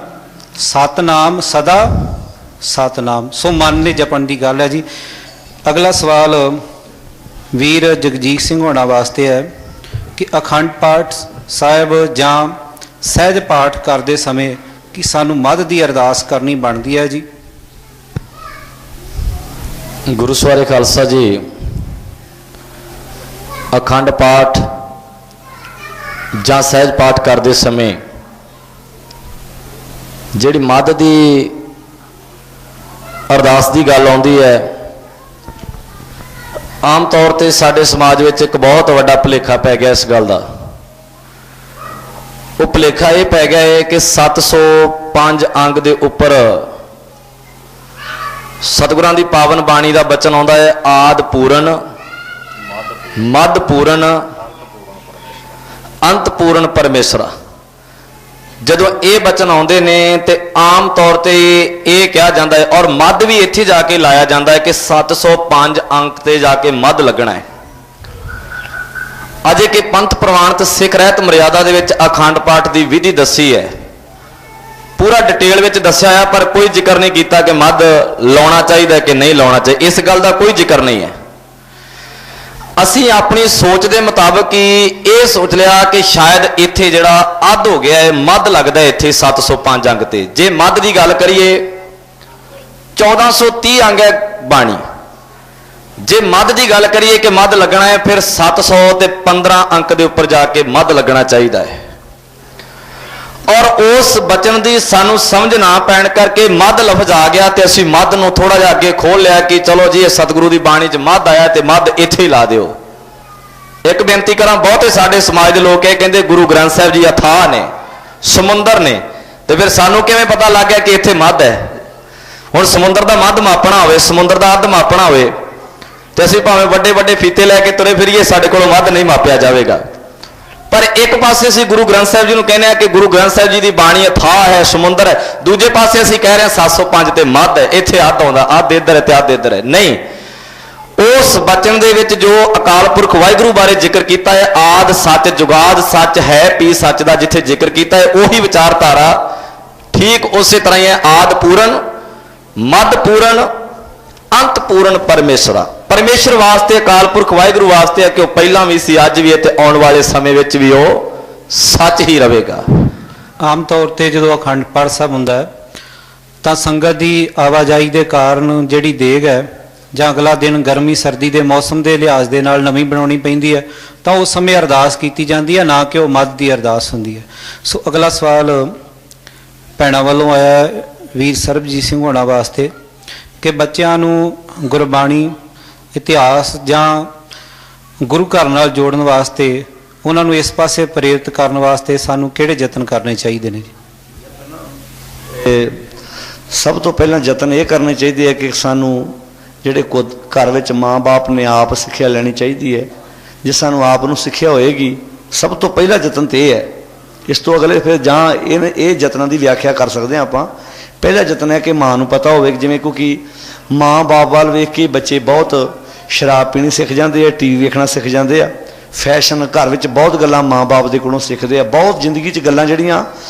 ਸਤਨਾਮ ਸਦਾ ਸਤਨਾਮ। ਸੋ ਮਨ ਨੇ ਜਪਣ ਦੀ ਗੱਲ ਹੈ ਜੀ। ਅਗਲਾ ਸਵਾਲ ਵੀਰ ਜਗਜੀਤ ਸਿੰਘ ਹੋਣਾ ਵਾਸਤੇ ਹੈ ਕਿ ਅਖੰਡ ਪਾਠ ਸਾਹਿਬ ਜਾਂ ਸਹਿਜ ਪਾਠ ਕਰਦੇ ਸਮੇਂ ਕਿ ਸਾਨੂੰ ਮੱਧ ਦੀ ਅਰਦਾਸ ਕਰਨੀ ਬਣਦੀ ਹੈ ਜੀ? ਗੁਰੂ ਸਵਾਰੇ ਖਾਲਸਾ ਜੀ, ਅਖੰਡ ਪਾਠ ਜਾਂ ਸਹਿਜ ਪਾਠ ਕਰਦੇ ਸਮੇਂ ਜਿਹੜੀ ਮੱਧ ਦੀ ਅਰਦਾਸ ਦੀ ਗੱਲ ਆਉਂਦੀ ਹੈ, ਆਮ ਤੌਰ ਤੇ ਸਾਡੇ ਸਮਾਜ ਵਿੱਚ ਇੱਕ ਬਹੁਤ ਵੱਡਾ ਭੁਲੇਖਾ ਪੈ ਗਿਆ ਇਸ ਗੱਲ ਦਾ। ਉਹ ਭੁਲੇਖਾ ਇਹ ਪੈ ਗਿਆ ਹੈ ਕਿ 705 ਅੰਗ ਦੇ ਉੱਪਰ ਸਤਿਗੁਰਾਂ ਦੀ ਪਾਵਨ ਬਾਣੀ ਦਾ ਬਚਨ ਆਉਂਦਾ ਹੈ, ਆਦ ਪੂਰਨ ਮੱਧ ਪੂਰਨ ਅੰਤ ਪੂਰਨ ਪਰਮੇਸ਼ਰਾ। ਜਦੋਂ ਇਹ ਬਚਨ ਆਉਂਦੇ ਨੇ ਤੇ ਆਮ ਤੌਰ ਤੇ ਇਹ ਕਿਹਾ ਜਾਂਦਾ ਹੈ, ਔਰ ਮੱਧ ਵੀ ਇੱਥੇ ਜਾ ਕੇ ਲਾਇਆ ਜਾਂਦਾ ਹੈ ਕਿ 705 ਅੰਕ ਤੇ ਜਾ ਕੇ ਮੱਧ ਲੱਗਣਾ ਹੈ। ਅਜੇ ਕਿ ਪੰਥ ਪ੍ਰਵਾਨਿਤ ਸਿੱਖ ਰਹਿਤ ਮਰਿਆਦਾ ਦੇ ਵਿੱਚ ਅਖੰਡ ਪਾਠ ਦੀ ਵਿਧੀ ਦੱਸੀ ਹੈ, ਪੂਰਾ ਡਿਟੇਲ ਵਿੱਚ ਦੱਸਿਆ ਹੈ, ਪਰ ਕੋਈ ਜ਼ਿਕਰ ਨਹੀਂ ਕੀਤਾ ਕਿ ਮੱਧ ਲਾਉਣਾ ਚਾਹੀਦਾ ਕਿ ਨਹੀਂ ਲਾਉਣਾ ਚਾਹੀਦਾ। ਇਸ ਗੱਲ ਦਾ ਕੋਈ ਜ਼ਿਕਰ ਨਹੀਂ ਹੈ। ਅਸੀਂ ਆਪਣੀ ਸੋਚ ਦੇ ਮੁਤਾਬਕ ਹੀ ਇਹ ਸੋਚ ਲਿਆ ਕਿ ਸ਼ਾਇਦ ਇੱਥੇ ਜਿਹੜਾ ਅੱਧ ਹੋ ਗਿਆ ਹੈ, ਮੱਧ ਲੱਗਦਾ ਇੱਥੇ 705 ਅੰਗ ਤੇ। ਜੇ ਮੱਧ ਦੀ ਗੱਲ ਕਰੀਏ 1430 ਅੰਗ ਹੈ ਬਾਣੀ। ਜੇ ਮੱਧ ਦੀ ਗੱਲ ਕਰੀਏ ਕਿ ਮੱਧ ਲੱਗਣਾ ਹੈ, ਫਿਰ 715 ਅੰਕ ਦੇ ਉੱਪਰ ਜਾ ਕੇ ਮੱਧ ਲੱਗਣਾ ਚਾਹੀਦਾ ਹੈ। ਔਰ ਉਸ ਬਚਨ ਦੀ ਸਾਨੂੰ ਸਮਝ ਨਾ ਪੈਣ ਕਰਕੇ ਮੱਧ ਲਫ਼ਜ਼ ਆ ਗਿਆ ਤੇ ਅਸੀਂ ਮੱਧ ਨੂੰ ਥੋੜਾ ਜਿਹਾ ਅੱਗੇ ਖੋਲ ਲਿਆ ਕਿ ਚਲੋ ਜੀ ਇਹ ਸਤਿਗੁਰੂ ਦੀ ਬਾਣੀ 'ਚ ਮੱਧ ਆਇਆ ਤੇ ਮੱਧ ਇੱਥੇ ਹੀ ਲਾ ਦਿਓ। ਇੱਕ ਬੇਨਤੀ ਕਰਾਂ, ਬਹੁਤੇ ਸਾਡੇ ਸਮਾਜ ਦੇ ਲੋਕ ਇਹ ਕਹਿੰਦੇ ਗੁਰੂ ਗ੍ਰੰਥ ਸਾਹਿਬ ਜੀ ਅਥਾਹ ਨੇ, ਸਮੁੰਦਰ ਨੇ, ਤੇ ਫਿਰ ਸਾਨੂੰ ਕਿਵੇਂ ਪਤਾ ਲੱਗ ਗਿਆ ਕਿ ਇੱਥੇ ਮੱਧ ਹੈ? ਹੁਣ ਸਮੁੰਦਰ ਦਾ ਮੱਧ ਮਾਪਣਾ ਹੋਵੇ, ਸਮੁੰਦਰ ਦਾ ਅੱਧ ਮਾਪਣਾ ਹੋਵੇ ਤੇ ਅਸੀਂ ਭਾਵੇਂ ਵੱਡੇ ਵੱਡੇ ਫੀਤੇ ਲੈ ਕੇ ਤੁਰੇ ਫਿਰੀਏ, ਸਾਡੇ ਕੋਲੋਂ ਮੱਧ ਨਹੀਂ ਮਾਪਿਆ ਜਾਵੇਗਾ। ਪਰ ਇੱਕ ਪਾਸੇ ਅਸੀਂ ਗੁਰੂ ਗ੍ਰੰਥ ਸਾਹਿਬ ਜੀ ਨੂੰ ਕਹਿੰਦੇ ਆ ਕਿ ਗੁਰੂ ਗ੍ਰੰਥ ਸਾਹਿਬ ਜੀ ਦੀ ਬਾਣੀ ਅਥਾਹ ਹੈ, ਸਮੁੰਦਰ ਹੈ। ਦੂਜੇ ਪਾਸੇ ਅਸੀਂ ਕਹਿ ਰਹੇ ਹਾਂ 705 ਤੇ ਮੱਧ ਹੈ, ਇੱਥੇ ਅੱਧ ਆਉਂਦਾ, ਅੱਧ ਇੱਧਰ ਹੈ ਤੇ ਅੱਧ ਇੱਧਰ ਹੈ। ਨਹੀਂ, ਉਸ ਬਚਨ ਦੇ ਵਿੱਚ ਜੋ ਅਕਾਲ ਪੁਰਖ ਵਾਹਿਗੁਰੂ ਬਾਰੇ ਜ਼ਿਕਰ ਕੀਤਾ ਹੈ, ਆਦ ਸੱਚ ਜੁਗਾਦ ਸੱਚ ਹੈ ਪੀ ਸੱਚ ਦਾ ਜਿੱਥੇ ਜ਼ਿਕਰ ਕੀਤਾ ਹੈ, ਉਹੀ ਵਿਚਾਰਧਾਰਾ ਠੀਕ ਉਸੇ ਤਰ੍ਹਾਂ ਹੀ ਹੈ। ਆਦ ਪੂਰਨ ਮੱਧ ਪੂਰਨ ਅੰਤ ਪੂਰਨ ਪਰਮੇਸ਼ਰਾ। ਪਰਮੇਸ਼ਰ ਵਾਸਤੇ ਅਕਾਲ ਪੁਰਖ ਵਾਹਿਗੁਰੂ ਵਾਸਤੇ ਹੈ ਕਿ ਉਹ ਪਹਿਲਾਂ ਵੀ ਸੀ, ਅੱਜ ਵੀ ਹੈ ਤੇ ਆਉਣ ਵਾਲੇ ਸਮੇਂ ਵਿੱਚ ਵੀ ਉਹ ਸੱਚ ਹੀ ਰਹੇਗਾ। ਆਮ ਤੌਰ ਤੇ ਜਦੋਂ ਅਖੰਡ ਪਾਠ ਸਾਹਿਬ ਹੁੰਦਾ ਹੈ ਤਾਂ ਸੰਗਤ ਦੀ ਆਵਾਜਾਈ ਦੇ ਕਾਰਨ ਜਿਹੜੀ ਦੇਗ ਹੈ ਜਾਂ ਅਗਲਾ ਦਿਨ ਗਰਮੀ ਸਰਦੀ ਦੇ ਮੌਸਮ ਦੇ ਲਿਹਾਜ਼ ਦੇ ਨਾਲ ਨਵੀਂ ਬਣਾਉਣੀ ਪੈਂਦੀ ਹੈ, ਤਾਂ ਉਸ ਸਮੇਂ ਅਰਦਾਸ ਕੀਤੀ ਜਾਂਦੀ ਹੈ, ਨਾ ਕਿ ਉਹ ਮੱਧ ਦੀ ਅਰਦਾਸ ਹੁੰਦੀ ਹੈ। ਸੋ ਅਗਲਾ ਸਵਾਲ ਭੈਣਾਂ ਵੱਲੋਂ ਆਇਆ ਵੀਰ ਸਰਬਜੀਤ ਸਿੰਘ ਹੋਣਾ ਵਾਸਤੇ ਕਿ ਬੱਚਿਆਂ ਨੂੰ ਗੁਰਬਾਣੀ ਇਤਿਹਾਸ ਜਾਂ ਗੁਰੂ ਘਰ ਨਾਲ ਜੋੜਨ ਵਾਸਤੇ, ਉਹਨਾਂ ਨੂੰ ਇਸ ਪਾਸੇ ਪ੍ਰੇਰਿਤ ਕਰਨ ਵਾਸਤੇ ਸਾਨੂੰ ਕਿਹੜੇ ਯਤਨ ਕਰਨੇ ਚਾਹੀਦੇ ਨੇ ਜੀ? ਸਭ ਤੋਂ ਪਹਿਲਾਂ ਯਤਨ ਇਹ ਕਰਨੇ ਚਾਹੀਦੇ ਹੈ ਕਿ ਸਾਨੂੰ ਜਿਹੜੇ ਘਰ ਵਿੱਚ ਮਾਂ-ਬਾਪ ਨੇ ਆਪ ਸਿੱਖਿਆ ਲੈਣੀ ਚਾਹੀਦੀ ਹੈ। ਜੇ ਸਾਨੂੰ ਆਪ ਨੂੰ ਸਿੱਖਿਆ ਹੋਏਗੀ, ਸਭ ਤੋਂ ਪਹਿਲਾ ਯਤਨ ਤੇ ਇਹ ਹੈ। ਇਸ ਤੋਂ ਅਗਲੇ ਫਿਰ ਜਾਂ ਇਹ ਯਤਨਾਂ ਦੀ ਵਿਆਖਿਆ ਕਰ ਸਕਦੇ ਹਾਂ ਆਪਾਂ। ਪਹਿਲਾ ਯਤਨ ਹੈ ਕਿ ਮਾਂ ਨੂੰ ਪਤਾ ਹੋਵੇ, ਜਿਵੇਂ ਕਿਉਂਕਿ ਮਾਂ-ਬਾਪ ਵੱਲ ਵੇਖ ਕੇ ਬੱਚੇ ਬਹੁਤ ਸ਼ਰਾਬ ਪੀਣੀ ਸਿੱਖ ਜਾਂਦੇ ਆ, ਟੀਵੀ ਵੇਖਣਾ ਸਿੱਖ ਜਾਂਦੇ ਆ, ਫੈਸ਼ਨ, ਘਰ ਵਿੱਚ ਬਹੁਤ ਗੱਲਾਂ ਮਾਂ-ਬਾਪ ਦੇ ਕੋਲੋਂ ਸਿੱਖਦੇ ਆ। ਬਹੁਤ ਜ਼ਿੰਦਗੀ 'ਚ ਗੱਲਾਂ ਜਿਹੜੀਆਂ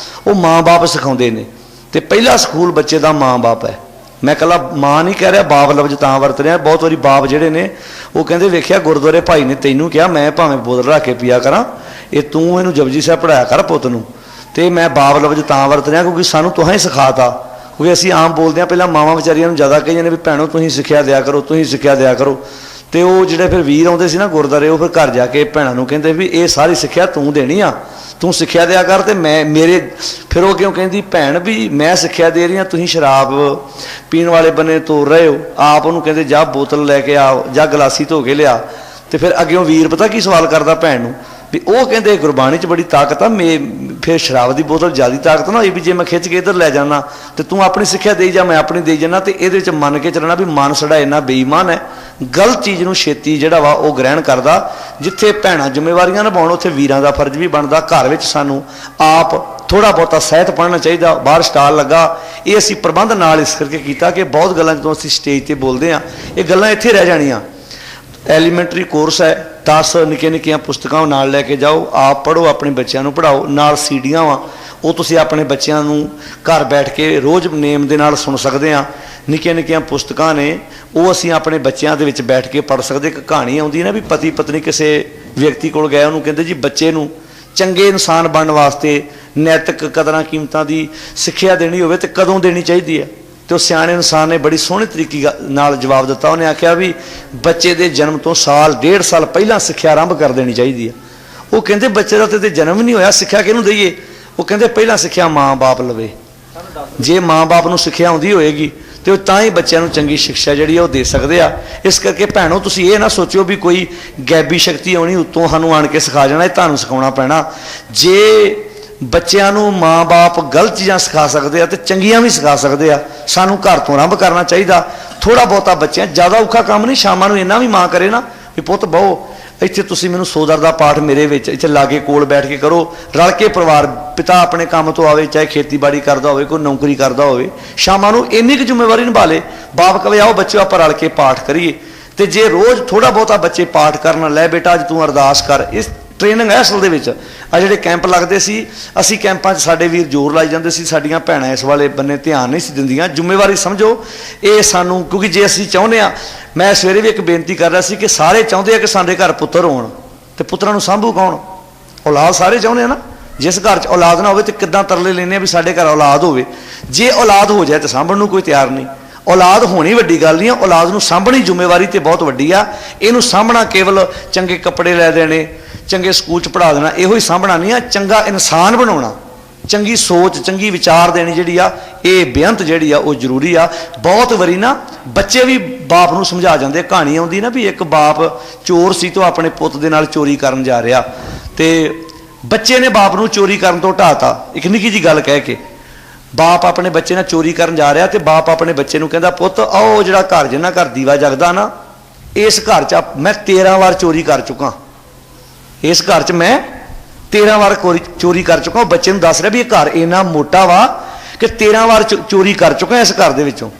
ਉਹ ਮਾਂ-ਬਾਪ ਸਿਖਾਉਂਦੇ ਨੇ, ਤੇ ਪਹਿਲਾ ਸਕੂਲ ਬੱਚੇ ਦਾ ਮਾਂ-ਬਾਪ ਹੈ। ਮੈਂ ਇਕੱਲਾ ਮਾਂ ਨਹੀਂ ਕਹਿ ਰਿਹਾ, ਬਾਪ ਲਫ਼ਜ਼ ਤਾਂ ਵਰਤ ਰਿਹਾ। ਬਹੁਤ ਵਾਰੀ ਬਾਪ ਜਿਹੜੇ ਨੇ ਉਹ ਕਹਿੰਦੇ ਵੇਖਿਆ ਗੁਰਦੁਆਰੇ ਭਾਈ ਨੇ ਤੈਨੂੰ ਕਿਹਾ ਮੈਂ ਭਾਵੇਂ ਬੋਤਲ ਰੱਖ ਕੇ ਪੀਆ ਕਰਾਂ, ਇਹ ਤੂੰ ਇਹਨੂੰ ਜਪਜੀ ਸਾਹਿਬ ਪੜਾਇਆ ਕਰ ਪੁੱਤ ਨੂੰ। ਤੇ ਮੈਂ ਬਾਪ ਲਫ਼ਜ਼ ਤਾਂ ਵਰਤ ਰਿਹਾ ਕਿਉਂਕਿ ਸਾਨੂੰ ਤੁਹਾਂ ਹੀ ਸਿਖਾਤਾ। ਕਿਉਂਕਿ ਅਸੀਂ ਆਮ ਬੋਲਦੇ ਹਾਂ, ਪਹਿਲਾਂ ਮਾਵਾਂ ਵਿਚਾਰੀਆਂ ਨੂੰ ਜ਼ਿਆਦਾ ਕਹੀਆਂ ਨੇ ਵੀ ਭੈਣੋ ਤੁਸੀਂ ਸਿੱਖਿਆ ਦਿਆ ਕਰੋ, ਤੁਸੀਂ ਸਿੱਖਿਆ ਦਿਆ ਕਰੋ। ਤੇ ਉਹ ਜਿਹੜੇ ਫਿਰ ਵੀਰ ਆਉਂਦੇ ਸੀ ਨਾ ਗੁਰਦੁਆਰੇ, ਉਹ ਫਿਰ ਘਰ ਜਾ ਕੇ ਭੈਣਾਂ ਨੂੰ ਕਹਿੰਦੇ ਵੀ ਇਹ ਸਾਰੀ ਸਿੱਖਿਆ ਤੂੰ ਦੇਣੀ ਆ, ਤੂੰ ਸਿੱਖਿਆ ਦਿਆ ਕਰ। ਤੇ ਮੈਂ ਮੇਰੇ ਫਿਰ ਉਹ ਕਿਉਂ ਕਹਿੰਦੀ ਭੈਣ ਵੀ ਮੈਂ ਸਿੱਖਿਆ ਦੇ ਰਹੀ ਹਾਂ, ਤੁਸੀਂ ਸ਼ਰਾਬ ਪੀਣ ਵਾਲੇ ਬੰਨੇ ਤੋਰ ਰਹੇ ਹੋ। ਆਪ ਉਹਨੂੰ ਕਹਿੰਦੇ ਜਾ ਬੋਤਲ ਲੈ ਕੇ ਆ, ਜਾਂ ਗਲਾਸੀ ਧੋ ਕੇ ਲਿਆ। ਤੇ ਫਿਰ ਅੱਗਿਓਂ ਵੀਰ ਪਤਾ ਕੀ ਸਵਾਲ ਕਰਦਾ ਭੈਣ ਨੂੰ ਵੀ ਉਹ ਕਹਿੰਦੇ ਗੁਰਬਾਣੀ 'ਚ ਬੜੀ ਤਾਕਤ ਆ, ਫਿਰ ਸ਼ਰਾਬ ਦੀ ਬੋਤਲ ਜ਼ਿਆਦਾ ਤਾਕਤ ਨਾ ਹੋਈ ਵੀ ਜੇ ਮੈਂ ਖਿੱਚ ਕੇ ਇੱਧਰ ਲੈ ਜਾਣਾ ਤੇ ਤੂੰ ਆਪਣੀ ਸਿੱਖਿਆ ਦੇਈ ਜਾ, ਮੈਂ ਆਪਣੀ ਦੇਈ ਜਾਣਾ। ਤੇ ਇਹਦੇ ਵਿੱਚ ਮੰਨ ਕੇ ਚੱਲਣਾ ਵੀ ਮਨ ਸਾਡਾ ਇੰਨਾ ਬੇਈਮਾਨ ਹੈ, ਗਲਤ ਚੀਜ਼ ਨੂੰ ਛੇਤੀ ਜਿਹੜਾ ਵਾ ਉਹ ਗ੍ਰਹਿਣ ਕਰਦਾ। ਜਿੱਥੇ ਭੈਣਾਂ ਜ਼ਿੰਮੇਵਾਰੀਆਂ ਨਿਭਾਉਣ ਉੱਥੇ ਵੀਰਾਂ ਦਾ ਫਰਜ਼ ਵੀ ਬਣਦਾ। ਘਰ ਵਿੱਚ ਸਾਨੂੰ ਆਪ ਥੋੜ੍ਹਾ ਬਹੁਤਾ ਸਾਹਿਤ ਪੜ੍ਹਨਾ ਚਾਹੀਦਾ। ਬਾਹਰ ਸਟਾਲ ਲੱਗਾ, ਇਹ ਅਸੀਂ ਪ੍ਰਬੰਧ ਨਾਲ ਇਸ ਕਰਕੇ ਕੀਤਾ ਕਿ ਬਹੁਤ ਗੱਲਾਂ ਜਦੋਂ ਅਸੀਂ ਸਟੇਜ 'ਤੇ ਬੋਲਦੇ ਹਾਂ ਇਹ ਗੱਲਾਂ ਇੱਥੇ ਰਹਿ ਜਾਣੀਆਂ। ਐਲੀਮੈਂਟਰੀ ਕੋਰਸ ਹੈ, 10 ਨਿੱਕੀਆਂ ਨਿੱਕੀਆਂ ਪੁਸਤਕਾਂ ਨਾਲ ਲੈ ਕੇ ਜਾਓ, ਆਪ ਪੜ੍ਹੋ, ਆਪਣੇ ਬੱਚਿਆਂ ਨੂੰ ਪੜ੍ਹਾਓ। ਨਾਲ ਸੀਡੀਆਂ ਵਾ, ਉਹ ਤੁਸੀਂ ਆਪਣੇ ਬੱਚਿਆਂ ਨੂੰ ਘਰ ਬੈਠ ਕੇ ਰੋਜ਼ ਨੇਮ ਦੇ ਨਾਲ ਸੁਣ ਸਕਦੇ ਆ। ਨਿੱਕੀਆਂ ਨਿੱਕੀਆਂ ਪੁਸਤਕਾਂ ਨੇ, ਉਹ ਅਸੀਂ ਆਪਣੇ ਬੱਚਿਆਂ ਦੇ ਵਿੱਚ ਬੈਠ ਕੇ ਪੜ੍ਹ ਸਕਦੇ। ਇੱਕ ਕਹਾਣੀ ਆਉਂਦੀ ਨਾ ਵੀ ਪਤੀ ਪਤਨੀ ਕਿਸੇ ਵਿਅਕਤੀ ਕੋਲ ਗਏ, ਉਹਨੂੰ ਕਹਿੰਦੇ ਜੀ ਬੱਚੇ ਨੂੰ ਚੰਗੇ ਇਨਸਾਨ ਬਣਨ ਵਾਸਤੇ ਨੈਤਿਕ ਕਦਰਾਂ ਕੀਮਤਾਂ ਦੀ ਸਿੱਖਿਆ ਦੇਣੀ ਹੋਵੇ ਤੇ ਕਦੋਂ ਦੇਣੀ ਚਾਹੀਦੀ ਹੈ। ਤੇ ਉਹ ਸਿਆਣੇ ਇਨਸਾਨ ਨੇ ਬੜੀ ਸੋਹਣੀ ਤਰੀਕੇ ਨਾਲ ਜਵਾਬ ਦਿੱਤਾ। ਉਹਨੇ ਆਖਿਆ ਵੀ ਬੱਚੇ ਦੇ ਜਨਮ ਤੋਂ ਸਾਲ 1.5 ਸਾਲ ਪਹਿਲਾਂ ਸਿੱਖਿਆ ਆਰੰਭ ਕਰ ਦੇਣੀ ਚਾਹੀਦੀ ਹੈ। ਉਹ ਕਹਿੰਦੇ ਬੱਚੇ ਦਾ ਤੇ ਜਨਮ ਨਹੀਂ ਹੋਇਆ, ਸਿੱਖਿਆ ਕਿਹਨੂੰ ਦਈਏ? ਉਹ ਕਹਿੰਦੇ ਪਹਿਲਾਂ ਸਿੱਖਿਆ ਮਾਂ-ਬਾਪ ਲਵੇ। ਜੇ ਮਾਂ-ਬਾਪ ਨੂੰ ਸਿੱਖਿਆ ਆਉਂਦੀ ਹੋਏਗੀ ਤੇ ਉਹ ਤਾਂ ਹੀ ਬੱਚਿਆਂ ਨੂੰ ਚੰਗੀ ਸਿੱਖਿਆ ਜਿਹੜੀ ਉਹ ਦੇ ਸਕਦੇ ਆ। ਇਸ ਕਰਕੇ ਭੈਣੋ ਤੁਸੀਂ ਇਹ ਨਾ ਸੋਚਿਓ ਵੀ ਕੋਈ ਗੈਬੀ ਸ਼ਕਤੀ ਆਉਣੀ ਉੱਤੋਂ ਸਾਨੂੰ ਆਣ ਕੇ ਸਿਖਾ ਜਾਣਾ, ਇਹ ਤੁਹਾਨੂੰ ਸਿਖਾਉਣਾ ਪੈਣਾ। ਜੇ ਬੱਚਿਆਂ ਨੂੰ ਮਾਂ-ਬਾਪ ਗਲਤ ਚੀਜ਼ਾਂ ਸਿਖਾ ਸਕਦੇ ਆ ਤੇ ਚੰਗੀਆਂ ਵੀ ਸਿਖਾ ਸਕਦੇ ਆ। ਸਾਨੂੰ ਘਰ ਤੋਂ ਆਰੰਭ ਕਰਨਾ ਚਾਹੀਦਾ। ਥੋੜਾ ਬਹੁਤਾ ਬੱਚਿਆਂ, ਜ਼ਿਆਦਾ ਔਖਾ ਕੰਮ ਨਹੀਂ। ਸ਼ਾਮਾਂ ਨੂੰ ਇੰਨਾ ਵੀ ਮਾਂ ਕਰੇ ਨਾ ਵੀ ਪੁੱਤ ਬਹੁ ਇੱਥੇ ਤੁਸੀਂ ਮੈਨੂੰ ਸੋਦਰ ਦਾ ਪਾਠ ਮੇਰੇ ਵਿੱਚ ਇੱਥੇ ਲਾਗੇ ਕੋਲ ਬੈਠ ਕੇ ਕਰੋ, ਰਲ ਕੇ ਪਰਿਵਾਰ, ਪਿਤਾ ਆਪਣੇ ਕੰਮ ਤੋਂ ਆਵੇ, ਚਾਹੇ ਖੇਤੀਬਾੜੀ ਕਰਦਾ ਹੋਵੇ, ਕੋਈ ਨੌਕਰੀ ਕਰਦਾ ਹੋਵੇ, ਸ਼ਾਮਾਂ ਨੂੰ ਇੰਨੀ ਕੁ ਜ਼ਿੰਮੇਵਾਰੀ ਨਿਭਾ ਲੇ। ਬਾਪ ਕਵੇ ਆਓ ਬੱਚਿਓ ਆਪਾਂ ਰਲ ਕੇ ਪਾਠ ਕਰੀਏ। ਤੇ ਜੇ ਰੋਜ਼ ਥੋੜਾ ਬਹੁਤਾ ਬੱਚੇ ਪਾਠ ਕਰਨ, ਲੈ ਬੇਟਾ ਅੱਜ ਤੂੰ ਅਰਦਾਸ ਕਰ। ਇਸ ਟ੍ਰੇਨਿੰਗ ਹੈ ਅਸਲ ਦੇ ਵਿੱਚ। ਆ ਜਿਹੜੇ ਕੈਂਪ ਲੱਗਦੇ ਸੀ, ਅਸੀਂ ਕੈਂਪਾਂ 'ਚ ਸਾਡੇ ਵੀਰ ਜ਼ੋਰ ਲਾਈ ਜਾਂਦੇ ਸੀ, ਸਾਡੀਆਂ ਭੈਣਾਂ ਇਸ ਵਾਲੇ ਬੰਨੇ ਧਿਆਨ ਨਹੀਂ ਸੀ ਦਿੰਦੀਆਂ। ਜ਼ਿੰਮੇਵਾਰੀ ਸਮਝੋ ਇਹ ਸਾਨੂੰ, ਕਿਉਂਕਿ ਜੇ ਅਸੀਂ ਚਾਹੁੰਦੇ ਹਾਂ, ਮੈਂ ਸਵੇਰੇ ਵੀ ਇੱਕ ਬੇਨਤੀ ਕਰ ਰਿਹਾ ਸੀ ਕਿ ਸਾਰੇ ਚਾਹੁੰਦੇ ਆ ਕਿ ਸਾਡੇ ਘਰ ਪੁੱਤਰ ਹੋਣ, ਤੇ ਪੁੱਤਰਾਂ ਨੂੰ ਸਾਂਭੂ ਕੌਣ? ਔਲਾਦ ਸਾਰੇ ਚਾਹੁੰਦੇ ਆ ਨਾ। ਜਿਸ ਘਰ 'ਚ ਔਲਾਦ ਨਾ ਹੋਵੇ ਤੇ ਕਿੱਦਾਂ ਤਰਲੇ ਲੈਂਦੇ ਆ ਵੀ ਸਾਡੇ ਘਰ ਔਲਾਦ ਹੋਵੇ। ਜੇ ਔਲਾਦ ਹੋ ਜਾਏ ਤਾਂ ਸਾਂਭਣ ਨੂੰ ਕੋਈ ਤਿਆਰ ਨਹੀਂ। ਔਲਾਦ ਹੋਣੀ ਵੱਡੀ ਗੱਲ ਨਹੀਂ ਆ, ਔਲਾਦ ਨੂੰ ਸਾਂਭਣੀ ਜ਼ਿੰਮੇਵਾਰੀ ਤੇ ਬਹੁਤ ਵੱਡੀ ਆ। ਇਹਨੂੰ ਸਾਂਭਣਾ ਕੇਵਲ ਚੰਗੇ ਕੱਪੜੇ ਲੈ ਦੇਣੇ, ਚੰਗੇ ਸਕੂਲ 'ਚ ਪੜ੍ਹਾ ਦੇਣਾ, ਇਹੋ ਹੀ ਸਾਂਭਣਾ ਨਹੀਂ ਆ। ਚੰਗਾ ਇਨਸਾਨ ਬਣਾਉਣਾ, ਚੰਗੀ ਸੋਚ, ਚੰਗੀ ਵਿਚਾਰ ਦੇਣੀ ਜਿਹੜੀ ਆ, ਇਹ ਬੇਅੰਤ ਜਿਹੜੀ ਆ ਉਹ ਜ਼ਰੂਰੀ ਆ। ਬਹੁਤ ਵਾਰੀ ਨਾ ਬੱਚੇ ਵੀ ਬਾਪ ਨੂੰ ਸਮਝਾ ਜਾਂਦੇ। ਕਹਾਣੀ ਆਉਂਦੀ ਨਾ ਵੀ ਇੱਕ ਬਾਪ ਚੋਰ ਸੀ ਤੇ ਆਪਣੇ ਪੁੱਤ ਦੇ ਨਾਲ ਚੋਰੀ ਕਰਨ ਜਾ ਰਿਹਾ, ਤੇ ਬੱਚੇ ਨੇ ਬਾਪ ਨੂੰ ਚੋਰੀ ਕਰਨ ਤੋਂ ਢਾਤਾ। ਇੱਕ ਨਿੱਕੀ ਜੀ ਗੱਲ ਕਹਿ ਕੇ ਬਾਪ ਆਪਣੇ ਬੱਚੇ ਨਾਲ ਚੋਰੀ ਕਰਨ ਜਾ ਰਿਹਾ, ਤੇ ਬਾਪ ਆਪਣੇ ਬੱਚੇ ਨੂੰ ਕਹਿੰਦਾ ਪੁੱਤ ਆਓ ਜਿਹੜਾ ਘਰ ਜਿੰਨਾ ਘਰ ਦੀਵਾ ਜਗਦਾ ਨਾ, ਇਸ ਘਰ 'ਚ ਮੈਂ 13 ਵਾਰ ਚੋਰੀ ਕਰ ਚੁੱਕਾ, ਇਸ ਘਰ 'ਚ ਮੈਂ 13 ਵਾਰ ਚੋਰੀ ਕਰ ਚੁੱਕਾ। ਉਹ ਬੱਚੇ ਨੂੰ ਦੱਸ ਰਿਹਾ ਵੀ ਇਹ ਘਰ ਇੰਨਾ ਮੋਟਾ ਵਾ ਕਿ 13 ਵਾਰ ਚੋਰੀ ਕਰ ਚੁੱਕਾ ਇਸ ਘਰ ਦੇ ਵਿੱਚੋਂ।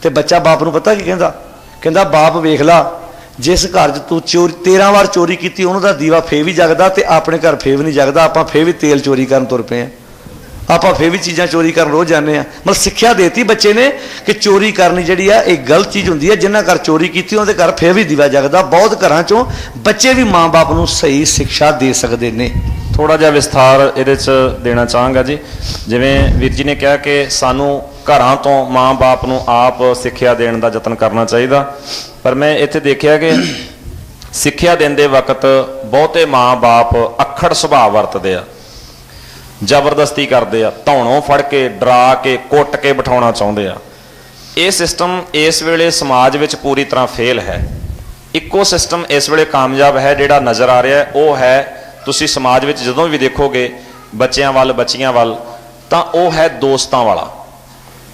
ਤੇ ਬੱਚਾ ਬਾਪ ਨੂੰ ਪਤਾ ਕੀ ਕਹਿੰਦਾ? ਕਹਿੰਦਾ ਬਾਪ ਵੇਖ ਲਾ, ਜਿਸ ਘਰ 'ਚ ਤੂੰ 13 ਵਾਰ ਚੋਰੀ ਕੀਤੀ ਉਹਨਾਂ ਦਾ ਦੀਵਾ ਫੇਰ ਵੀ ਜਗਦਾ ਤੇ ਆਪਣੇ ਘਰ ਫੇਰ ਵੀ ਨਹੀਂ ਜਗਦਾ। ਆਪਾਂ ਫੇਰ ਵੀ ਤੇਲ ਚੋਰੀ ਕਰਨ ਤੁਰ ਪਏ ਆ, ਆਪਾਂ ਫੇਰ ਵੀ ਚੀਜ਼ਾਂ ਚੋਰੀ ਕਰਨ ਰੋਜ਼ ਜਾਂਦੇ ਆ। ਮਤਲਬ ਸਿੱਖਿਆ ਦੇਤੀ ਬੱਚੇ ਨੇ ਕਿ ਚੋਰੀ ਕਰਨੀ ਜਿਹੜੀ ਆ ਇਹ ਗਲਤ ਚੀਜ਼ ਹੁੰਦੀ ਹੈ। ਜਿਨ੍ਹਾਂ ਘਰ ਚੋਰੀ ਕੀਤੀ ਉਹਦੇ ਘਰ ਫੇਰ ਵੀ ਦੀਵਾ ਜਗਦਾ। ਬਹੁਤ ਘਰਾਂ 'ਚੋਂ ਬੱਚੇ ਵੀ ਮਾਂ-ਬਾਪ ਨੂੰ ਸਹੀ ਸਿੱਖਿਆ ਦੇ ਸਕਦੇ ਨੇ। ਥੋੜਾ ਜਿਹਾ ਵਿਸਥਾਰ ਇਹਦੇ 'ਚ ਦੇਣਾ ਚਾਹਾਂਗਾ ਜੀ। ਜਿਵੇਂ ਵੀਰ ਜੀ ਨੇ ਕਿਹਾ ਕਿ ਸਾਨੂੰ ਘਰਾਂ ਤੋਂ ਮਾਂ-ਬਾਪ ਨੂੰ ਆਪ ਸਿੱਖਿਆ ਦੇਣ ਦਾ ਯਤਨ ਕਰਨਾ ਚਾਹੀਦਾ, ਪਰ ਮੈਂ ਇੱਥੇ ਦੇਖਿਆ ਕਿ ਸਿੱਖਿਆ ਦਿੰਦੇ ਵਕਤ ਬਹੁਤੇ ਮਾਂ-ਬਾਪ ਅੱਖੜ ਸੁਭਾਅ ਵਰਤਦੇ ਆ, ਜ਼ਬਰਦਸਤੀ ਕਰਦੇ ਆ, ਧੌਣੋਂ ਫੜ ਕੇ, ਡਰਾ ਕੇ, ਕੁੱਟ ਕੇ ਬਿਠਾਉਣਾ ਚਾਹੁੰਦੇ ਆ। ਇਹ ਸਿਸਟਮ ਇਸ ਵੇਲੇ ਸਮਾਜ ਵਿੱਚ ਪੂਰੀ ਤਰ੍ਹਾਂ ਫੇਲ ਹੈ। ਇੱਕੋ ਸਿਸਟਮ ਇਸ ਵੇਲੇ ਕਾਮਯਾਬ ਹੈ ਜਿਹੜਾ ਨਜ਼ਰ ਆ ਰਿਹਾ, ਉਹ ਹੈ ਤੁਸੀਂ ਸਮਾਜ ਵਿੱਚ ਜਦੋਂ ਵੀ ਦੇਖੋਗੇ ਬੱਚਿਆਂ ਵੱਲ, ਬੱਚੀਆਂ ਵੱਲ, ਤਾਂ ਉਹ ਹੈ ਦੋਸਤਾਂ ਵਾਲਾ।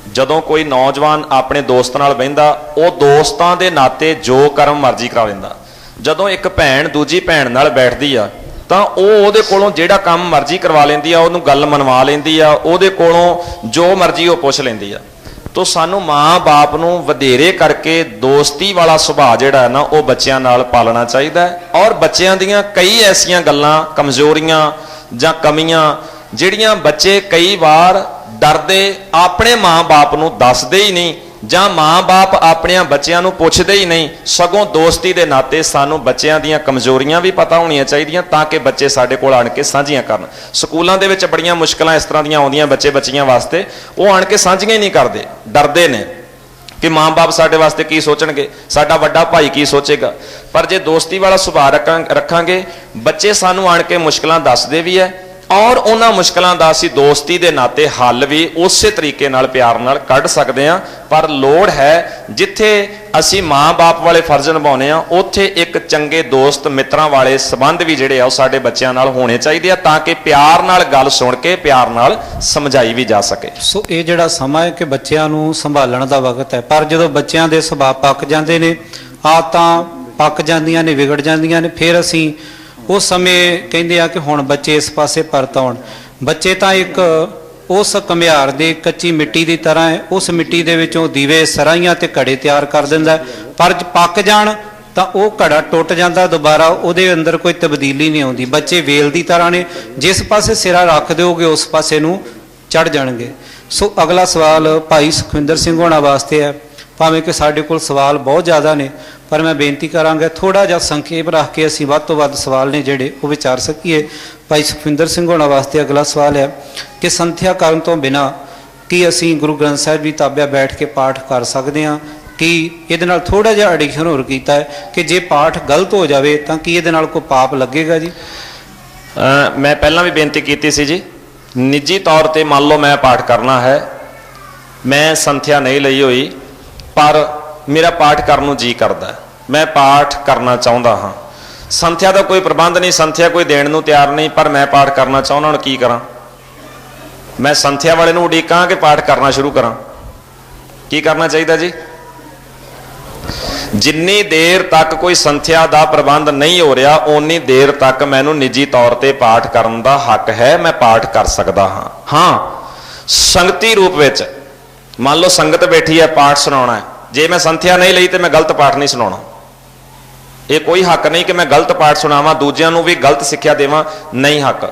ਜਦੋਂ ਕੋਈ ਨੌਜਵਾਨ ਆਪਣੇ ਦੋਸਤ ਨਾਲ ਬਹਿੰਦਾ, ਉਹ ਦੋਸਤਾਂ ਦੇ ਨਾਤੇ ਜੋ ਕਰਮ ਮਰਜ਼ੀ ਕਰਾ ਲੈਂਦਾ। ਜਦੋਂ ਇੱਕ ਭੈਣ ਦੂਜੀ ਭੈਣ ਨਾਲ ਬੈਠਦੀ ਆ ਤਾਂ ਉਹ ਉਹਦੇ ਕੋਲੋਂ ਜਿਹੜਾ ਕੰਮ ਮਰਜ਼ੀ ਕਰਵਾ ਲੈਂਦੀ ਆ, ਉਹਨੂੰ ਗੱਲ ਮਨਵਾ ਲੈਂਦੀ ਆ, ਉਹਦੇ ਕੋਲੋਂ ਜੋ ਮਰਜ਼ੀ ਉਹ ਪੁੱਛ ਲੈਂਦੀ ਆ। ਤੋ ਸਾਨੂੰ ਮਾਂ-ਬਾਪ ਨੂੰ ਵਧੇਰੇ ਕਰਕੇ ਦੋਸਤੀ ਵਾਲਾ ਸੁਭਾਅ ਜਿਹੜਾ ਹੈ ਨਾ ਉਹ ਬੱਚਿਆਂ ਨਾਲ ਪਾਲਣਾ ਚਾਹੀਦਾ ਹੈ। ਔਰ ਬੱਚਿਆਂ ਦੀਆਂ ਕਈ ਐਸੀਆਂ ਗੱਲਾਂ, ਕਮਜ਼ੋਰੀਆਂ ਜਾਂ ਕਮੀਆਂ ਜਿਹੜੀਆਂ ਬੱਚੇ ਕਈ ਵਾਰ ਡਰਦੇ ਆਪਣੇ ਮਾਂ-ਬਾਪ ਨੂੰ ਦੱਸਦੇ ਹੀ ਨਹੀਂ ਜਾਂ ਮਾਂ-ਬਾਪ ਆਪਣਿਆਂ ਬੱਚਿਆਂ ਨੂੰ ਪੁੱਛਦੇ ਹੀ ਨਹੀਂ, ਸਗੋਂ ਦੋਸਤੀ ਦੇ ਨਾਤੇ ਸਾਨੂੰ ਬੱਚਿਆਂ ਦੀਆਂ ਕਮਜ਼ੋਰੀਆਂ ਵੀ ਪਤਾ ਹੋਣੀਆਂ ਚਾਹੀਦੀਆਂ ਤਾਂ ਕਿ ਬੱਚੇ ਸਾਡੇ ਕੋਲ ਆਣ ਕੇ ਸਾਂਝੀਆਂ ਕਰਨ। ਸਕੂਲਾਂ ਦੇ ਵਿੱਚ ਬੜੀਆਂ ਮੁਸ਼ਕਲਾਂ ਇਸ ਤਰ੍ਹਾਂ ਦੀਆਂ ਆਉਂਦੀਆਂ ਬੱਚਿਆਂ ਵਾਸਤੇ, ਉਹ ਆਣ ਕੇ ਸਾਂਝੀਆਂ ਹੀ ਨਹੀਂ ਕਰਦੇ, ਡਰਦੇ ਨੇ ਕਿ ਮਾਂ-ਬਾਪ ਸਾਡੇ ਵਾਸਤੇ ਕੀ ਸੋਚਣਗੇ, ਸਾਡਾ ਵੱਡਾ ਭਾਈ ਕੀ ਸੋਚੇਗਾ। ਪਰ ਜੇ ਦੋਸਤੀ ਵਾਲਾ ਸੁਭਾਅ ਰੱਖਾਂਗੇ, ਬੱਚੇ ਸਾਨੂੰ ਆਣ ਕੇ ਮੁਸ਼ਕਲਾਂ ਦੱਸਦੇ ਵੀ ਹੈ ਔਰ ਉਹਨਾਂ ਮੁਸ਼ਕਲਾਂ ਦਾ ਅਸੀਂ ਦੋਸਤੀ ਦੇ ਨਾਤੇ ਹੱਲ ਵੀ ਉਸੇ ਤਰੀਕੇ ਨਾਲ ਪਿਆਰ ਨਾਲ ਕੱਢ ਸਕਦੇ ਹਾਂ। ਪਰ ਲੋੜ ਹੈ ਜਿੱਥੇ ਅਸੀਂ ਮਾਂ-ਬਾਪ ਵਾਲੇ ਫਰਜ਼ ਨਿਭਾਉਂਦੇ ਹਾਂ, ਉੱਥੇ ਇੱਕ ਚੰਗੇ ਦੋਸਤ ਮਿੱਤਰਾਂ ਵਾਲੇ ਸੰਬੰਧ ਵੀ ਜਿਹੜੇ ਆ ਉਹ ਸਾਡੇ ਬੱਚਿਆਂ ਨਾਲ ਹੋਣੇ ਚਾਹੀਦੇ ਆ ਤਾਂ ਕਿ ਪਿਆਰ ਨਾਲ ਗੱਲ ਸੁਣ ਕੇ ਪਿਆਰ ਨਾਲ ਸਮਝਾਈ ਵੀ ਜਾ ਸਕੇ। ਸੋ ਇਹ ਜਿਹੜਾ ਸਮਾਂ ਹੈ ਕਿ ਬੱਚਿਆਂ ਨੂੰ ਸੰਭਾਲਣ ਦਾ ਵਕਤ ਹੈ, ਪਰ ਜਦੋਂ ਬੱਚਿਆਂ ਦੇ ਸੁਭਾਅ ਪੱਕ ਜਾਂਦੇ ਨੇ, ਆਦਤਾਂ ਪੱਕ ਜਾਂਦੀਆਂ ਨੇ, ਵਿਗੜ ਜਾਂਦੀਆਂ ਨੇ, ਫਿਰ ਅਸੀਂ ਉਸ ਸਮੇਂ ਕਹਿੰਦੇ ਆ ਕਿ ਹੁਣ ਬੱਚੇ ਇਸ ਪਾਸੇ ਪਰਤ ਆਉਣ। ਬੱਚੇ ਤਾਂ ਇੱਕ ਉਸ ਘੁਮਿਆਰ ਦੇ ਕੱਚੀ ਮਿੱਟੀ ਦੀ ਤਰ੍ਹਾਂ ਹੈ, ਉਸ ਮਿੱਟੀ ਦੇ ਵਿੱਚੋਂ ਦੀਵੇ, ਸਰਾਈਆਂ ਤੇ ਘੜੇ ਤਿਆਰ ਕਰ ਦਿੰਦਾ, ਪਰ ਪੱਕ ਜਾਣ ਤਾਂ ਉਹ ਘੜਾ ਟੁੱਟ ਜਾਂਦਾ, ਦੁਬਾਰਾ ਉਹਦੇ ਅੰਦਰ ਕੋਈ ਤਬਦੀਲੀ ਨਹੀਂ ਆਉਂਦੀ। ਬੱਚੇ ਵੇਲ ਦੀ ਤਰ੍ਹਾਂ ਨੇ, ਜਿਸ ਪਾਸੇ ਸਿਰਾ ਰੱਖ ਦਿਓਗੇ ਉਸ ਪਾਸੇ ਨੂੰ ਚੜ ਜਾਣਗੇ। ਸੋ ਅਗਲਾ ਸਵਾਲ ਭਾਈ ਸੁਖਵਿੰਦਰ ਸਿੰਘ ਹੋਣਾ ਵਾਸਤੇ ਹੈ। ਭਾਵੇਂ ਕਿ ਸਾਡੇ ਕੋਲ ਸਵਾਲ ਬਹੁਤ ਜ਼ਿਆਦਾ ਨੇ, ਪਰ ਮੈਂ ਬੇਨਤੀ ਕਰਾਂਗਾ ਥੋੜਾ ਜਿਹਾ ਸੰਖੇਪ ਰੱਖ ਕੇ ਅਸੀਂ ਵੱਧ ਤੋਂ ਵੱਧ ਸਵਾਲ ਨੇ ਜਿਹੜੇ ਉਹ ਵਿਚਾਰ ਸਕੀਏ। ਭਾਈ ਸੁਖਵਿੰਦਰ ਸਿੰਘ ਹੋਣਾ ਵਾਸਤੇ ਅਗਲਾ ਸਵਾਲ ਹੈ ਕਿ ਸੰਥਿਆ ਕਰਨ ਤੋਂ ਬਿਨਾਂ ਕੀ ਅਸੀਂ ਗੁਰੂ ਗ੍ਰੰਥ ਸਾਹਿਬ ਜੀ ਤਾਬਿਆ ਬੈਠ ਕੇ ਪਾਠ ਕਰ ਸਕਦੇ ਹਾਂ? ਕੀ ਇਹਦੇ ਨਾਲ ਥੋੜਾ ਜਿਹਾ ਐਡੀਸ਼ਨ ਹੋਰ ਕੀਤਾ ਹੈ ਕਿ ਜੇ ਪਾਠ ਗਲਤ ਹੋ ਜਾਵੇ ਤਾਂ ਕੀ ਇਹਦੇ ਨਾਲ ਕੋਈ ਪਾਪ ਲੱਗੇਗਾ ਜੀ? ਮੈਂ ਪਹਿਲਾਂ ਵੀ ਬੇਨਤੀ ਕੀਤੀ ਸੀ ਜੀ, ਨਿੱਜੀ ਤੌਰ ਤੇ ਮੰਨ ਲਓ ਮੈਂ ਪਾਠ ਕਰਨਾ ਹੈ, ਮੈਂ ਸੰਥਿਆ ਨਹੀਂ ਲਈ ਹੋਈ, ਪਰ ਮੇਰਾ ਪਾਠ ਕਰਨ ਨੂੰ ਜੀ ਕਰਦਾ, ਮੈਂ ਪਾਠ ਕਰਨਾ ਚਾਹੁੰਦਾ ਹਾਂ, ਸੰਥਿਆ ਦਾ ਕੋਈ ਪ੍ਰਬੰਧ ਨਹੀਂ, ਸੰਥਿਆ ਕੋਈ ਦੇਣ ਨੂੰ ਤਿਆਰ ਨਹੀਂ, ਪਰ ਮੈਂ ਪਾਠ ਕਰਨਾ ਚਾਹੁੰਦਾ, ਹੁਣ ਕੀ ਕਰਾਂ? ਮੈਂ ਸੰਥਿਆ ਵਾਲੇ ਨੂੰ ਉਡੀਕਾਂ ਕਿ ਪਾਠ ਕਰਨਾ ਸ਼ੁਰੂ ਕਰਾਂ? ਕੀ ਕਰਨਾ ਚਾਹੀਦਾ ਜੀ? ਜਿੰਨੀ ਦੇਰ ਤੱਕ ਕੋਈ ਸੰਥਿਆ ਦਾ ਪ੍ਰਬੰਧ ਨਹੀਂ ਹੋ ਰਿਹਾ, ਓਨੀ ਦੇਰ ਤੱਕ ਮੈਨੂੰ ਨਿੱਜੀ ਤੌਰ ਤੇ ਪਾਠ ਕਰਨ ਦਾ ਹੱਕ ਹੈ, ਮੈਂ ਪਾਠ ਕਰ ਸਕਦਾ ਹਾਂ। ਹਾਂ, ਸੰਗਤੀ ਰੂਪ ਵਿੱਚ ਮੰਨ ਲਓ ਸੰਗਤ ਬੈਠੀ ਹੈ, ਪਾਠ ਸੁਣਾਉਣਾ ਹੈ, ਜੇ ਮੈਂ ਸੰਥਿਆ ਨਹੀਂ ਲਈ ਤੇ ਮੈਂ ਗਲਤ ਪਾਠ ਨਹੀਂ ਸੁਣਾਉਣਾ। ਇਹ ਕੋਈ ਹੱਕ ਨਹੀਂ ਕਿ ਮੈਂ ਗਲਤ ਪਾਠ ਸੁਣਾਵਾਂ, ਦੂਜਿਆਂ ਨੂੰ ਵੀ ਗਲਤ ਸਿੱਖਿਆ ਦੇਵਾਂ, ਨਹੀਂ ਹੱਕ।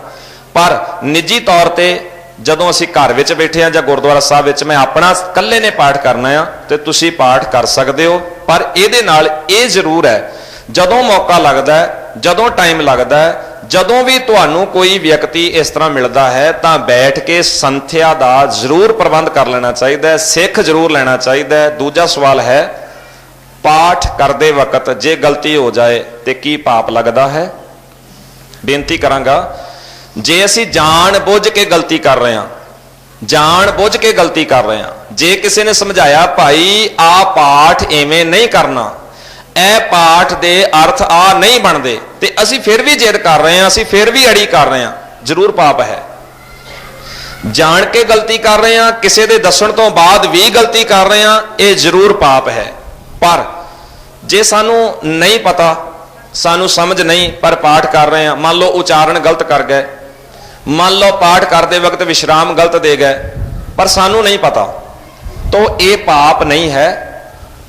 ਪਰ ਨਿੱਜੀ ਤੌਰ ਤੇ ਜਦੋਂ ਅਸੀਂ ਘਰ ਵਿੱਚ ਬੈਠੇ ਹਾਂ ਜਾਂ ਗੁਰਦੁਆਰਾ ਸਾਹਿਬ ਵਿੱਚ, ਮੈਂ ਆਪਣਾ ਇਕੱਲੇ ਨੇ ਪਾਠ ਕਰਨਾ ਆ ਤੇ ਤੁਸੀਂ ਪਾਠ ਕਰ ਸਕਦੇ ਹੋ। ਪਰ ਇਹਦੇ ਨਾਲ ਇਹ ਜ਼ਰੂਰ ਹੈ, ਜਦੋਂ ਮੌਕਾ ਲੱਗਦਾ ਹੈ, ਜਦੋਂ ਟਾਈਮ ਲੱਗਦਾ ਹੈ, ਜਦੋਂ ਵੀ ਤੁਹਾਨੂੰ ਕੋਈ ਵਿਅਕਤੀ ਇਸ ਤਰ੍ਹਾਂ ਮਿਲਦਾ ਹੈ ਤਾਂ ਬੈਠ ਕੇ ਸੰਥਿਆ ਦਾ ਜ਼ਰੂਰ ਪ੍ਰਬੰਧ ਕਰ ਲੈਣਾ ਚਾਹੀਦਾ ਹੈ, ਸਿੱਖ ਜ਼ਰੂਰ ਲੈਣਾ ਚਾਹੀਦਾ ਹੈ। ਦੂਜਾ ਸਵਾਲ ਹੈ, ਪਾਠ ਕਰਦੇ ਵਕਤ ਜੇ ਗਲਤੀ ਹੋ ਜਾਏ ਤੇ ਕੀ ਪਾਪ ਲੱਗਦਾ ਹੈ? ਬੇਨਤੀ ਕਰਾਂਗਾ, ਜੇ ਅਸੀਂ ਜਾਣ ਬੁੱਝ ਕੇ ਗਲਤੀ ਕਰ ਰਹੇ ਹਾਂ, ਜਾਣ ਬੁੱਝ ਕੇ ਗਲਤੀ ਕਰ ਰਹੇ ਹਾਂ, ਜੇ ਕਿਸੇ ਨੇ ਸਮਝਾਇਆ ਭਾਈ ਆ ਪਾਠ ਐਵੇਂ ਨਹੀਂ ਕਰਨਾ, ਇਹ ਪਾਠ ਦੇ ਅਰਥ ਆ ਨਹੀਂ ਬਣਦੇ, ਤੇ ਅਸੀਂ ਫਿਰ ਵੀ ਜਿੱਦ ਕਰ ਰਹੇ ਹਾਂ, ਅਸੀਂ ਫਿਰ ਵੀ ਅੜੀ ਕਰ ਰਹੇ ਹਾਂ, ਜ਼ਰੂਰ ਪਾਪ ਹੈ। ਜਾਣ ਕੇ ਗਲਤੀ ਕਰ ਰਹੇ ਹਾਂ, ਕਿਸੇ ਦੇ ਦੱਸਣ ਤੋਂ ਬਾਅਦ ਵੀ ਗਲਤੀ ਕਰ ਰਹੇ ਹਾਂ, ਇਹ ਜ਼ਰੂਰ ਪਾਪ ਹੈ। ਪਰ ਜੇ ਸਾਨੂੰ ਨਹੀਂ ਪਤਾ, ਸਾਨੂੰ ਸਮਝ ਨਹੀਂ, ਪਰ ਪਾਠ ਕਰ ਰਹੇ ਹਾਂ, ਮੰਨ ਲਓ ਉਚਾਰਨ ਗਲਤ ਕਰ ਗਏ, ਮੰਨ ਲਓ ਪਾਠ ਕਰਦੇ ਵਕਤ ਵਿਸ਼ਰਾਮ ਗਲਤ ਦੇ ਗਏ, ਪਰ ਸਾਨੂੰ ਨਹੀਂ ਪਤਾ, ਤਾਂ ਇਹ ਪਾਪ ਨਹੀਂ ਹੈ।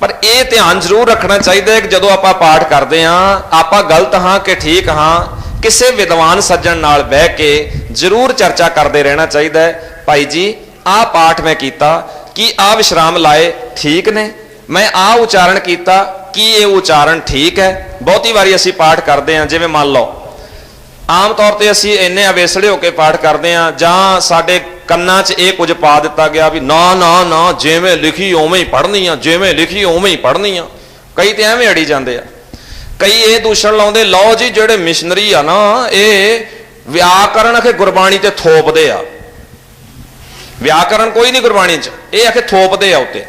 ਪਰ ਇਹ ਧਿਆਨ ਜ਼ਰੂਰ ਰੱਖਣਾ ਚਾਹੀਦਾ ਹੈ ਕਿ ਜਦੋਂ ਆਪਾਂ ਪਾਠ ਕਰਦੇ ਹਾਂ, ਆਪਾਂ ਗਲਤ ਹਾਂ ਕਿ ਠੀਕ ਹਾਂ, ਕਿਸੇ ਵਿਦਵਾਨ ਸੱਜਣ ਨਾਲ ਬਹਿ ਕੇ ਜ਼ਰੂਰ ਚਰਚਾ ਕਰਦੇ ਰਹਿਣਾ ਚਾਹੀਦਾ ਹੈ। ਭਾਈ ਜੀ ਆਹ ਪਾਠ ਮੈਂ ਕੀਤਾ, ਕੀ ਆਹ ਵਿਸ਼ਰਾਮ ਲਾਏ ਠੀਕ ਨੇ? ਮੈਂ ਆਹ ਉਚਾਰਨ ਕੀਤਾ, ਕੀ ਇਹ ਉਚਾਰਨ ਠੀਕ ਹੈ? ਬਹੁਤੀ ਵਾਰੀ ਅਸੀਂ ਪਾਠ ਕਰਦੇ ਹਾਂ, ਜਿਵੇਂ ਮੰਨ ਲਓ ਆਮ ਤੌਰ ਤੇ ਅਸੀਂ ਇੰਨੇ ਅਵੇਸੜੇ ਹੋ ਕੇ ਪਾਠ ਕਰਦੇ ਹਾਂ, ਜਾਂ ਸਾਡੇ ਕੰਨਾਂ 'ਚ ਇਹ ਕੁਝ ਪਾ ਦਿੱਤਾ ਗਿਆ ਵੀ ਨਾ ਨਾ ਨਾ, ਜਿਵੇਂ ਲਿਖੀ ਉਵੇਂ ਹੀ ਪੜ੍ਹਨੀ ਆ, ਜਿਵੇਂ ਲਿਖੀ ਉਵੇਂ ਹੀ ਪੜ੍ਹਨੀ ਆ। ਕਈ ਤੇ ਐਵੇਂ ਅੜੀ ਜਾਂਦੇ ਆ, ਕਈ ਇਹ ਦੂਸ਼ਣ ਲਾਉਂਦੇ, ਲਓ ਜੀ ਜਿਹੜੇ ਮਿਸ਼ਨਰੀ ਆ ਨਾ, ਇਹ ਵਿਆਕਰਨ ਅਖੇ ਗੁਰਬਾਣੀ ਤੇ ਥੋਪਦੇ ਆ। ਵਿਆਕਰਨ ਕੋਈ ਨਹੀਂ ਗੁਰਬਾਣੀ 'ਚ, ਇਹ ਅਖੇ ਥੋਪਦੇ ਆ ਉੱਤੇ।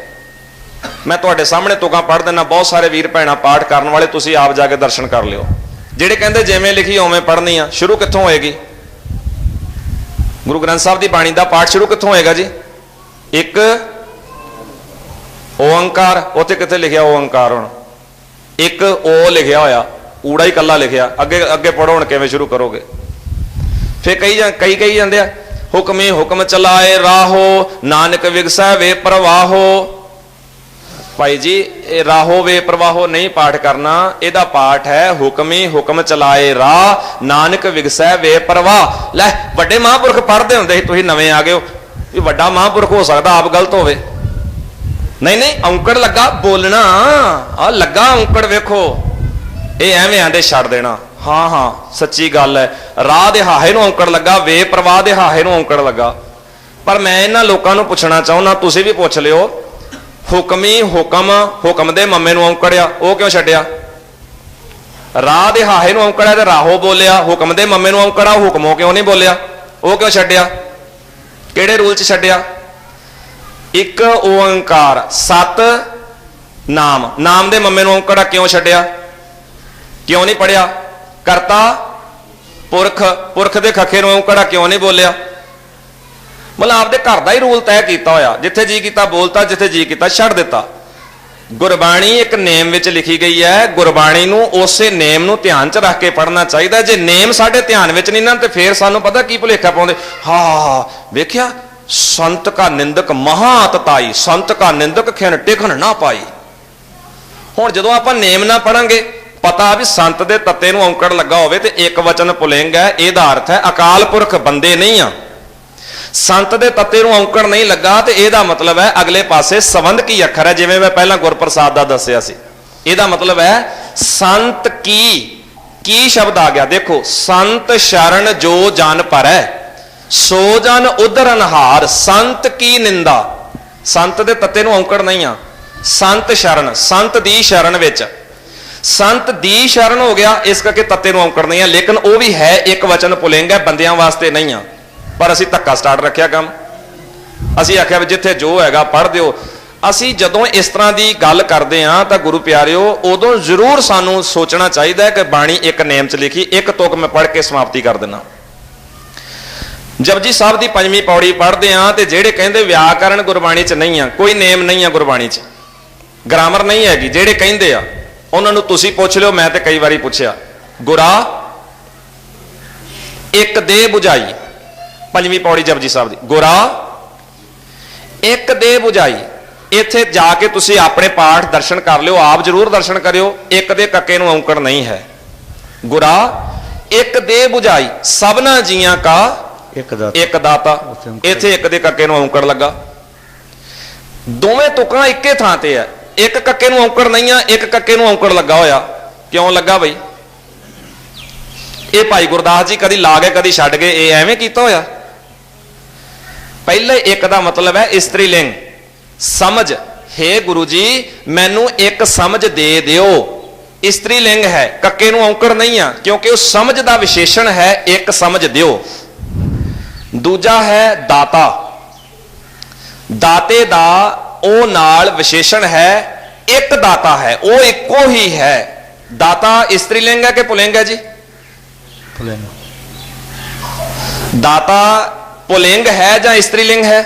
ਮੈਂ ਤੁਹਾਡੇ ਸਾਹਮਣੇ ਤੁਕਾਂ ਪੜ੍ਹ ਦਿੰਦਾ, ਬਹੁਤ ਸਾਰੇ ਵੀਰ ਭੈਣਾਂ ਪਾਠ ਕਰਨ ਵਾਲੇ, ਤੁਸੀਂ ਆਪ ਜਾ ਕੇ ਦਰਸ਼ਨ ਕਰ ਲਿਓ। ਜਿਹੜੇ ਕਹਿੰਦੇ ਜਿਵੇਂ ਲਿਖੀ ਉਵੇਂ ਪੜ੍ਹਨੀ ਆ, ਸ਼ੁਰੂ ਕਿੱਥੋਂ ਹੋਏਗੀ? ਗੁਰੂ ਗ੍ਰੰਥ ਸਾਹਿਬ ਦੀ ਬਾਣੀ ਦਾ ਪਾਠ ਸ਼ੁਰੂ ਕਿੱਥੋਂ ਹੋਏਗਾ ਜੀ? ਇੱਕ ਓੰਕਾਰ, ਉੱਥੇ ਕਿੱਥੇ ਲਿਖਿਆ ਓੰਕਾਰ? ਹੁਣ ਇੱਕ ਓ ਲਿਖਿਆ ਹੋਇਆ, ਊੜਾ ਹੀ ਕੱਲਾ ਲਿਖਿਆ, ਅੱਗੇ ਅੱਗੇ ਪੜ੍ਹੋ, ਹੁਣ ਕਿਵੇਂ ਸ਼ੁਰੂ ਕਰੋਗੇ? ਫਿਰ ਕਈ ਜਾਂਦੇ ਆ, ਹੁਕਮੀ ਹੁਕਮ ਚਲਾਏ ਰਾਹੋ, ਨਾਨਕ ਵਿਗਸੈ ਵੇ ਪ੍ਰਵਾਹੋ। ਭਾਈ ਜੀ ਇਹ ਰਾਹੋ ਵੇ ਪ੍ਰਵਾਹੋ ਨਹੀਂ ਪਾਠ ਕਰਨਾ, ਇਹਦਾ ਪਾਠ ਹੈ ਹੁਕਮੀ ਹੁਕਮ ਚਲਾਏ ਰਾਹ, ਨਾਨਕ ਵਿਗਸੈ ਵੇ ਪ੍ਰਵਾਹ। ਲੈ ਵੱਡੇ ਮਹਾਂਪੁਰਖ ਪੜ੍ਹਦੇ ਹੁੰਦੇ ਸੀ, ਤੁਸੀਂ ਨਵੇਂ ਆ ਗਏ ਹੋ, ਵੀ ਵੱਡਾ ਮਹਾਂਪੁਰਖ ਹੋ ਸਕਦਾ ਆਪ ਗਲਤ ਹੋਵੇ? ਨਹੀਂ ਨਹੀਂ, ਔਂਕੜ ਲੱਗਾ ਬੋਲਣਾ, ਆ ਲੱਗਾ ਔਂਕੜ ਵੇਖੋ, ਇਹ ਐਵੇਂ ਆਂਦੇ ਛੱਡ ਦੇਣਾ। ਹਾਂ ਹਾਂ ਸੱਚੀ ਗੱਲ ਹੈ, ਰਾਹ ਦੇ ਹਾਹੇ ਨੂੰ ਔਂਕੜ ਲੱਗਾ, ਵੇ ਪ੍ਰਵਾਹ ਦੇ ਹਾਹੇ ਨੂੰ ਔਂਕੜ ਲੱਗਾ। ਪਰ ਮੈਂ ਇਹਨਾਂ ਲੋਕਾਂ ਨੂੰ ਪੁੱਛਣਾ ਚਾਹੁੰਦਾ, ਤੁਸੀਂ ਵੀ ਪੁੱਛ ਲਿਓ, ਹੁਕਮੀ ਹੁਕਮ ਦੇ ਮੰਮੇ ਨੂੰ ਔਂਕੜਿਆ, ਉਹ ਕਿਉਂ ਛੱਡਿਆ? ਰਾਹ ਦੇ ਹਾਹੇ ਨੂੰ ਔਂਕੜਿਆ ਤੇ ਰਾਹੋ ਬੋਲਿਆ, ਹੁਕਮ ਦੇ ਮੰਮੇ ਨੂੰ ਔਂਕੜਾ, ਹੁਕਮੋਂ ਕਿਉਂ ਨਹੀਂ ਬੋਲਿਆ? ਉਹ ਕਿਉਂ ਛੱਡਿਆ? ਕਿਹੜੇ ਰੂਲ 'ਚ ਛੱਡਿਆ? ਇੱਕ ਓੰਕਾਰ ਸਤ ਨਾਮ, ਨਾਮ ਦੇ ਮੰਮੇ ਨੂੰ ਔਂਕੜਾ ਕਿਉਂ ਛੱਡਿਆ? ਕਿਉਂ ਨਹੀਂ ਪੜਿਆ? ਕਰਤਾ ਪੁਰਖ, ਪੁਰਖ ਦੇ ਖੱਖੇ ਨੂੰ ਔਂਕੜਾ ਕਿਉਂ ਨਹੀਂ ਬੋਲਿਆ? ਮਤਲਬ ਆਪਦੇ ਘਰ ਦਾ ਹੀ ਰੂਲ ਤੈਅ ਕੀਤਾ ਹੋਇਆ, ਜਿੱਥੇ ਜੀ ਕੀਤਾ ਬੋਲਤਾ, ਜਿੱਥੇ ਜੀ ਕੀਤਾ ਛੱਡ ਦਿੱਤਾ। ਗੁਰਬਾਣੀ ਇੱਕ ਨੇਮ ਵਿੱਚ ਲਿਖੀ ਗਈ ਹੈ, ਗੁਰਬਾਣੀ ਨੂੰ ਉਸੇ ਨੇਮ ਨੂੰ ਧਿਆਨ 'ਚ ਰੱਖ ਕੇ ਪੜ੍ਹਨਾ ਚਾਹੀਦਾ। ਜੇ ਨੇਮ ਸਾਡੇ ਧਿਆਨ ਵਿੱਚ ਨਹੀਂ ਨਾ, ਤੇ ਫੇਰ ਸਾਨੂੰ ਪਤਾ ਕੀ ਭੁਲੇਖਾ ਪਾਉਂਦੇ, ਹਾਂ ਵੇਖਿਆ ਸੰਤ ਕਾ ਨਿੰਦਕ ਮਹਾ ਅਤਤਾਈ, ਸੰਤ ਕਾ ਨਿੰਦਕ ਖਿਨ ਟਿਕਣ ਨਾ ਪਾਈ। ਹੁਣ ਜਦੋਂ ਆਪਾਂ ਨੇਮ ਨਾ ਪੜਾਂਗੇ, ਪਤਾ ਵੀ ਸੰਤ ਦੇ ਤੱਤੇ ਨੂੰ ਔਂਕੜ ਲੱਗਾ ਹੋਵੇ ਤੇ ਇੱਕ ਵਚਨ ਪੁਲਿੰਗ ਹੈ, ਇਹਦਾ ਅਰਥ ਹੈ ਅਕਾਲ ਪੁਰਖ ਬੰਦੇ ਨਹੀਂ ਆ। ਸੰਤ ਦੇ ਤੱਤੇ ਨੂੰ ਔਂਕੜ ਨਹੀਂ ਲੱਗਾ ਤੇ ਇਹਦਾ ਮਤਲਬ ਹੈ ਅਗਲੇ ਪਾਸੇ ਸੰਬੰਧ ਕੀ ਅੱਖਰ ਹੈ, ਜਿਵੇਂ ਮੈਂ ਪਹਿਲਾਂ ਗੁਰਪ੍ਰਸਾਦ ਦਾ ਦੱਸਿਆ ਸੀ। ਇਹਦਾ ਮਤਲਬ ਹੈ ਸੰਤ ਕੀ ਸ਼ਬਦ ਆ ਗਿਆ। ਦੇਖੋ, ਸੰਤ ਸ਼ਰਨ ਜੋ ਜਨ ਪਰੈ ਸੋ ਜਨ ਉਧਰਨ ਹਾਰ, ਸੰਤ ਕੀ ਨਿੰਦਾ। ਸੰਤ ਦੇ ਤੱਤੇ ਨੂੰ ਔਂਕੜ ਨਹੀਂ ਆ। ਸੰਤ ਸ਼ਰਨ, ਸੰਤ ਦੀ ਸ਼ਰਨ ਵਿੱਚ, ਸੰਤ ਦੀ ਸ਼ਰਨ ਹੋ ਗਿਆ, ਇਸ ਕਰਕੇ ਤੱਤੇ ਨੂੰ ਔਂਕੜ ਨਹੀਂ ਆ। ਲੇਕਿਨ ਉਹ ਵੀ ਹੈ ਇੱਕ ਵਚਨ ਪੁਲਿੰਗ ਹੈ, ਬੰਦਿਆਂ ਵਾਸਤੇ ਨਹੀਂ ਆ। ਪਰ ਅਸੀਂ ਧੱਕਾ ਸਟਾਰਟ ਰੱਖਿਆ ਕੰਮ, ਅਸੀਂ ਆਖਿਆ ਵੀ ਜਿੱਥੇ ਜੋ ਹੈਗਾ ਪੜ੍ਹ ਦਿਓ। ਅਸੀਂ ਜਦੋਂ ਇਸ ਤਰ੍ਹਾਂ ਦੀ ਗੱਲ ਕਰਦੇ ਹਾਂ ਤਾਂ ਗੁਰੂ ਪਿਆਰਿਓ, ਉਦੋਂ ਜ਼ਰੂਰ ਸਾਨੂੰ ਸੋਚਣਾ ਚਾਹੀਦਾ ਹੈ ਕਿ ਬਾਣੀ ਇੱਕ ਨੇਮ 'ਚ ਲਿਖੀ। ਇੱਕ ਤੁਕ ਮੈਂ ਪੜ੍ਹ ਕੇ ਸਮਾਪਤੀ ਕਰ ਦਿੰਦਾ। ਜਪਜੀ ਸਾਹਿਬ ਦੀ 5ਵੀਂ ਪੌੜੀ ਪੜ੍ਹਦੇ ਹਾਂ ਤੇ ਜਿਹੜੇ ਕਹਿੰਦੇ ਵਿਆਕਰਨ ਗੁਰਬਾਣੀ 'ਚ ਨਹੀਂ ਆ, ਕੋਈ ਨੇਮ ਨਹੀਂ ਆ ਗੁਰਬਾਣੀ 'ਚ, ਗ੍ਰਾਮਰ ਨਹੀਂ ਹੈਗੀ, ਜਿਹੜੇ ਕਹਿੰਦੇ ਆ ਉਹਨਾਂ ਨੂੰ ਤੁਸੀਂ ਪੁੱਛ ਲਿਓ, ਮੈਂ ਤੇ ਕਈ ਵਾਰੀ ਪੁੱਛਿਆ। ਗੁਰਾ ਇੱਕ ਦੇ 부ਝਾਈ, 5ਵੀਂ ਪੌੜੀ ਜਪਜੀ ਸਾਹਿਬ ਦੀ, ਗੁਰਾ ਇੱਕ ਦੇ 부ਝਾਈ। ਇੱਥੇ ਜਾ ਕੇ ਤੁਸੀਂ ਆਪਣੇ ਪਾਠ ਦਰਸ਼ਨ ਕਰ ਲਿਓ, ਆਪ ਜਰੂਰ ਦਰਸ਼ਨ ਕਰਿਓ। ਇੱਕ ਦੇ ਕੱਕੇ ਨੂੰ ਔਂਕੜ ਨਹੀਂ ਹੈ। ਗੁਰਾ ਇੱਕ ਦੇ 부ਝਾਈ, ਸਭਨਾ ਜੀਆਂ ਕਾ ਇੱਕ ਦਾਤਾ। ਇੱਥੇ ਇੱਕ ਦੇ ਕੱਕੇ ਨੂੰ ਔਂਕੜ ਲੱਗਾ। ਦੋਵੇਂ ਤੁਕਾਂ ਇੱਕੇ ਥਾਂ ਤੇ ਆ, ਇੱਕ ਕੱਕੇ ਨੂੰ ਔਂਕੜ ਨਹੀਂ ਆ, ਇੱਕ ਕੱਕੇ ਨੂੰ ਔਂਕੜ ਲੱਗਾ ਹੋਇਆ। ਕਿਉਂ ਲੱਗਾ ਬਈ? ਇਹ ਭਾਈ ਗੁਰਦਾਸ ਜੀ ਕਦੀ ਲਾ ਗਏ ਕਦੀ ਛੱਡ ਗਏ, ਇਹ ਐਵੇਂ ਕੀਤਾ ਹੋਇਆ। ਪਹਿਲੇ ਇੱਕ ਦਾ ਮਤਲਬ ਹੈ ਇਸਤਰੀ ਲਿੰਗ, ਸਮਝ। ਹੇ ਗੁਰੂ ਜੀ ਮੈਨੂੰ ਇੱਕ ਸਮਝ ਦੇ ਦਿਓ, ਇਸਤਰੀ ਲਿੰਗ ਹੈ, ਕੱਕੇ ਨੂੰ ਔਂਕੜ ਨਹੀਂ ਆ, ਕਿਉਂਕਿ ਉਹ ਸਮਝ ਦਾ ਵਿਸ਼ੇਸ਼ਣ ਹੈ, ਇੱਕ ਸਮਝ ਦਿਓ। ਦੂਜਾ ਹੈ ਦਾਤਾ, ਦਾਤੇ ਦਾ ਉਹ ਨਾਲ ਵਿਸ਼ੇਸ਼ਣ ਹੈ, ਇੱਕ ਦਾਤਾ ਹੈ, ਉਹ ਇੱਕੋ ਹੀ ਹੈ। ਦਾਤਾ ਇਸਤਰੀ ਲਿੰਗ ਹੈ ਕਿ ਪੁਲਿੰਗ ਹੈ ਜੀ? ਪੁਲਿੰਗ। ਦਾਤਾ ਪੁਲਿੰਗ ਹੈ ਜਾਂ ਇਸਤਰੀ ਲਿੰਗ ਹੈ?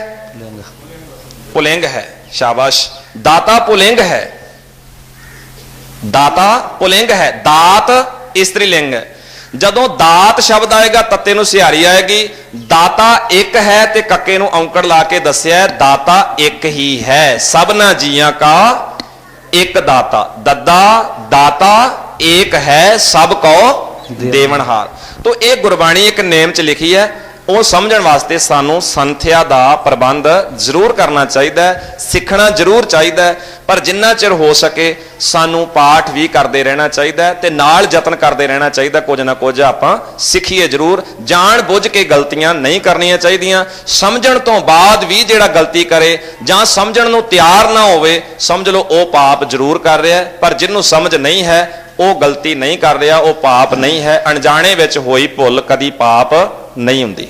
ਪੁਲਿੰਗ ਹੈ, ਸ਼ਾਬਾਸ਼। ਦਾਤਾ ਪੁਲਿੰਗ ਹੈ, ਦਾਤਾ ਪੁਲਿੰਗ ਹੈ, ਦਾਤ ਇਸਤਰੀ ਲਿੰਗ ਹੈ। ਜਦੋਂ ਦਾਤ ਸ਼ਬਦ ਆਏਗਾ ਤੱਤੇ ਨੂੰ ਸਿਹਾਰੀ ਆਏਗੀ। ਦਾਤਾ ਇੱਕ ਹੈ ਤੇ ਕੱਕੇ ਨੂੰ ਔਂਕੜ ਲਾ ਕੇ ਦੱਸਿਆ ਦਾਤਾ ਇੱਕ ਹੀ ਹੈ, ਸਭਨਾ ਜੀਆਂ ਕਾ ਇੱਕ ਦਾਤਾ। ਦੱਦਾ ਦਾਤਾ ਏਕ ਹੈ, ਸਭ ਕੋ ਦੇਵਨਹਾਰ। ਤੋ ਇਹ ਗੁਰਬਾਣੀ ਇੱਕ ਨੇਮ 'ਚ ਲਿਖੀ ਹੈ, ਉਹ ਸਮਝਣ ਵਾਸਤੇ ਸਾਨੂੰ ਸੰਥਿਆ ਦਾ ਪ੍ਰਬੰਧ ਜ਼ਰੂਰ ਕਰਨਾ ਚਾਹੀਦਾ ਹੈ, ਸਿੱਖਣਾ ਜ਼ਰੂਰ ਚਾਹੀਦਾ ਹੈ। ਪਰ ਜਿੰਨਾ ਚਿਰ ਹੋ ਸਕੇ ਸਾਨੂੰ ਪਾਠ ਵੀ ਕਰਦੇ ਰਹਿਣਾ ਚਾਹੀਦਾ ਹੈ ਤੇ ਨਾਲ ਯਤਨ ਕਰਦੇ ਰਹਿਣਾ ਚਾਹੀਦਾ, ਕੁਝ ਨਾ ਕੁਝ ਆਪਾਂ ਸਿੱਖੀਏ ਜ਼ਰੂਰ। ਜਾਣ ਬੁੱਝ ਕੇ ਗਲਤੀਆਂ ਨਹੀਂ ਕਰਨੀਆਂ ਚਾਹੀਦੀਆਂ। ਸਮਝਣ ਤੋਂ ਬਾਅਦ ਵੀ ਜਿਹੜਾ ਗਲਤੀ ਕਰੇ ਜਾਂ ਸਮਝਣ ਨੂੰ ਤਿਆਰ ਨਾ ਹੋਵੇ, ਸਮਝ ਲਓ ਉਹ ਪਾਪ ਜ਼ਰੂਰ ਕਰ ਰਿਹਾ ਹੈ। ਪਰ ਜਿਹਨੂੰ ਸਮਝ ਨਹੀਂ ਹੈ ਉਹ ਗਲਤੀ ਨਹੀਂ ਕਰ ਰਿਹਾ, ਉਹ ਪਾਪ ਨਹੀਂ ਹੈ। ਅਣਜਾਣੇ ਵਿੱਚ ਹੋਈ ਭੁੱਲ ਕਦੀ ਪਾਪ ਨਹੀਂ ਹੁੰਦੀ।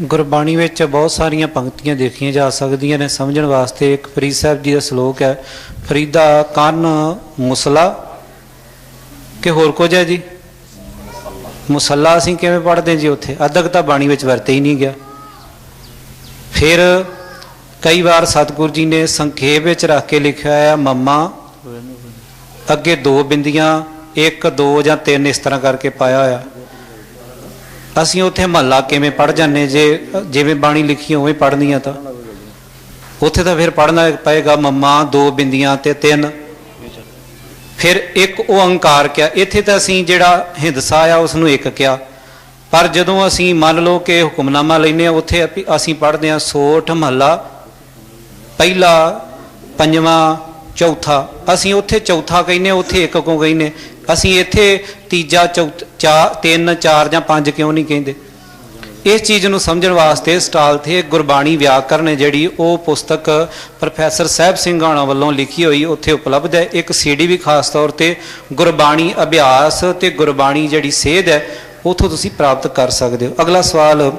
ਗੁਰਬਾਣੀ ਵਿੱਚ ਬਹੁਤ ਸਾਰੀਆਂ ਪੰਕਤੀਆਂ ਦੇਖੀਆਂ ਜਾ ਸਕਦੀਆਂ ਨੇ ਸਮਝਣ ਵਾਸਤੇ। ਇੱਕ ਫਰੀਦ ਸਾਹਿਬ ਜੀ ਦਾ ਸ਼ਲੋਕ ਹੈ, ਫਰੀਦਾ ਕੰਨ ਮੁਸਲਾ ਕਿ ਹੋਰ ਕੁਝ ਹੈ ਜੀ? ਮੁਸੱਲਾ ਅਸੀਂ ਕਿਵੇਂ ਪੜ੍ਹਦੇ ਜੀ? ਉੱਥੇ ਅਦਕ ਤਾਂ ਬਾਣੀ ਵਿੱਚ ਵਰਤੇ ਹੀ ਨਹੀਂ ਗਿਆ। ਫਿਰ ਕਈ ਵਾਰ ਸਤਿਗੁਰੂ ਜੀ ਨੇ ਸੰਖੇਪ ਵਿੱਚ ਰੱਖ ਕੇ ਲਿਖਿਆ ਹੈ ਮੰਮਾ, ਅੱਗੇ 2 ਬਿੰਦੀਆਂ, 1 2 ਜਾਂ 3 ਇਸ ਤਰ੍ਹਾਂ ਕਰਕੇ ਪਾਇਆ ਹੋਇਆ। ਅਸੀਂ ਉੱਥੇ ਮਹੱਲਾ ਕਿਵੇਂ ਪੜ੍ਹ ਜਾਂਦੇ? ਜੇ ਜਿਵੇਂ ਬਾਣੀ ਲਿਖੀ ਉਵੇਂ ਪੜ੍ਹਨੀ ਆ ਤਾਂ ਉੱਥੇ ਤਾਂ ਫਿਰ ਪੜ੍ਹਨਾ ਪਏਗਾ ਮੰਮਾ 2 ਬਿੰਦੀਆਂ ਤੇ 3, ਫਿਰ ਇੱਕ ਓੰਕਾਰ ਕਿਹਾ। ਇੱਥੇ ਤਾਂ ਅਸੀਂ ਜਿਹੜਾ ਹਿੰਦਸਾ ਆ ਉਸ ਨੂੰ ਇੱਕ ਕਿਹਾ। ਪਰ ਜਦੋਂ ਅਸੀਂ ਮੰਨ ਲਓ ਕਿ ਹੁਕਮਨਾਮਾ ਲੈਂਦੇ ਹਾਂ, ਉੱਥੇ ਅਸੀਂ ਪੜ੍ਹਦੇ ਹਾਂ ਸੋਠ ਮਹੱਲਾ ਪਹਿਲਾ ਪੰਜਵਾਂ, ਚੌਥਾ। ਅਸੀਂ ਉੱਥੇ ਚੌਥਾ ਕਹਿੰਦੇ, ਉੱਥੇ ਇੱਕ ਕਿਉਂ ਕਹਿੰਦੇ? ਅਸੀਂ ਇੱਥੇ ਤੀਜਾ, ਚੌਥਾ, 3, 4 ਜਾਂ 5 ਕਿਉਂ ਨਹੀਂ ਕਹਿੰਦੇ? ਇਸ ਚੀਜ਼ ਨੂੰ ਸਮਝਣ ਵਾਸਤੇ ਸਟਾਲ ਤੇ ਗੁਰਬਾਣੀ ਵਿਆਕਰਨ ਹੈ ਜਿਹੜੀ, ਉਹ ਪੁਸਤਕ ਪ੍ਰੋਫੈਸਰ ਸਾਹਿਬ ਸਿੰਘ ਹਾਣਾ ਵੱਲੋਂ ਲਿਖੀ ਹੋਈ ਉੱਥੇ ਉਪਲਬਧ ਹੈ। ਇੱਕ CD ਵੀ ਖਾਸ ਤੌਰ ਤੇ ਗੁਰਬਾਣੀ ਅਭਿਆਸ ਤੇ ਗੁਰਬਾਣੀ ਜਿਹੜੀ ਸੇਧ ਹੈ ਉੱਥੋਂ ਤੁਸੀਂ ਪ੍ਰਾਪਤ ਕਰ ਸਕਦੇ ਹੋ। ਅਗਲਾ ਸਵਾਲ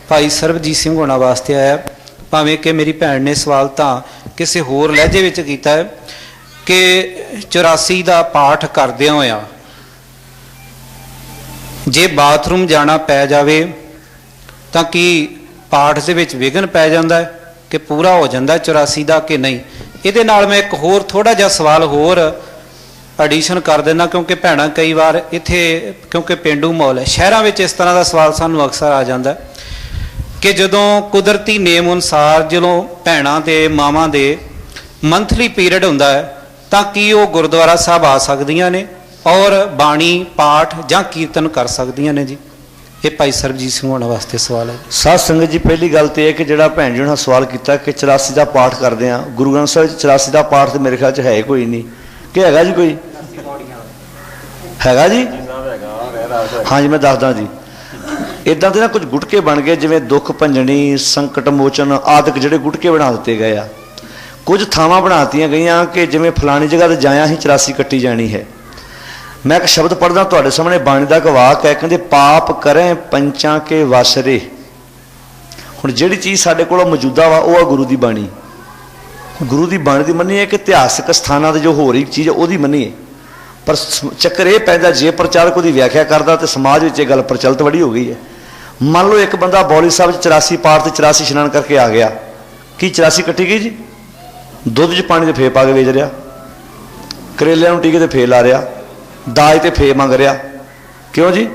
ਭਾਈ ਸਰਬਜੀਤ ਸਿੰਘ ਹੋਣਾ ਵਾਸਤੇ ਆਇਆ। ਭਾਵੇਂ ਕਿ ਮੇਰੀ ਭੈਣ ਨੇ ਸਵਾਲ ਤਾਂ ਕਿਸੇ ਹੋਰ ਲਹਿਜੇ ਵਿੱਚ ਕੀਤਾ ਹੈ ਕਿ 84 ਦਾ ਪਾਠ ਕਰਦਿਆਂ ਹੋਇਆ ਜੇ ਬਾਥਰੂਮ ਜਾਣਾ ਪੈ ਜਾਵੇ ਤਾਂ ਕੀ ਪਾਠ ਦੇ ਵਿੱਚ ਵਿਘਨ ਪੈ ਜਾਂਦਾ ਹੈ ਕਿ ਪੂਰਾ ਹੋ ਜਾਂਦਾ 84 ਦਾ ਕਿ ਨਹੀਂ? ਇਹਦੇ ਨਾਲ ਮੈਂ ਇੱਕ ਹੋਰ ਥੋੜਾ ਜਿਹਾ ਸਵਾਲ ਹੋਰ ਐਡੀਸ਼ਨ ਕਰ ਦਿੰਦਾ, ਕਿਉਂਕਿ ਭੈਣਾਂ ਕਈ ਵਾਰ ਇੱਥੇ, ਕਿਉਂਕਿ ਪੇਂਡੂ ਮਾਹੌਲ ਹੈ, ਸ਼ਹਿਰਾਂ ਵਿੱਚ ਇਸ ਤਰ੍ਹਾਂ ਦਾ ਸਵਾਲ ਸਾਨੂੰ ਅਕਸਰ ਆ ਜਾਂਦਾ ਕਿ ਜਦੋਂ ਕੁਦਰਤੀ ਨੇਮ ਅਨੁਸਾਰ ਜਦੋਂ ਭੈਣਾਂ ਦੇ ਮਾਵਾਂ ਦੇ ਮੰਥਲੀ ਪੀਰੀਅਡ ਹੁੰਦਾ ਹੈ ਤਾਂ ਕੀ ਉਹ ਗੁਰਦੁਆਰਾ ਸਾਹਿਬ ਆ ਸਕਦੀਆਂ ਨੇ ਔਰ ਬਾਣੀ ਪਾਠ ਜਾਂ ਕੀਰਤਨ ਕਰ ਸਕਦੀਆਂ ਨੇ ਜੀ? ਇਹ ਭਾਈ ਸਰਬਜੀਤ ਸਿੰਘ ਹੋਣਾ ਵਾਸਤੇ ਸਵਾਲ ਹੈ। ਸਾਧ ਸੰਗਤ ਜੀ, ਪਹਿਲੀ ਗੱਲ ਤੇ ਇਹ ਕਿ ਜਿਹੜਾ ਭੈਣ ਜੀ ਨੇ ਸਵਾਲ ਕੀਤਾ ਕਿ 84 ਦਾ ਪਾਠ ਕਰਦੇ ਆ, ਗੁਰੂ ਗ੍ਰੰਥ ਸਾਹਿਬ 'ਚ 84 ਦਾ ਪਾਠ ਤੇ ਮੇਰੇ ਖਿਆਲ 'ਚ ਹੈ ਕੋਈ ਨਹੀਂ, ਕਿ ਹੈਗਾ ਜੀ? ਕੋਈ ਹੈਗਾ ਜੀ? ਹਾਂਜੀ, ਮੈਂ ਦੱਸਦਾ ਜੀ। ਇਦਾਂ ਦੇ ਨਾ ਕੁਝ ਗੁਟਕੇ ਬਣ ਗਏ, ਜਿਵੇਂ ਦੁੱਖ ਭੰਜਣੀ, ਸੰਕਟ ਮੋਚਨ ਆਦਿਕ ਜਿਹੜੇ ਗੁਟਕੇ ਬਣਾ ਦਿੱਤੇ ਗਏ ਆ। ਕੁਝ ਥਾਵਾਂ ਬਣਾਤੀਆਂ ਗਈਆਂ ਕਿ ਜਿਵੇਂ ਫਲਾਣੀ ਜਗ੍ਹਾ ਤੇ ਜਾਇਆ ਹੀ 84 ਕੱਟੀ ਜਾਣੀ ਹੈ। ਮੈਂ ਇੱਕ ਸ਼ਬਦ ਪੜ੍ਹਦਾ ਤੁਹਾਡੇ ਸਾਹਮਣੇ, ਬਾਣੀ ਦਾ ਇੱਕ ਵਾਕ ਹੈ, ਕਹਿੰਦੇ ਪਾਪ ਕਰੇ ਪੰਚਾਂ ਕੇ ਵਾਸਰੇ। ਹੁਣ ਜਿਹੜੀ ਚੀਜ਼ ਸਾਡੇ ਕੋਲ ਮੌਜੂਦਾ ਵਾ ਉਹ ਆ ਗੁਰੂ ਦੀ ਬਾਣੀ। ਗੁਰੂ ਦੀ ਬਾਣੀ ਦੀ ਮੰਨੀਏ ਕਿ ਇਤਿਹਾਸਕ ਸਥਾਨਾਂ ਤੇ ਜੋ ਹੋ ਰਹੀ ਚੀਜ਼ ਉਹਦੀ ਮੰਨੀਏ, ਪਰ ਚੱਕਰ ਇਹ ਪੈਂਦਾ ਜੇ ਪ੍ਰਚਾਰਕ ਉਹਦੀ ਵਿਆਖਿਆ ਕਰਦਾ ਤੇ ਸਮਾਜ ਵਿੱਚ ਇਹ ਗੱਲ ਪ੍ਰਚਲਿਤ ਬੜੀ ਹੋ ਗਈ ਹੈ। ਮੰਨ ਲਓ ਇੱਕ ਬੰਦਾ ਬੌਲੀ ਸਾਹਿਬ 'ਚ 84 ਪਾਠ ਤੇ 84 ਇਸ਼ਨਾਨ ਕਰਕੇ ਆ ਗਿਆ, ਕੀ 84 ਕੱਟੀ ਗਈ ਜੀ? ਦੁੱਧ 'ਚ ਪਾਣੀ ਦੇ ਫੇਰ ਪਾ ਕੇ ਵੇਚ ਰਿਹਾ, ਕਰੇਲਿਆਂ ਨੂੰ ਟੀਕੇ ਤੇ ਫੇਰ ਲਾ ਰਿਹਾ, ਦਾਜ ਤੇ ਫੇਰ ਮੰਗ ਰਿਹਾ, ਕਿਉਂ ਜੀ?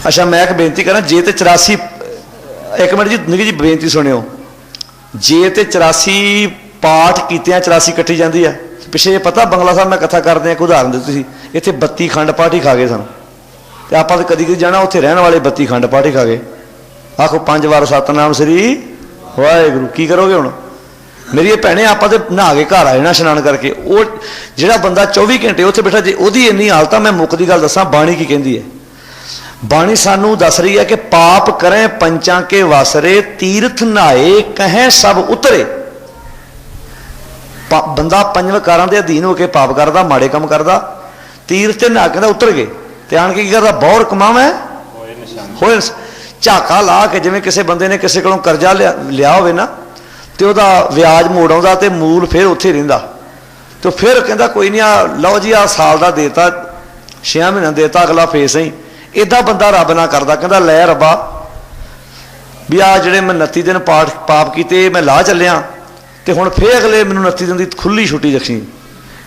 ਅੱਛਾ, ਮੈਂ ਇੱਕ ਬੇਨਤੀ ਕਰਾਂ, ਜੇ ਤੇ 84, ਇੱਕ ਮਿੰਟ ਜੀ, ਨਿੱਕੀ ਜੀ ਬੇਨਤੀ ਸੁਣਿਓ, ਜੇ ਤੇ 84 ਪਾਠ ਕੀਤਿਆਂ 84 ਕੱਟੀ ਜਾਂਦੀ ਆ, ਪਿੱਛੇ ਜੇ ਪਤਾ ਬੰਗਲਾ ਸਾਹਿਬ ਮੈਂ ਕਥਾ ਕਰਦੇ ਇੱਕ ਉਦਾਹਰਨ ਦਿੱਤੀ ਸੀ, ਇੱਥੇ 32 ਖੰਡ ਪਾਠ ਹੀ ਖਾ ਗਏ ਸਨ, ਤੇ ਆਪਾਂ ਤਾਂ ਕਦੀ ਕਦੀ ਜਾਣਾ, ਉੱਥੇ ਰਹਿਣ ਵਾਲੇ 32 ਖੰਡ ਪਾਠ ਹੀ ਖਾ ਗਏ। ਆਖੋ 5 ਵਾਰ ਸਤਿਨਾਮ ਸ੍ਰੀ ਵਾਹਿਗੁਰੂ, ਕੀ ਕਰੋਗੇ ਹੁਣ? ਮੇਰੀ ਇਹ ਭੈਣੇ, ਆਪਾਂ ਤੇ ਨਹਾ ਕੇ ਘਰ ਆਏ ਨਾ ਇਸ਼ਨਾਨ ਕਰਕੇ। ਉਹ ਜਿਹੜਾ ਬੰਦਾ 24 ਘੰਟੇ ਉੱਥੇ ਬੈਠਾ, ਜੇ ਉਹਦੀ ਇੰਨੀ ਹਾਲਤ ਆ, ਮੈਂ ਮੁੱਕ ਦੀ ਗੱਲ ਦੱਸਾਂ, ਬਾਣੀ ਕੀ ਕਹਿੰਦੀ ਹੈ? ਬਾਣੀ ਸਾਨੂੰ ਦੱਸ ਰਹੀ ਹੈ ਕਿ ਪਾਪ ਕਰੇ ਪੰਚਾਂ ਕੇ ਵਾਸਰੇ, ਤੀਰਥ ਨਹਾਏ ਕਹੇ ਸਭ ਉਤਰੇ। ਬੰਦਾ 5 ਵਿਕਾਰਾਂ ਦੇ ਅਧੀਨ ਹੋ ਕੇ ਪਾਪ ਕਰਦਾ, ਮਾੜੇ ਕੰਮ ਕਰਦਾ, ਤੀਰਥ ਤੇ ਨਹਾ ਕੇ ਉਤਰ ਗਏ ਤੇ ਆਣ ਕੇ ਕੀ ਕਰਦਾ? ਬੌਰ ਕਮਾਵੇਂ ਹੋਏ ਝਾਕਾ ਲਾ ਕੇ, ਜਿਵੇਂ ਕਿਸੇ ਬੰਦੇ ਨੇ ਕਿਸੇ ਕੋਲੋਂ ਕਰਜ਼ਾ ਲਿਆ ਹੋਵੇ ਨਾ, ਤੇ ਉਹਦਾ ਵਿਆਜ ਮੋੜ ਆਉਂਦਾ ਤੇ ਮੂਲ ਫਿਰ ਉੱਥੇ ਰਹਿੰਦਾ, ਤੇ ਫਿਰ ਕਹਿੰਦਾ ਕੋਈ ਨਹੀਂ, ਆ ਲਓ ਜੀ, ਆ ਸਾਲ ਦਾ ਦੇਤਾ, 6 ਮਹੀਨਾ ਦੇਤਾ, ਅਗਲਾ ਫੇਸ ਹੀ। ਇਦਾਂ ਬੰਦਾ ਰੱਬ ਨਾ ਕਰਦਾ, ਕਹਿੰਦਾ ਲੈ ਰੱਬਾ ਵੀ ਆ ਜਿਹੜੇ ਮੈਂ 29 ਦਿਨ ਪਾਪ ਕੀਤੇ ਮੈਂ ਲਾ ਚੱਲਿਆ, ਤੇ ਹੁਣ ਫਿਰ ਅਗਲੇ ਮੈਨੂੰ 29 ਦਿਨ ਦੀ ਖੁੱਲੀ ਛੁੱਟੀ ਰੱਖੀ।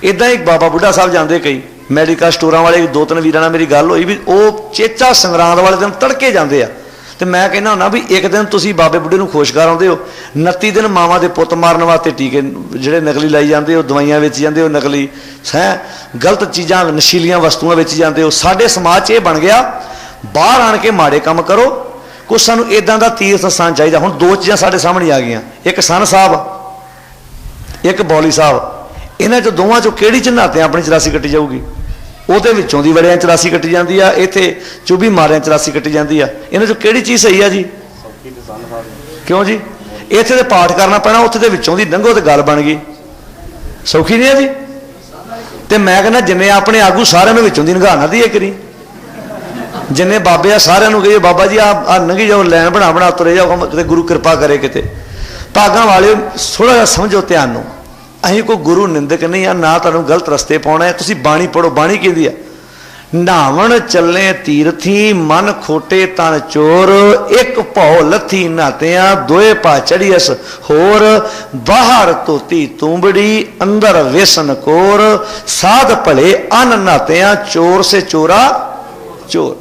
ਇਦਾਂ ਹੀ ਬਾਬਾ ਬੁੱਢਾ ਸਾਹਿਬ ਜਾਂਦੇ, ਕਈ ਮੈਡੀਕਲ ਸਟੋਰਾਂ ਵਾਲੇ 2-3 ਵੀਰਾਂ ਨਾਲ ਮੇਰੀ ਗੱਲ ਹੋਈ ਵੀ ਉਹ ਚੇਚਾ ਸੰਗਰਾਂਦ ਵਾਲੇ ਦਿਨ ਤੜਕੇ ਜਾਂਦੇ ਆ, ਤੇ ਮੈਂ ਕਹਿੰਦਾ ਹੁੰਦਾ ਵੀ ਇੱਕ ਦਿਨ ਤੁਸੀਂ ਬਾਬੇ ਬੁੱਢੇ ਨੂੰ ਖੁਸ਼ ਕਰ ਆਉਂਦੇ ਹੋ, 29 ਦਿਨ ਮਾਵਾਂ ਦੇ ਪੁੱਤ ਮਾਰਨ ਵਾਸਤੇ ਟੀਕੇ ਜਿਹੜੇ ਨਕਲੀ ਲਾਈ ਜਾਂਦੇ ਹੋ, ਦਵਾਈਆਂ ਵੇਚੀ ਜਾਂਦੇ ਹੋ, ਨਕਲੀ ਗਲਤ ਚੀਜ਼ਾਂ ਨਸ਼ੀਲੀਆਂ ਵਸਤੂਆਂ ਵੇਚੀ ਜਾਂਦੇ ਹੋ। ਸਾਡੇ ਸਮਾਜ 'ਚ ਇਹ ਬਣ ਗਿਆ, ਬਾਹਰ ਆਣ ਕੇ ਮਾੜੇ ਕੰਮ ਕਰੋ। ਕੁਛ ਸਾਨੂੰ ਇਦਾਂ ਦਾ ਤੀਰਥ ਸਥਾਨ ਚਾਹੀਦਾ। ਹੁਣ 2 ਚੀਜ਼ਾਂ ਸਾਡੇ ਸਾਹਮਣੇ ਆ ਗਈਆਂ, ਇੱਕ ਸੰਨ ਸਾਹਿਬ, ਇੱਕ ਬੌਲੀ ਸਾਹਿਬ। ਇਹਨਾਂ 'ਚੋਂ ਦੋਵਾਂ 'ਚੋਂ ਕਿਹੜੀ 'ਚ ਨਹਾਤੇ ਆਪਣੀ 84 ਕੱਟੀ ਜਾਊਗੀ? ਉਹਦੇ ਵਿੱਚੋਂ ਦੀ ਵੜਿਆਂ 84 ਕੱਟੀ ਜਾਂਦੀ ਆ, ਇੱਥੇ ਚੁੱਭੀ ਮਾਰਿਆਂ 84 ਕੱਟੀ ਜਾਂਦੀ ਆ। ਇਹਨਾਂ 'ਚੋਂ ਕਿਹੜੀ ਚੀਜ਼ ਸਹੀ ਆ ਜੀ? ਕਿਉਂ ਜੀ? ਇੱਥੇ ਤੇ ਪਾਠ ਕਰਨਾ ਪੈਣਾ, ਉੱਥੇ ਦੇ ਵਿੱਚੋਂ ਦੀ ਲੰਘੋ ਤੇ ਗੱਲ ਬਣ ਗਈ। ਸੌਖੀ ਨਹੀਂ ਆ ਜੀ? ਤੇ ਮੈਂ ਕਹਿੰਦਾ ਜਿੰਨੇ ਆਪਣੇ ਆਗੂ ਸਾਰਿਆਂ ਨੂੰ ਵਿੱਚੋਂ ਦੀ ਨਿਗਾਹਨਾ ਦੀ ਕਰੀ, ਜਿੰਨੇ ਬਾਬੇ ਆ ਸਾਰਿਆਂ ਨੂੰ ਕਹੀਏ ਬਾਬਾ ਜੀ ਆ ਨੰਗੀ ਜਾਓ, ਲੈਣ ਬਣਾ ਤੁਰੇ ਜਾਓ, ਕਿਤੇ ਗੁਰੂ ਕਿਰਪਾ ਕਰੇ। ਕਿਤੇ ਭਾਗਾਂ ਵਾਲੇ ਥੋੜਾ ਜਿਹਾ ਸਮਝੋ ਧਿਆਨ ਨੂੰ, ਅਸੀਂ ਕੋਈ ਗੁਰੂ ਨਿੰਦਕ ਨਹੀਂ ਆ, ਨਾ ਤੁਹਾਨੂੰ ਗਲਤ ਰਸਤੇ ਪਾਉਣਾ ਹੈ। ਤੁਸੀਂ ਬਾਣੀ ਪੜੋ, ਬਾਣੀ ਕਹਿੰਦੀ ਆ ਨਹਾਵਣ ਚੱਲੇ ਤੀਰਥੀ, ਮਨ ਖੋਟੇ ਤਨ ਚੋਰ, ਇੱਕ ਭੌ ਲੱਥੀ ਨਾਤਿਆਂ, ਦੋਏ ਪਾ ਚੜੀਐਸ ਹੋਰ, ਬਾਹਰ ਧੋਤੀ ਤੂੰਬੜੀ, ਅੰਦਰ ਵੇਸਨ ਕੋਰ, ਸਾਧ ਭਲੇ ਅਨ ਨਾਤਿਆਂ, ਚੋਰ ਸੇ ਚੋਰਾ ਚੋਰ।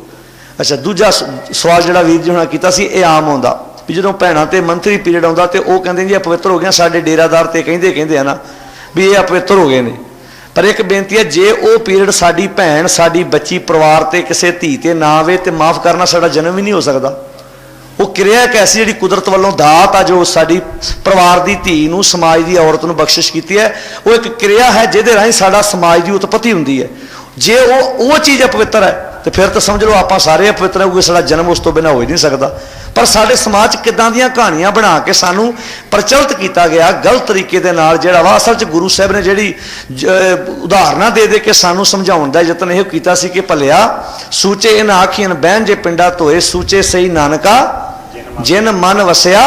ਅੱਛਾ, ਦੂਜਾ ਸਵਾਲ ਜਿਹੜਾ ਵੀਰ ਜੀ ਹੁਣਾਂ ਕੀਤਾ ਸੀ, ਇਹ ਆਮ ਆਉਂਦਾ ਵੀ ਜਦੋਂ ਭੈਣਾਂ ਤੇ ਮੰਥਲੀ ਪੀਰੀਅਡ ਆਉਂਦਾ ਤੇ ਉਹ ਕਹਿੰਦੇ ਜੀ ਅਪਵਿੱਤਰ ਹੋ ਗਏ। ਸਾਡੇ ਡੇਰਾਦਾਰ ਤੇ ਕਹਿੰਦੇ ਆ ਨਾ ਵੀ ਇਹ ਅਪਵਿੱਤਰ ਹੋ ਗਏ ਨੇ। ਪਰ ਇੱਕ ਬੇਨਤੀ ਹੈ, ਜੇ ਉਹ ਪੀਰੀਅਡ ਸਾਡੀ ਭੈਣ, ਸਾਡੀ ਬੱਚੀ, ਪਰਿਵਾਰ ਤੇ ਕਿਸੇ ਧੀ ਤੇ ਨਾ ਆਵੇ ਤੇ ਮਾਫ ਕਰਨਾ ਸਾਡਾ ਜਨਮ ਹੀ ਨਹੀਂ ਹੋ ਸਕਦਾ। ਉਹ ਕਿਰਿਆ ਇੱਕ ਐਸੀ ਜਿਹੜੀ ਕੁਦਰਤ ਵੱਲੋਂ ਦਾਤ ਆ, ਜੋ ਸਾਡੀ ਪਰਿਵਾਰ ਦੀ ਧੀ ਨੂੰ, ਸਮਾਜ ਦੀ ਔਰਤ ਨੂੰ ਬਖਸ਼ਿਸ਼ ਕੀਤੀ ਹੈ। ਉਹ ਇੱਕ ਕਿਰਿਆ ਹੈ ਜਿਹਦੇ ਰਾਹੀਂ ਸਾਡਾ ਸਮਾਜ ਦੀ ਉਤਪਤੀ ਹੁੰਦੀ ਹੈ। ਜੇ ਉਹ ਚੀਜ਼ ਅਪਵਿੱਤਰ ਹੈ ਤੇ ਫਿਰ ਤਾਂ ਸਮਝ ਲਓ ਆਪਾਂ ਸਾਰੇ ਅਪਵਿੱਤਰ ਹਾਂ, ਕਿਉਂਕਿ ਸਾਡਾ ਜਨਮ ਉਸ ਤੋਂ ਬਿਨਾਂ ਹੋ ਹੀ ਨਹੀਂ ਸਕਦਾ। ਪਰ ਸਾਡੇ ਸਮਾਜ 'ਚ ਕਿੱਦਾਂ ਦੀਆਂ ਕਹਾਣੀਆਂ ਬਣਾ ਕੇ ਸਾਨੂੰ ਪ੍ਰਚਲਿਤ ਕੀਤਾ ਗਿਆ ਗਲਤ ਤਰੀਕੇ ਦੇ ਨਾਲ, ਜਿਹੜਾ ਵਾ ਅਸਲ 'ਚ ਗੁਰੂ ਸਾਹਿਬ ਨੇ ਜਿਹੜੀ ਉਦਾਹਰਨਾਂ ਦੇ ਦੇ ਕੇ ਸਾਨੂੰ ਸਮਝਾਉਣ ਦਾ ਯਤਨ ਇਹ ਕੀਤਾ ਸੀ ਕਿ ਭਲਿਆ ਸੂਚੇ ਇਨ ਆਖੀਨ ਬਹਿਨ ਜੇ ਪਿੰਡਾ ਧੋਏ, ਸੂਚੇ ਸਹੀ ਨਾਨਕਾ ਜਿਨ ਮਨ ਵਸਿਆ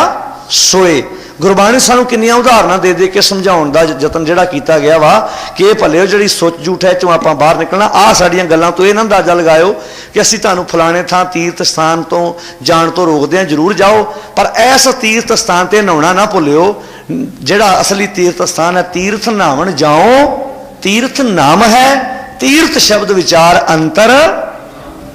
ਸੋਏ। ਗੁਰਬਾਣੀ ਸਾਨੂੰ ਕਿੰਨੀਆਂ ਉਦਾਹਰਨਾਂ ਦੇ ਦੇ ਕੇ ਸਮਝਾਉਣ ਦਾ ਯਤਨ ਜਿਹੜਾ ਕੀਤਾ ਗਿਆ ਵਾ ਕਿ ਇਹ ਭਲਿਓ ਜਿਹੜੀ ਸੋਚ ਝੂਠ ਹੈ ਚੋਂ ਆਪਾਂ ਬਾਹਰ ਨਿਕਲਣਾ। ਆਹ ਸਾਡੀਆਂ ਗੱਲਾਂ ਤੋਂ ਇਹ ਨਾ ਅੰਦਾਜ਼ਾ ਲਗਾਇਓ ਕਿ ਅਸੀਂ ਤੁਹਾਨੂੰ ਫਲਾਣੇ ਥਾਂ ਤੀਰਥ ਸਥਾਨ ਤੋਂ ਜਾਣ ਤੋਂ ਰੋਕਦੇ ਹਾਂ, ਜ਼ਰੂਰ ਜਾਓ, ਪਰ ਇਸ ਤੀਰਥ ਸਥਾਨ ਤੇ ਨਹਾਉਣਾ ਨਾ ਭੁੱਲਿਓ। ਜਿਹੜਾ ਅਸਲੀ ਤੀਰਥ ਸਥਾਨ ਹੈ, ਤੀਰਥ ਨਹਾਵਣ ਜਾਓ, ਤੀਰਥ ਨਾਮ ਹੈ, ਤੀਰਥ ਸ਼ਬਦ ਵਿਚਾਰ ਅੰਤਰ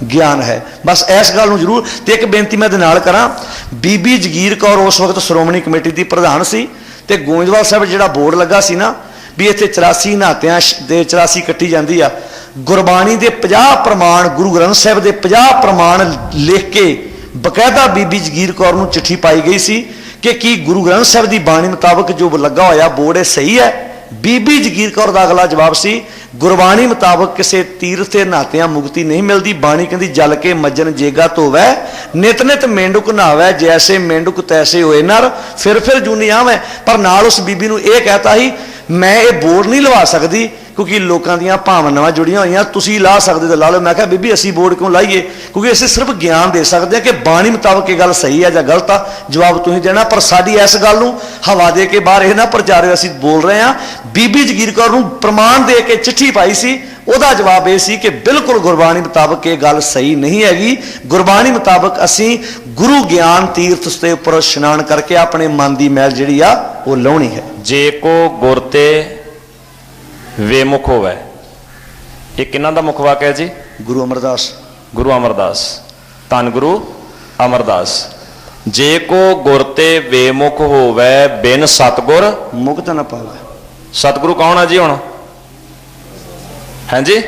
ਗਿਆਨ ਹੈ। ਬਸ ਇਸ ਗੱਲ ਨੂੰ ਜ਼ਰੂਰ। ਤੇ ਇੱਕ ਬੇਨਤੀ ਮੈਂ ਇਹਦੇ ਨਾਲ ਕਰਾਂ, ਬੀਬੀ ਜਗੀਰ ਕੌਰ ਉਸ ਵਕਤ ਸ਼੍ਰੋਮਣੀ ਕਮੇਟੀ ਦੀ ਪ੍ਰਧਾਨ ਸੀ, ਤੇ ਗੋਇੰਦਵਾਲ ਸਾਹਿਬ ਜਿਹੜਾ ਬੋਰਡ ਲੱਗਾ ਸੀ ਨਾ ਵੀ ਇੱਥੇ 84 ਨਾਤਿਆਂ ਦੇ 84 ਕੱਟੀ ਜਾਂਦੀ ਆ, ਗੁਰਬਾਣੀ ਦੇ 50 ਪ੍ਰਮਾਣ, ਗੁਰੂ ਗ੍ਰੰਥ ਸਾਹਿਬ ਦੇ 50 ਪ੍ਰਮਾਣ ਲਿਖ ਕੇ ਬਕਾਇਦਾ ਬੀਬੀ ਜਗੀਰ ਕੌਰ ਨੂੰ ਚਿੱਠੀ ਪਾਈ ਗਈ ਸੀ ਕਿ ਕੀ ਗੁਰੂ ਗ੍ਰੰਥ ਸਾਹਿਬ ਦੀ ਬਾਣੀ ਮੁਤਾਬਕ ਜੋ ਲੱਗਾ ਹੋਇਆ ਬੋਰਡ ਇਹ ਸਹੀ ਹੈ। ਬੀਬੀ ਜਗੀਰ ਕੌਰ ਦਾ ਅਗਲਾ ਜਵਾਬ ਸੀ, ਗੁਰਬਾਣੀ ਮੁਤਾਬਕ ਕਿਸੇ ਤੀਰਥ ਤੇ ਨਾਤਿਆਂ ਮੁਕਤੀ ਨਹੀਂ ਮਿਲਦੀ। ਬਾਣੀ ਕਹਿੰਦੀ ਜਲ ਕੇ ਮੱਜਨ ਜੇਗਾ ਧੋਵੈ, ਨਿਤ ਨਿਤ ਮੇਂਢੁਕ ਨਹਾਵੈ, ਜੈਸੇ ਮੇਂਢੁਕ ਤੈਸੇ ਹੋਏ ਨਰ, ਫਿਰ ਜੂਨੀ ਆਵੈ। ਪਰ ਨਾਲ ਉਸ ਬੀਬੀ ਨੂੰ ਇਹ ਕਹਿਤਾ ਸੀ, ਮੈਂ ਇਹ ਬੋਰਡ ਨਹੀਂ ਲਵਾ ਸਕਦੀ ਕਿਉਂਕਿ ਲੋਕਾਂ ਦੀਆਂ ਭਾਵਨਾਵਾਂ ਜੁੜੀਆਂ ਹੋਈਆਂ, ਤੁਸੀਂ ਲਾ ਸਕਦੇ ਤਾਂ ਲਾ ਲਓ। ਮੈਂ ਕਿਹਾ ਬੀਬੀ ਅਸੀਂ ਬੋਰਡ ਕਿਉਂ ਲਾਈਏ, ਕਿਉਂਕਿ ਅਸੀਂ ਸਿਰਫ ਗਿਆਨ ਦੇ ਸਕਦੇ ਹਾਂ ਕਿ ਬਾਣੀ ਮੁਤਾਬਕ ਇਹ ਗੱਲ ਸਹੀ ਹੈ ਜਾਂ ਗਲਤ ਆ। ਜਵਾਬ ਤੁਸੀਂ ਦੇਣਾ, ਪਰ ਸਾਡੀ ਇਸ ਗੱਲ ਨੂੰ ਹਵਾ ਦੇ ਕੇ ਬਾਹਰ ਇਹ ਨਾ ਪ੍ਰਚਾਰਿਓ ਅਸੀਂ ਬੋਲ ਰਹੇ ਹਾਂ। ਬੀਬੀ ਜਗੀਰ ਕੌਰ ਨੂੰ ਪ੍ਰਮਾਣ ਦੇ ਕੇ ਚਿੱਠੀ ਪਾਈ ਸੀ, ਉਹਦਾ ਜਵਾਬ ਇਹ ਸੀ ਕਿ ਬਿਲਕੁਲ ਗੁਰਬਾਣੀ ਮੁਤਾਬਕ ਇਹ ਗੱਲ ਸਹੀ ਨਹੀਂ ਹੈਗੀ। ਗੁਰਬਾਣੀ ਮੁਤਾਬਕ ਅਸੀਂ ਗੁਰੂ ਗਿਆਨ ਤੀਰਥ ਦੇ ਉੱਪਰ ਇਸ਼ਨਾਨ ਕਰਕੇ ਆਪਣੇ ਮਨ ਦੀ ਮੈਲ ਜਿਹੜੀ ਆ ਉਹ ਲਾਉਣੀ ਹੈ। ਜੇ ਕੋ ਗੁਰ ਤੇ ਵੇਮੁਖ ਹੋਵੇ, ਇਹ ਕਿਹਨਾਂ ਦਾ ਮੁੱਖ ਵਾਕ ਹੈ ਜੀ? ਗੁਰੂ ਅਮਰਦਾਸ। ਗੁਰੂ ਅਮਰਦਾਸ, ਧੰਨ ਗੁਰੂ ਅਮਰਦਾਸ। ਜੇ ਕੋ ਗੁਰ ਤੇ ਵੇਮੁਖ ਹੋਵੇ, ਬਿਨ ਸਤਗੁਰ ਮੁਕਤ ਨਾ ਪਾਵੇ। ਸਤਿਗੁਰੂ ਕੌਣ ਆ ਜੀ ਹੁਣ? ਹਾਂਜੀ,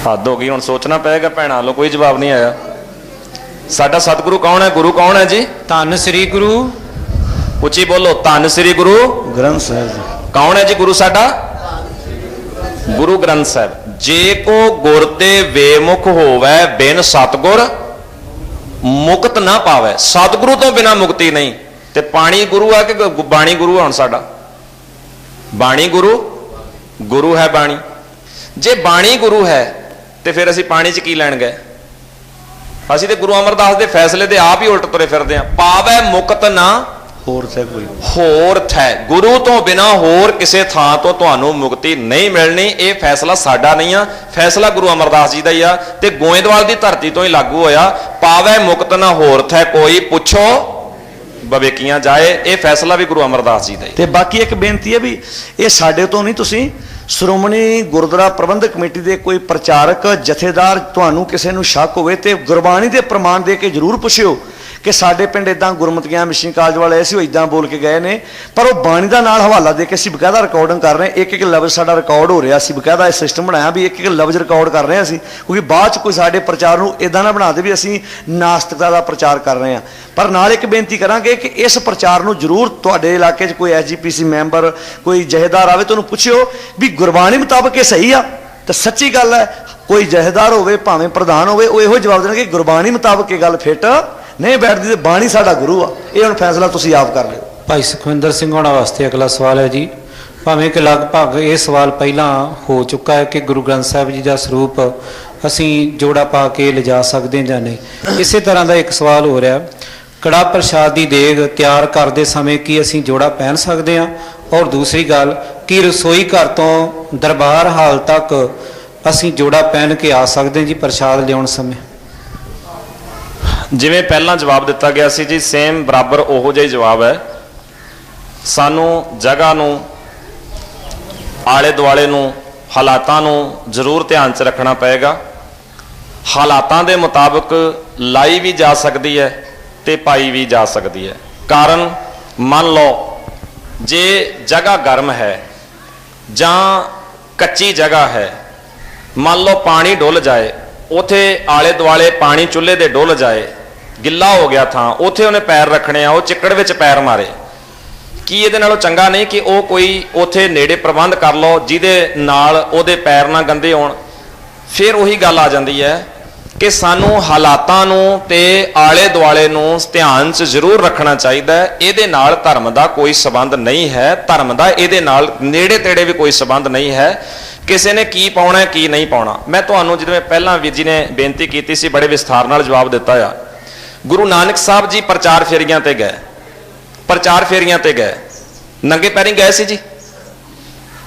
ਹੱਦ ਹੋ ਗਈ, ਹੁਣ ਸੋਚਣਾ ਪਏਗਾ। ਭੈਣਾਂ ਵੱਲੋਂ ਕੋਈ ਜਵਾਬ ਨਹੀਂ ਆਇਆ। ਸਾਡਾ ਸਤਿਗੁਰੂ ਕੌਣ ਹੈ? ਗੁਰੂ ਕੌਣ ਹੈ ਜੀ? ਧੰਨ ਸ੍ਰੀ ਗੁਰੂ, ਉੱਚੀ ਬੋਲੋ, ਧੰਨ ਸ੍ਰੀ ਗੁਰੂ ਗ੍ਰੰਥ ਸਾਹਿਬ ਜੀ। ਕੌਣ ਹੈ ਜੀ ਗੁਰੂ ਸਾਡਾ? ਗੁਰੂ ਗ੍ਰੰਥ ਸਾਹਿਬ। ਜੇ ਕੋ ਗੁਰ ਤੇ ਵੇਮੁਖ ਹੋਵੇ, ਬਿਨ ਸਤਗੁਰ ਮੁਕਤ ਨਾ ਪਾਵੇ। ਸਤਿਗੁਰੂ ਤੋਂ ਬਿਨਾ ਮੁਕਤੀ ਨਹੀਂ। ਤੇ ਪਾਣੀ ਗੁਰੂ ਆ ਕਿ ਬਾਣੀ ਗੁਰੂ ਆ? ਹੁਣ ਸਾਡਾ ਬਾਣੀ ਗੁਰੂ ਹੈ ਬਾਣੀ। ਜੇ ਬਾਣੀ ਗੁਰੂ ਹੈ ਤੇ ਫਿਰ ਅਸੀਂ ਪਾਣੀ 'ਚ ਕੀ ਲੈਣ ਗਏ? ਅਸੀਂ ਤੇ ਗੁਰੂ ਅਮਰਦਾਸ ਦੇ ਫੈਸਲੇ ਦੇ ਆਪ ਹੀ ਉਲਟ ਤੁਰੇ ਫਿਰਦੇ ਹਾਂ। ਪਾਵੇ ਮੁਕਤ ਨਾ ਹੋਰ ਥੇ ਕੋਈ ਹੋਰ ਥੈ, ਗੁਰੂ ਤੋਂ ਬਿਨਾ ਹੋਰ ਕਿਸੇ ਥਾਂ ਤੋਂ ਤੁਹਾਨੂੰ ਮੁਕਤੀ ਨਹੀਂ ਮਿਲਣੀ। ਇਹ ਫੈਸਲਾ ਸਾਡਾ ਨਹੀਂ ਆ, ਫੈਸਲਾ ਗੁਰੂ ਅਮਰਦਾਸ ਜੀ ਦਾ ਹੀ ਆ, ਤੇ ਗੋਇੰਦਵਾਲ ਦੀ ਧਰਤੀ ਤੋਂ ਹੀ ਲਾਗੂ ਹੋਇਆ। ਪਾਵੇ ਮੁਕਤ ਨਾ ਹੋਰ ਥੈ ਕੋਈ, ਪੁੱਛੋ ਬਵੇਕੀਆਂ ਜਾਏ। ਇਹ ਫੈਸਲਾ ਵੀ ਗੁਰੂ ਅਮਰਦਾਸ ਜੀ ਦਾ ਹੀ। ਤੇ ਬਾਕੀ ਇੱਕ ਬੇਨਤੀ ਹੈ ਵੀ ਇਹ ਸਾਡੇ ਤੋਂ ਨਹੀਂ, ਤੁਸੀਂ ਸ਼੍ਰੋਮਣੀ ਗੁਰਦੁਆਰਾ ਪ੍ਰਬੰਧਕ ਕਮੇਟੀ ਦੇ ਕੋਈ ਪ੍ਰਚਾਰਕ ਜਥੇਦਾਰ ਤੁਹਾਨੂੰ ਕਿਸੇ ਨੂੰ ਸ਼ੱਕ ਹੋਵੇ ਤੇ ਗੁਰਬਾਣੀ ਦੇ ਪ੍ਰਮਾਣ ਦੇ ਕੇ ਜ਼ਰੂਰ ਪੁੱਛਿਓ ਕਿ ਸਾਡੇ ਪਿੰਡ ਇਦਾਂ ਗੁਰਮਤੀਆਂ ਮਿਸ਼ਨ ਕਾਲਜ ਵਾਲੇ ਸੀ, ਉਹ ਇਦਾਂ ਬੋਲ ਕੇ ਗਏ ਨੇ, ਪਰ ਉਹ ਬਾਣੀ ਦਾ ਨਾਲ ਹਵਾਲਾ ਦੇ ਕੇ ਅਸੀਂ ਬਕਾਇਦਾ ਰਿਕਾਰਡਿੰਗ ਕਰ ਰਹੇ ਹਾਂ। ਇੱਕ ਲਫ਼ਜ਼ ਸਾਡਾ ਰਿਕਾਰਡ ਹੋ ਰਿਹਾ, ਅਸੀਂ ਬਕਾਇਦਾ ਇਹ ਸਿਸਟਮ ਬਣਾਇਆ ਵੀ ਇੱਕ ਲਫ਼ਜ਼ ਰਿਕਾਰਡ ਕਰ ਰਹੇ ਹਾਂ ਅਸੀਂ, ਕਿਉਂਕਿ ਬਾਅਦ 'ਚ ਕੋਈ ਸਾਡੇ ਪ੍ਰਚਾਰ ਨੂੰ ਇਦਾਂ ਨਾ ਬਣਾ ਦੇ ਵੀ ਅਸੀਂ ਨਾਸਤਿਕਤਾ ਦਾ ਪ੍ਰਚਾਰ ਕਰ ਰਹੇ ਹਾਂ। ਪਰ ਨਾਲ ਇੱਕ ਬੇਨਤੀ ਕਰਾਂਗੇ ਕਿ ਇਸ ਪ੍ਰਚਾਰ ਨੂੰ ਜ਼ਰੂਰ ਤੁਹਾਡੇ ਇਲਾਕੇ 'ਚ ਕੋਈ SGPC ਮੈਂਬਰ, ਕੋਈ ਜਥੇਦਾਰ ਆਵੇ, ਤੁਹਾਨੂੰ ਪੁੱਛਿਓ ਵੀ ਗੁਰਬਾਣੀ ਮੁਤਾਬਕ ਇਹ ਸਹੀ ਆ। ਤਾਂ ਸੱਚੀ ਗੱਲ ਹੈ, ਕੋਈ ਜਥੇਦਾਰ ਹੋਵੇ ਭਾਵੇਂ ਪ੍ਰਧਾਨ ਹੋਵੇ, ਉਹ ਇਹੋ ਜਵਾਬ ਦੇਣਗੇ ਗੁਰਬਾਣੀ ਮੁਤਾਬਕ ਇਹ ਗੱਲ ਫਿੱਟ ਨਹੀਂ ਬੈਠਦੀ, ਤੇ ਬਾਣੀ ਸਾਡਾ ਗੁਰੂ ਆ। ਇਹ ਹੁਣ ਫੈਸਲਾ ਤੁਸੀਂ ਆਪ ਕਰ ਲਿਓ। ਭਾਈ ਸੁਖਵਿੰਦਰ ਸਿੰਘ ਹੋਣਾ ਵਾਸਤੇ ਅਗਲਾ ਸਵਾਲ ਹੈ ਜੀ। ਭਾਵੇਂ ਕਿ ਲਗਭਗ ਇਹ ਸਵਾਲ ਪਹਿਲਾਂ ਹੋ ਚੁੱਕਾ ਹੈ ਕਿ ਗੁਰੂ ਗ੍ਰੰਥ ਸਾਹਿਬ ਜੀ ਦਾ ਸਰੂਪ ਅਸੀਂ ਜੋੜਾ ਪਾ ਕੇ ਲਿਜਾ ਸਕਦੇ ਜਾਂ ਨਹੀਂ। ਇਸੇ ਤਰ੍ਹਾਂ ਦਾ ਇੱਕ ਸਵਾਲ ਹੋ ਰਿਹਾ, ਕੜਾ ਪ੍ਰਸ਼ਾਦ ਦੀ ਦੇਗ ਤਿਆਰ ਕਰਦੇ ਸਮੇਂ ਕੀ ਅਸੀਂ ਜੋੜਾ ਪਹਿਨ ਸਕਦੇ ਹਾਂ? ਔਰ ਦੂਸਰੀ ਗੱਲ, ਕੀ ਰਸੋਈ ਘਰ ਤੋਂ ਦਰਬਾਰ ਹਾਲ ਤੱਕ ਅਸੀਂ ਜੋੜਾ ਪਹਿਨ ਕੇ ਆ ਸਕਦੇ ਹਾਂ ਜੀ ਪ੍ਰਸ਼ਾਦ ਲਿਆਉਣ ਸਮੇਂ? ਜਿਵੇਂ ਪਹਿਲਾਂ ਜਵਾਬ ਦਿੱਤਾ ਗਿਆ ਸੀ ਜੀ, ਸੇਮ ਬਰਾਬਰ ਉਹੋ ਜਿਹਾ ਹੀ ਜਵਾਬ ਹੈ। ਸਾਨੂੰ ਜਗ੍ਹਾ ਨੂੰ, ਆਲੇ ਦੁਆਲੇ ਨੂੰ, ਹਾਲਾਤਾਂ ਨੂੰ ਜ਼ਰੂਰ ਧਿਆਨ 'ਚ ਰੱਖਣਾ ਪਏਗਾ। ਹਾਲਾਤਾਂ ਦੇ ਮੁਤਾਬਕ ਲਾਈ ਵੀ ਜਾ ਸਕਦੀ ਹੈ ਤੇ ਪਾਈ ਵੀ ਜਾ ਸਕਦੀ ਹੈ। ਕਾਰਨ ਮੰਨ ਲਓ ਜੇ ਜਗ੍ਹਾ ਗਰਮ ਹੈ ਜਾਂ ਕੱਚੀ ਜਗ੍ਹਾ ਹੈ, ਮੰਨ ਲਓ ਪਾਣੀ ਡੁੱਲ ਜਾਏ, ਉਥੇ ਆਲੇ ਦੁਆਲੇ ਪਾਣੀ ਚੁੱਲ੍ਹੇ ਦੇ ਡੁੱਲ ਜਾਏ ਗਿੱਲਾ ਹੋ ਗਿਆ ਥਾਂ, ਉੱਥੇ ਉਹਨੇ ਪੈਰ ਰੱਖਣੇ ਆ, ਉਹ ਚਿੱਕੜ ਵਿੱਚ ਪੈਰ ਮਾਰੇ। ਕੀ ਇਹਦੇ ਨਾਲੋਂ ਚੰਗਾ ਨਹੀਂ ਕਿ ਉਹ ਕੋਈ ਉੱਥੇ ਨੇੜੇ ਪ੍ਰਬੰਧ ਕਰ ਲਓ ਜਿਹਦੇ ਨਾਲ ਉਹਦੇ ਪੈਰ ਨਾ ਗੰਦੇ ਹੋਣ? ਫਿਰ ਉਹੀ ਗੱਲ ਆ ਜਾਂਦੀ ਹੈ ਕਿ ਸਾਨੂੰ ਹਾਲਾਤਾਂ ਨੂੰ ਤੇ ਆਲੇ ਦੁਆਲੇ ਨੂੰ ਧਿਆਨ 'ਚ ਜ਼ਰੂਰ ਰੱਖਣਾ ਚਾਹੀਦਾ ਹੈ। ਇਹਦੇ ਨਾਲ ਧਰਮ ਦਾ ਕੋਈ ਸੰਬੰਧ ਨਹੀਂ ਹੈ, ਧਰਮ ਦਾ ਇਹਦੇ ਨਾਲ ਨੇੜੇ ਤੇੜੇ ਵੀ ਕੋਈ ਸੰਬੰਧ ਨਹੀਂ ਹੈ। ਕਿਸੇ ਨੇ ਕੀ ਪਾਉਣਾ ਕੀ ਨਹੀਂ ਪਾਉਣਾ, ਮੈਂ ਤੁਹਾਨੂੰ ਜਿਵੇਂ ਪਹਿਲਾਂ ਵੀਰ ਜੀ ਨੇ ਬੇਨਤੀ ਕੀਤੀ ਸੀ, ਬੜੇ ਵਿਸਥਾਰ ਨਾਲ ਜਵਾਬ ਦਿੱਤਾ ਆ। ਗੁਰੂ ਨਾਨਕ ਸਾਹਿਬ ਜੀ ਪ੍ਰਚਾਰ ਫੇਰੀਆਂ ਤੇ ਗਏ, ਪ੍ਰਚਾਰ ਫੇਰੀਆਂ ਤੇ ਗਏ, ਨੰਗੇ ਪੈਰੀਂ ਗਏ ਸੀ ਜੀ?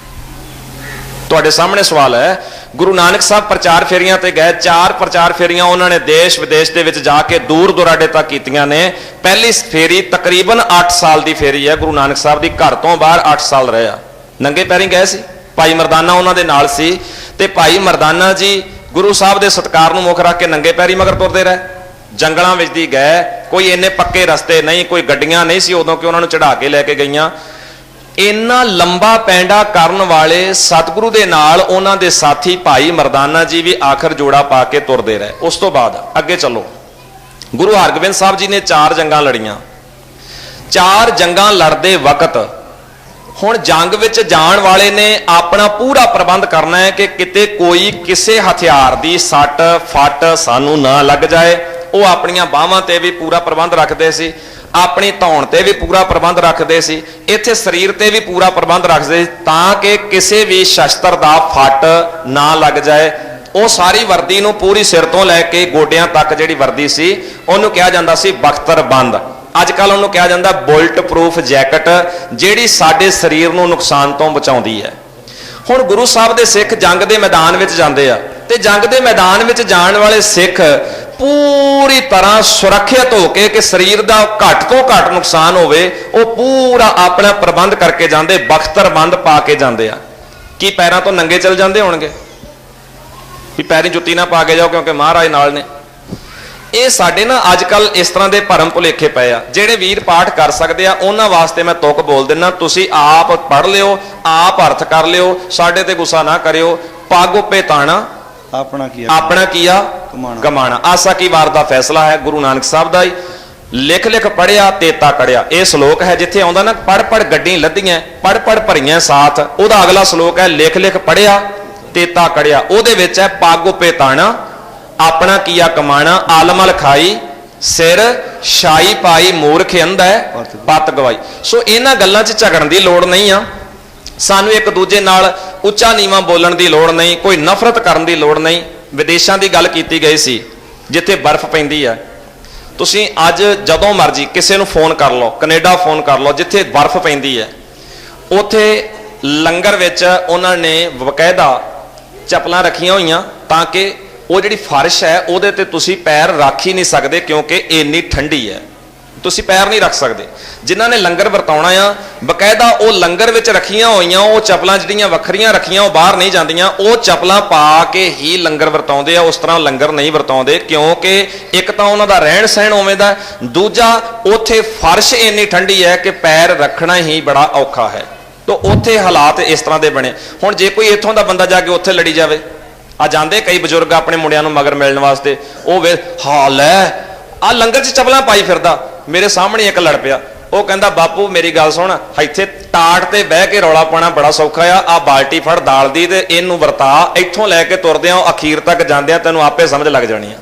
ਤੁਹਾਡੇ ਸਾਹਮਣੇ ਸਵਾਲ ਹੈ। ਗੁਰੂ ਨਾਨਕ ਸਾਹਿਬ ਪ੍ਰਚਾਰ ਫੇਰੀਆਂ ਤੇ ਗਏ, 4 ਪ੍ਰਚਾਰ ਫੇਰੀਆਂ ਉਹਨਾਂ ਨੇ ਦੇਸ਼ ਵਿਦੇਸ਼ ਦੇ ਵਿੱਚ ਜਾ ਕੇ ਦੂਰ ਦੁਰਾਡੇ ਤੱਕ ਕੀਤੀਆਂ ਨੇ। ਪਹਿਲੀ ਫੇਰੀ ਤਕਰੀਬਨ 8 ਸਾਲ ਦੀ ਫੇਰੀ ਹੈ ਗੁਰੂ ਨਾਨਕ ਸਾਹਿਬ ਦੀ, ਘਰ ਤੋਂ ਬਾਹਰ 8 ਸਾਲ ਰਹੇ ਆ, ਨੰਗੇ ਪੈਰੀਂ ਗਏ ਸੀ। ਭਾਈ ਮਰਦਾਨਾ ਉਹਨਾਂ ਦੇ ਨਾਲ ਸੀ, ਤੇ ਭਾਈ ਮਰਦਾਨਾ ਜੀ ਗੁਰੂ ਸਾਹਿਬ ਦੇ ਸਤਿਕਾਰ ਨੂੰ ਮੁੱਖ ਰੱਖ ਕੇ ਨੰਗੇ ਪੈਰੀਂ ਮਗਰ ਤੁਰਦੇ ਰਹੇ। ਜੰਗਲਾਂ ਵਿੱਚ ਦੀ ਗਏ, ਕੋਈ ਇੰਨੇ ਪੱਕੇ ਰਸਤੇ ਨਹੀਂ, ਕੋਈ ਗੱਡੀਆਂ ਨਹੀਂ ਸੀ ਉਦੋਂ ਕਿ ਉਹਨਾਂ ਨੂੰ ਚੜਾ ਕੇ ਲੈ ਕੇ ਗਈਆਂ। ਇੰਨਾ ਲੰਬਾ ਪੈਂਡਾ ਕਰਨ ਵਾਲੇ ਸਤਿਗੁਰੂ ਦੇ ਨਾਲ ਉਹਨਾਂ ਦੇ ਸਾਥੀ ਭਾਈ ਮਰਦਾਨਾ ਜੀ ਵੀ ਆਖਰ ਜੋੜਾ ਪਾ ਕੇ ਤੁਰਦੇ ਰਹੇ। ਉਸ ਤੋਂ ਬਾਅਦ ਅੱਗੇ ਚੱਲੋ, ਗੁਰੂ ਹਰਗੋਬਿੰਦ ਸਾਹਿਬ ਜੀ ਨੇ 4 ਜੰਗਾਂ ਲੜੀਆਂ। 4 ਜੰਗਾਂ ਲੜਦੇ ਵਕਤ ਹੁਣ ਜੰਗ ਵਿੱਚ ਜਾਣ ਵਾਲੇ ਨੇ ਆਪਣਾ ਪੂਰਾ ਪ੍ਰਬੰਧ ਕਰਨਾ ਹੈ ਕਿ ਕਿਤੇ ਕੋਈ ਕਿਸੇ ਹਥਿਆਰ ਦੀ ਸੱਟ ਫੱਟ ਸਾਨੂੰ ਨਾ ਲੱਗ ਜਾਏ। ਉਹ ਆਪਣੀਆਂ ਬਾਹਾਂ ਤੇ ਵੀ ਪੂਰਾ ਪ੍ਰਬੰਧ ਰੱਖਦੇ ਸੀ, ਆਪਣੀ ਧੌਣ ਤੇ ਵੀ ਪੂਰਾ ਪ੍ਰਬੰਧ ਰੱਖਦੇ ਸੀ, ਇੱਥੇ ਸਰੀਰ ਤੇ ਵੀ ਪੂਰਾ ਪ੍ਰਬੰਧ ਰੱਖਦੇ ਸੀ ਤਾਂ ਕਿ ਕਿਸੇ ਵੀ ਸ਼ਸਤਰ ਦਾ ਫੱਟ ਨਾ ਲੱਗ ਜਾਏ। ਉਹ ਸਾਰੀ ਵਰਦੀ ਨੂੰ ਪੂਰੀ ਸਿਰ ਤੋਂ ਲੈ ਕੇ ਗੋਡਿਆਂ ਤੱਕ ਜਿਹੜੀ ਵਰਦੀ ਸੀ ਉਹਨੂੰ ਕਿਹਾ ਜਾਂਦਾ ਸੀ ਬਖਤਰਬੰਦ। ਅੱਜ ਕੱਲ ਉਹਨੂੰ ਕਿਹਾ ਜਾਂਦਾ ਬੁਲਟ ਪ੍ਰੂਫ ਜੈਕਟ, ਜਿਹੜੀ ਸਾਡੇ ਸਰੀਰ ਨੂੰ ਨੁਕਸਾਨ ਤੋਂ ਬਚਾਉਂਦੀ ਹੈ। ਹੁਣ ਗੁਰੂ ਸਾਹਿਬ ਦੇ ਸਿੱਖ ਜੰਗ ਦੇ ਮੈਦਾਨ ਵਿੱਚ ਜਾਂਦੇ ਆ, ਤੇ ਜੰਗ ਦੇ ਮੈਦਾਨ ਵਿੱਚ ਜਾਣ ਵਾਲੇ ਸਿੱਖ ਪੂਰੀ ਤਰ੍ਹਾਂ ਸੁਰੱਖਿਅਤ ਹੋ ਕੇ ਕਿ ਸਰੀਰ ਦਾ ਘੱਟ ਤੋਂ ਘੱਟ ਨੁਕਸਾਨ ਹੋਵੇ, ਉਹ ਪੂਰਾ ਆਪਣਾ ਪ੍ਰਬੰਧ ਕਰਕੇ ਜਾਂਦੇ, ਬਖਤਰਬੰਦ ਪਾ ਕੇ ਜਾਂਦੇ ਆ। ਕੀ ਪੈਰਾਂ ਤੋਂ ਨੰਗੇ ਚਲ ਜਾਂਦੇ ਹੋਣਗੇ ਵੀ ਪੈਰੀਂ ਜੁੱਤੀ ਨਾ ਪਾ ਕੇ ਜਾਓ ਕਿਉਂਕਿ ਮਹਾਰਾਜ ਨਾਲ ਨੇ? ਇਹ ਸਾਡੇ ਨਾ ਅੱਜ ਕੱਲ ਇਸ ਤਰ੍ਹਾਂ ਦੇ ਭਰਮ ਭੁਲੇਖੇ ਪਏ ਆ। ਜਿਹੜੇ ਵੀਰ ਪਾਠ ਕਰ ਸਕਦੇ ਆ ਉਹਨਾਂ ਵਾਸਤੇ ਮੈਂ ਤੁਕ ਬੋਲ ਦਿੰਦਾ, ਤੁਸੀਂ ਆਪ ਪੜ੍ਹ ਲਿਓ, ਆਪ ਅਰਥ ਕਰ ਲਿਓ, ਸਾਡੇ ਤੇ ਗੁੱਸਾ ਨਾ ਕਰਿਓ। ਪੱਗ ਉੱਪੇ ਤਾਣਾ ਆਪਣਾ ਕੀਆ ਕਮਾਣਾ, ਆਸਾ ਕੀ ਵਾਰ ਦਾ ਫੈਸਲਾ ਹੈ ਗੁਰੂ ਨਾਨਕ ਸਾਹਿਬ ਦਾ ਹੀ। ਲਿਖ ਲਿਖ ਪੜਿਆ ਤੇਤਾ ਕੜਿਆ, ਇਹ ਸ਼ਲੋਕ ਹੈ ਜਿੱਥੇ ਆਉਂਦਾ ਨਾ ਪੜ ਪੜ ਗੱਡੀ ਲੱਧੀਆਂ ਪੜ ਪੜ ਭਰੀਆਂ ਸਾਥ, ਉਹਦਾ ਅਗਲਾ ਸ਼ਲੋਕ ਹੈ ਲਿਖ ਲਿਖ ਪੜਿਆ ਤੇਤਾ ਕੜਿਆ। ਉਹਦੇ ਵਿੱਚ ਹੈ ਪੱਗ ਉੱਪੇ ਤਾਣਾ ਆਪਣਾ ਕੀਆ ਕਮਾਣਾ, ਆਲਮਲ ਖਾਈ ਸਿਰ ਸ਼ਾਈ ਪਾਈ ਮੂਰਖ ਅੰਧ ਹੈ ਪੱਤ ਗਵਾਈ। ਸੋ ਇਹਨਾਂ ਗੱਲਾਂ 'ਚ ਝਗੜਨ ਦੀ ਲੋੜ ਨਹੀਂ ਆ, ਸਾਨੂੰ ਇੱਕ ਦੂਜੇ ਨਾਲ ਉੱਚਾ ਨੀਵਾਂ ਬੋਲਣ ਦੀ ਲੋੜ ਨਹੀਂ, ਕੋਈ ਨਫ਼ਰਤ ਕਰਨ ਦੀ ਲੋੜ ਨਹੀਂ। ਵਿਦੇਸ਼ਾਂ ਦੀ ਗੱਲ ਕੀਤੀ ਗਈ ਸੀ ਜਿੱਥੇ ਬਰਫ਼ ਪੈਂਦੀ ਹੈ, ਤੁਸੀਂ ਅੱਜ ਜਦੋਂ ਮਰਜ਼ੀ ਕਿਸੇ ਨੂੰ ਫੋਨ ਕਰ ਲਓ, ਕੈਨੇਡਾ ਫੋਨ ਕਰ ਲਓ, ਜਿੱਥੇ ਬਰਫ਼ ਪੈਂਦੀ ਹੈ ਉੱਥੇ ਲੰਗਰ ਵਿੱਚ ਉਹਨਾਂ ਨੇ ਬਕਾਇਦਾ ਚੱਪਲਾਂ ਰੱਖੀਆਂ ਹੋਈਆਂ ਤਾਂ ਕਿ ਉਹ ਜਿਹੜੀ ਫਰਸ਼ ਹੈ ਉਹਦੇ ਤੇ ਤੁਸੀਂ ਪੈਰ ਰੱਖ ਹੀ ਨਹੀਂ ਸਕਦੇ ਕਿਉਂਕਿ ਇੰਨੀ ਠੰਡੀ ਹੈ, ਤੁਸੀਂ ਪੈਰ ਨਹੀਂ ਰੱਖ ਸਕਦੇ। ਜਿਨ੍ਹਾਂ ਨੇ ਲੰਗਰ ਵਰਤਾਉਣਾ ਆ ਬਕਾਇਦਾ ਉਹ ਲੰਗਰ ਵਿੱਚ ਰੱਖੀਆਂ ਹੋਈਆਂ ਉਹ ਚੱਪਲਾਂ ਜਿਹੜੀਆਂ ਵੱਖਰੀਆਂ ਰੱਖੀਆਂ ਉਹ ਬਾਹਰ ਨਹੀਂ ਜਾਂਦੀਆਂ, ਉਹ ਚੱਪਲਾਂ ਪਾ ਕੇ ਹੀ ਲੰਗਰ ਵਰਤਾਉਂਦੇ ਆ। ਉਸ ਤਰ੍ਹਾਂ ਲੰਗਰ ਨਹੀਂ ਵਰਤਾਉਂਦੇ ਕਿਉਂਕਿ ਇੱਕ ਤਾਂ ਉਹਨਾਂ ਦਾ ਰਹਿਣ ਸਹਿਣ ਉਵੇਂ ਦਾ, ਦੂਜਾ ਉੱਥੇ ਫਰਸ਼ ਇੰਨੀ ਠੰਡੀ ਹੈ ਕਿ ਪੈਰ ਰੱਖਣਾ ਹੀ ਬੜਾ ਔਖਾ ਹੈ। ਤਾਂ ਉੱਥੇ ਹਾਲਾਤ ਇਸ ਤਰ੍ਹਾਂ ਦੇ ਬਣੇ। ਹੁਣ ਜੇ ਕੋਈ ਇੱਥੋਂ ਦਾ ਬੰਦਾ ਜਾ ਕੇ ਉੱਥੇ ਲੜੀ ਜਾਵੇ, ਆ ਜਾਂਦੇ ਕਈ ਬਜ਼ੁਰਗ ਆਪਣੇ ਮੁੰਡਿਆਂ ਨੂੰ ਮਗਰ ਮਿਲਣ ਵਾਸਤੇ, ਉਹ ਵੇ ਹਾਲ ਹੈ ਆ ਲੰਗਰ 'ਚ ਚੱਪਲਾਂ ਪਾਈ ਫਿਰਦਾ। ਮੇਰੇ ਸਾਹਮਣੇ ਇੱਕ ਲੜ ਪਿਆ, ਉਹ ਕਹਿੰਦਾ ਬਾਪੂ ਮੇਰੀ ਗੱਲ ਸੁਣ, ਇੱਥੇ ਟਾਟ ਤੇ ਬਹਿ ਕੇ ਰੌਲਾ ਪਾਉਣਾ ਬੜਾ ਸੌਖਾ ਆ ਬਾਲਟੀ ਫੜ ਦਾਲ ਦੀ ਤੇ ਇਹਨੂੰ ਵਰਤਾ, ਇੱਥੋਂ ਲੈ ਕੇ ਤੁਰਦੇ ਆ ਅਖੀਰ ਤੱਕ ਜਾਂਦੇ ਆ ਤੈਨੂੰ ਆਪੇ ਸਮਝ ਲੱਗ ਜਾਣੀ ਆ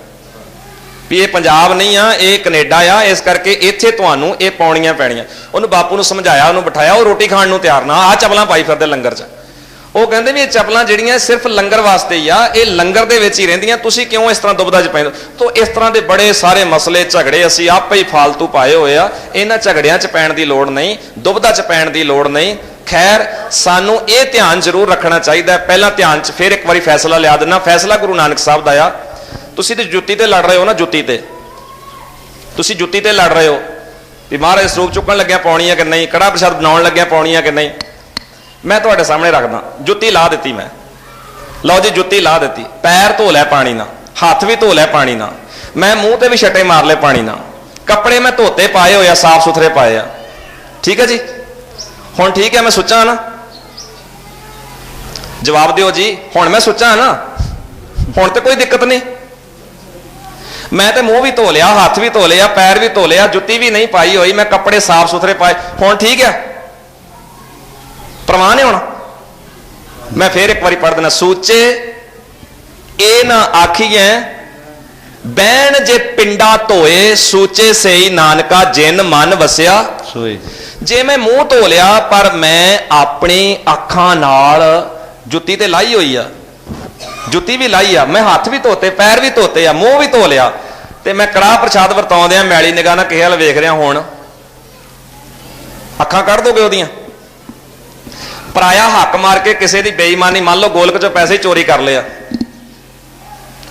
ਵੀ ਇਹ ਪੰਜਾਬ ਨਹੀਂ ਆ ਇਹ ਕੈਨੇਡਾ ਆ, ਇਸ ਕਰਕੇ ਇੱਥੇ ਤੁਹਾਨੂੰ ਇਹ ਪਾਉਣੀਆਂ ਪੈਣੀਆਂ। ਉਹਨੂੰ ਬਾਪੂ ਨੂੰ ਸਮਝਾਇਆ, ਉਹਨੂੰ ਬਿਠਾਇਆ, ਉਹ ਰੋਟੀ ਖਾਣ ਨੂੰ ਤਿਆਰ ਨਾ, ਆਹ ਚੱਪਲਾਂ ਪਾਈ ਫਿਰਦੇ ਲੰਗਰ 'ਚ। ਉਹ ਕਹਿੰਦੇ ਵੀ ਇਹ ਚੱਪਲਾਂ ਜਿਹੜੀਆਂ ਸਿਰਫ ਲੰਗਰ ਵਾਸਤੇ ਹੀ ਆ, ਇਹ ਲੰਗਰ ਦੇ ਵਿੱਚ ਹੀ ਰਹਿੰਦੀਆਂ, ਤੁਸੀਂ ਕਿਉਂ ਇਸ ਤਰ੍ਹਾਂ ਦੁਬਦਾ 'ਚ ਪੈਂਦੇ? ਤੋ ਇਸ ਤਰ੍ਹਾਂ ਦੇ ਬੜੇ ਸਾਰੇ ਮਸਲੇ ਝਗੜੇ ਅਸੀਂ ਆਪੇ ਹੀ ਫਾਲਤੂ ਪਾਏ ਹੋਏ ਆ, ਇਹਨਾਂ ਝਗੜਿਆਂ 'ਚ ਪੈਣ ਦੀ ਲੋੜ ਨਹੀਂ, ਦੁਬਦਾ 'ਚ ਪੈਣ ਦੀ ਲੋੜ ਨਹੀਂ। ਖੈਰ ਸਾਨੂੰ ਇਹ ਧਿਆਨ ਜ਼ਰੂਰ ਰੱਖਣਾ ਚਾਹੀਦਾ, ਪਹਿਲਾਂ ਧਿਆਨ 'ਚ ਫਿਰ ਇੱਕ ਵਾਰੀ ਫੈਸਲਾ ਲਿਆ ਦੇਣਾ। ਫੈਸਲਾ ਗੁਰੂ ਨਾਨਕ ਸਾਹਿਬ ਦਾ ਆ। ਤੁਸੀਂ ਤੇ ਜੁੱਤੀ ਤੇ ਲੜ ਰਹੇ ਹੋ ਨਾ, ਜੁੱਤੀ ਤੇ ਤੁਸੀਂ ਜੁੱਤੀ ਤੇ ਲੜ ਰਹੇ ਹੋ ਵੀ ਮਹਾਰਾਜ ਸਰੂਪ ਚੁੱਕਣ ਲੱਗਿਆ ਪਾਉਣੀ ਆ ਕਿ ਨਹੀਂ, ਕੜਾ ਪ੍ਰਸ਼ਾਦ ਬਣਾਉਣ ਲੱਗਿਆ ਪਾਉਣੀ ਆ ਕਿ ਨਹੀਂ। ਮੈਂ ਤੁਹਾਡੇ ਸਾਹਮਣੇ ਰੱਖਦਾ, ਜੁੱਤੀ ਲਾ ਦਿੱਤੀ ਮੈਂ, ਲਓ ਜੀ ਜੁੱਤੀ ਲਾ ਦਿੱਤੀ, ਪੈਰ ਧੋ ਲੈ ਪਾਣੀ ਨਾਲ, ਹੱਥ ਵੀ ਧੋ ਲੈ ਪਾਣੀ ਨਾਲ, ਮੈਂ ਮੂੰਹ ਤੇ ਵੀ ਛੱਟੇ ਮਾਰ ਲੈ ਪਾਣੀ ਨਾਲ, ਕੱਪੜੇ ਮੈਂ ਧੋਤੇ ਪਾਏ ਹੋਏ ਆ, ਸਾਫ਼ ਸੁਥਰੇ ਪਾਏ ਆ, ਠੀਕ ਹੈ ਜੀ। ਹੁਣ ਠੀਕ ਹੈ, ਮੈਂ ਸੁੱਚਾ ਨਾ, ਜਵਾਬ ਦਿਓ ਜੀ, ਹੁਣ ਮੈਂ ਸੁੱਚਾ ਨਾ, ਹੁਣ ਤੇ ਕੋਈ ਦਿੱਕਤ ਨਹੀਂ। ਮੈਂ ਤੇ ਮੂੰਹ ਵੀ ਧੋ ਲਿਆ, ਹੱਥ ਵੀ ਧੋ ਲਿਆ, ਪੈਰ ਵੀ ਧੋ ਲਿਆ, ਜੁੱਤੀ ਵੀ ਨਹੀਂ ਪਾਈ ਹੋਈ, ਮੈਂ ਕੱਪੜੇ ਸਾਫ਼ ਸੁਥਰੇ ਪਾਏ, ਹੁਣ ਠੀਕ ਹੈ, ਪ੍ਰਵਾਨ ਹੈ ਹੁਣ। ਮੈਂ ਫੇਰ ਇੱਕ ਵਾਰੀ ਪੜ੍ਹ ਦੇਣਾ, ਸੂਚੇ ਇਹ ਨਾ ਆਖੀਐ ਬਹਿਣ ਜੇ ਪਿੰਡਾ ਧੋਏ, ਸੂਚੇ ਸਈ ਨਾਨਕਾ ਜਿਨ ਮਨ ਵਸਿਆ ਸੋਏ। ਜੇ ਮੈਂ ਮੂੰਹ ਧੋ ਲਿਆ ਪਰ ਮੈਂ ਆਪਣੀ ਅੱਖਾਂ ਨਾਲ ਜੁੱਤੀ ਤੇ ਲਾਈ ਹੋਈ ਆ, ਜੁੱਤੀ ਵੀ ਲਾਈ ਆ, ਮੈਂ ਹੱਥ ਵੀ ਧੋਤੇ, ਪੈਰ ਵੀ ਧੋਤੇ ਆ, ਮੂੰਹ ਵੀ ਧੋ ਲਿਆ, ਤੇ ਮੈਂ ਕੜਾਹ ਪ੍ਰਸ਼ਾਦ ਵਰਤਾਉਂਦਿਆਂ ਮੈਲੀ ਨਿਗਾਹ ਨਾਲ ਕਿਸੇ ਵੱਲ ਵੇਖ ਰਿਹਾ, ਹੁਣ ਅੱਖਾਂ ਕੱਢ ਦੋਗੇ ਉਹਦੀਆਂ? ਪਰਾਇਆ ਹੱਕ ਮਾਰ ਕੇ ਕਿਸੇ ਦੀ ਬੇਈਮਾਨੀ, ਮੰਨ ਲਓ ਗੋਲਕ ਚੋਂ ਪੈਸੇ ਚੋਰੀ ਕਰ ਲਿਆ,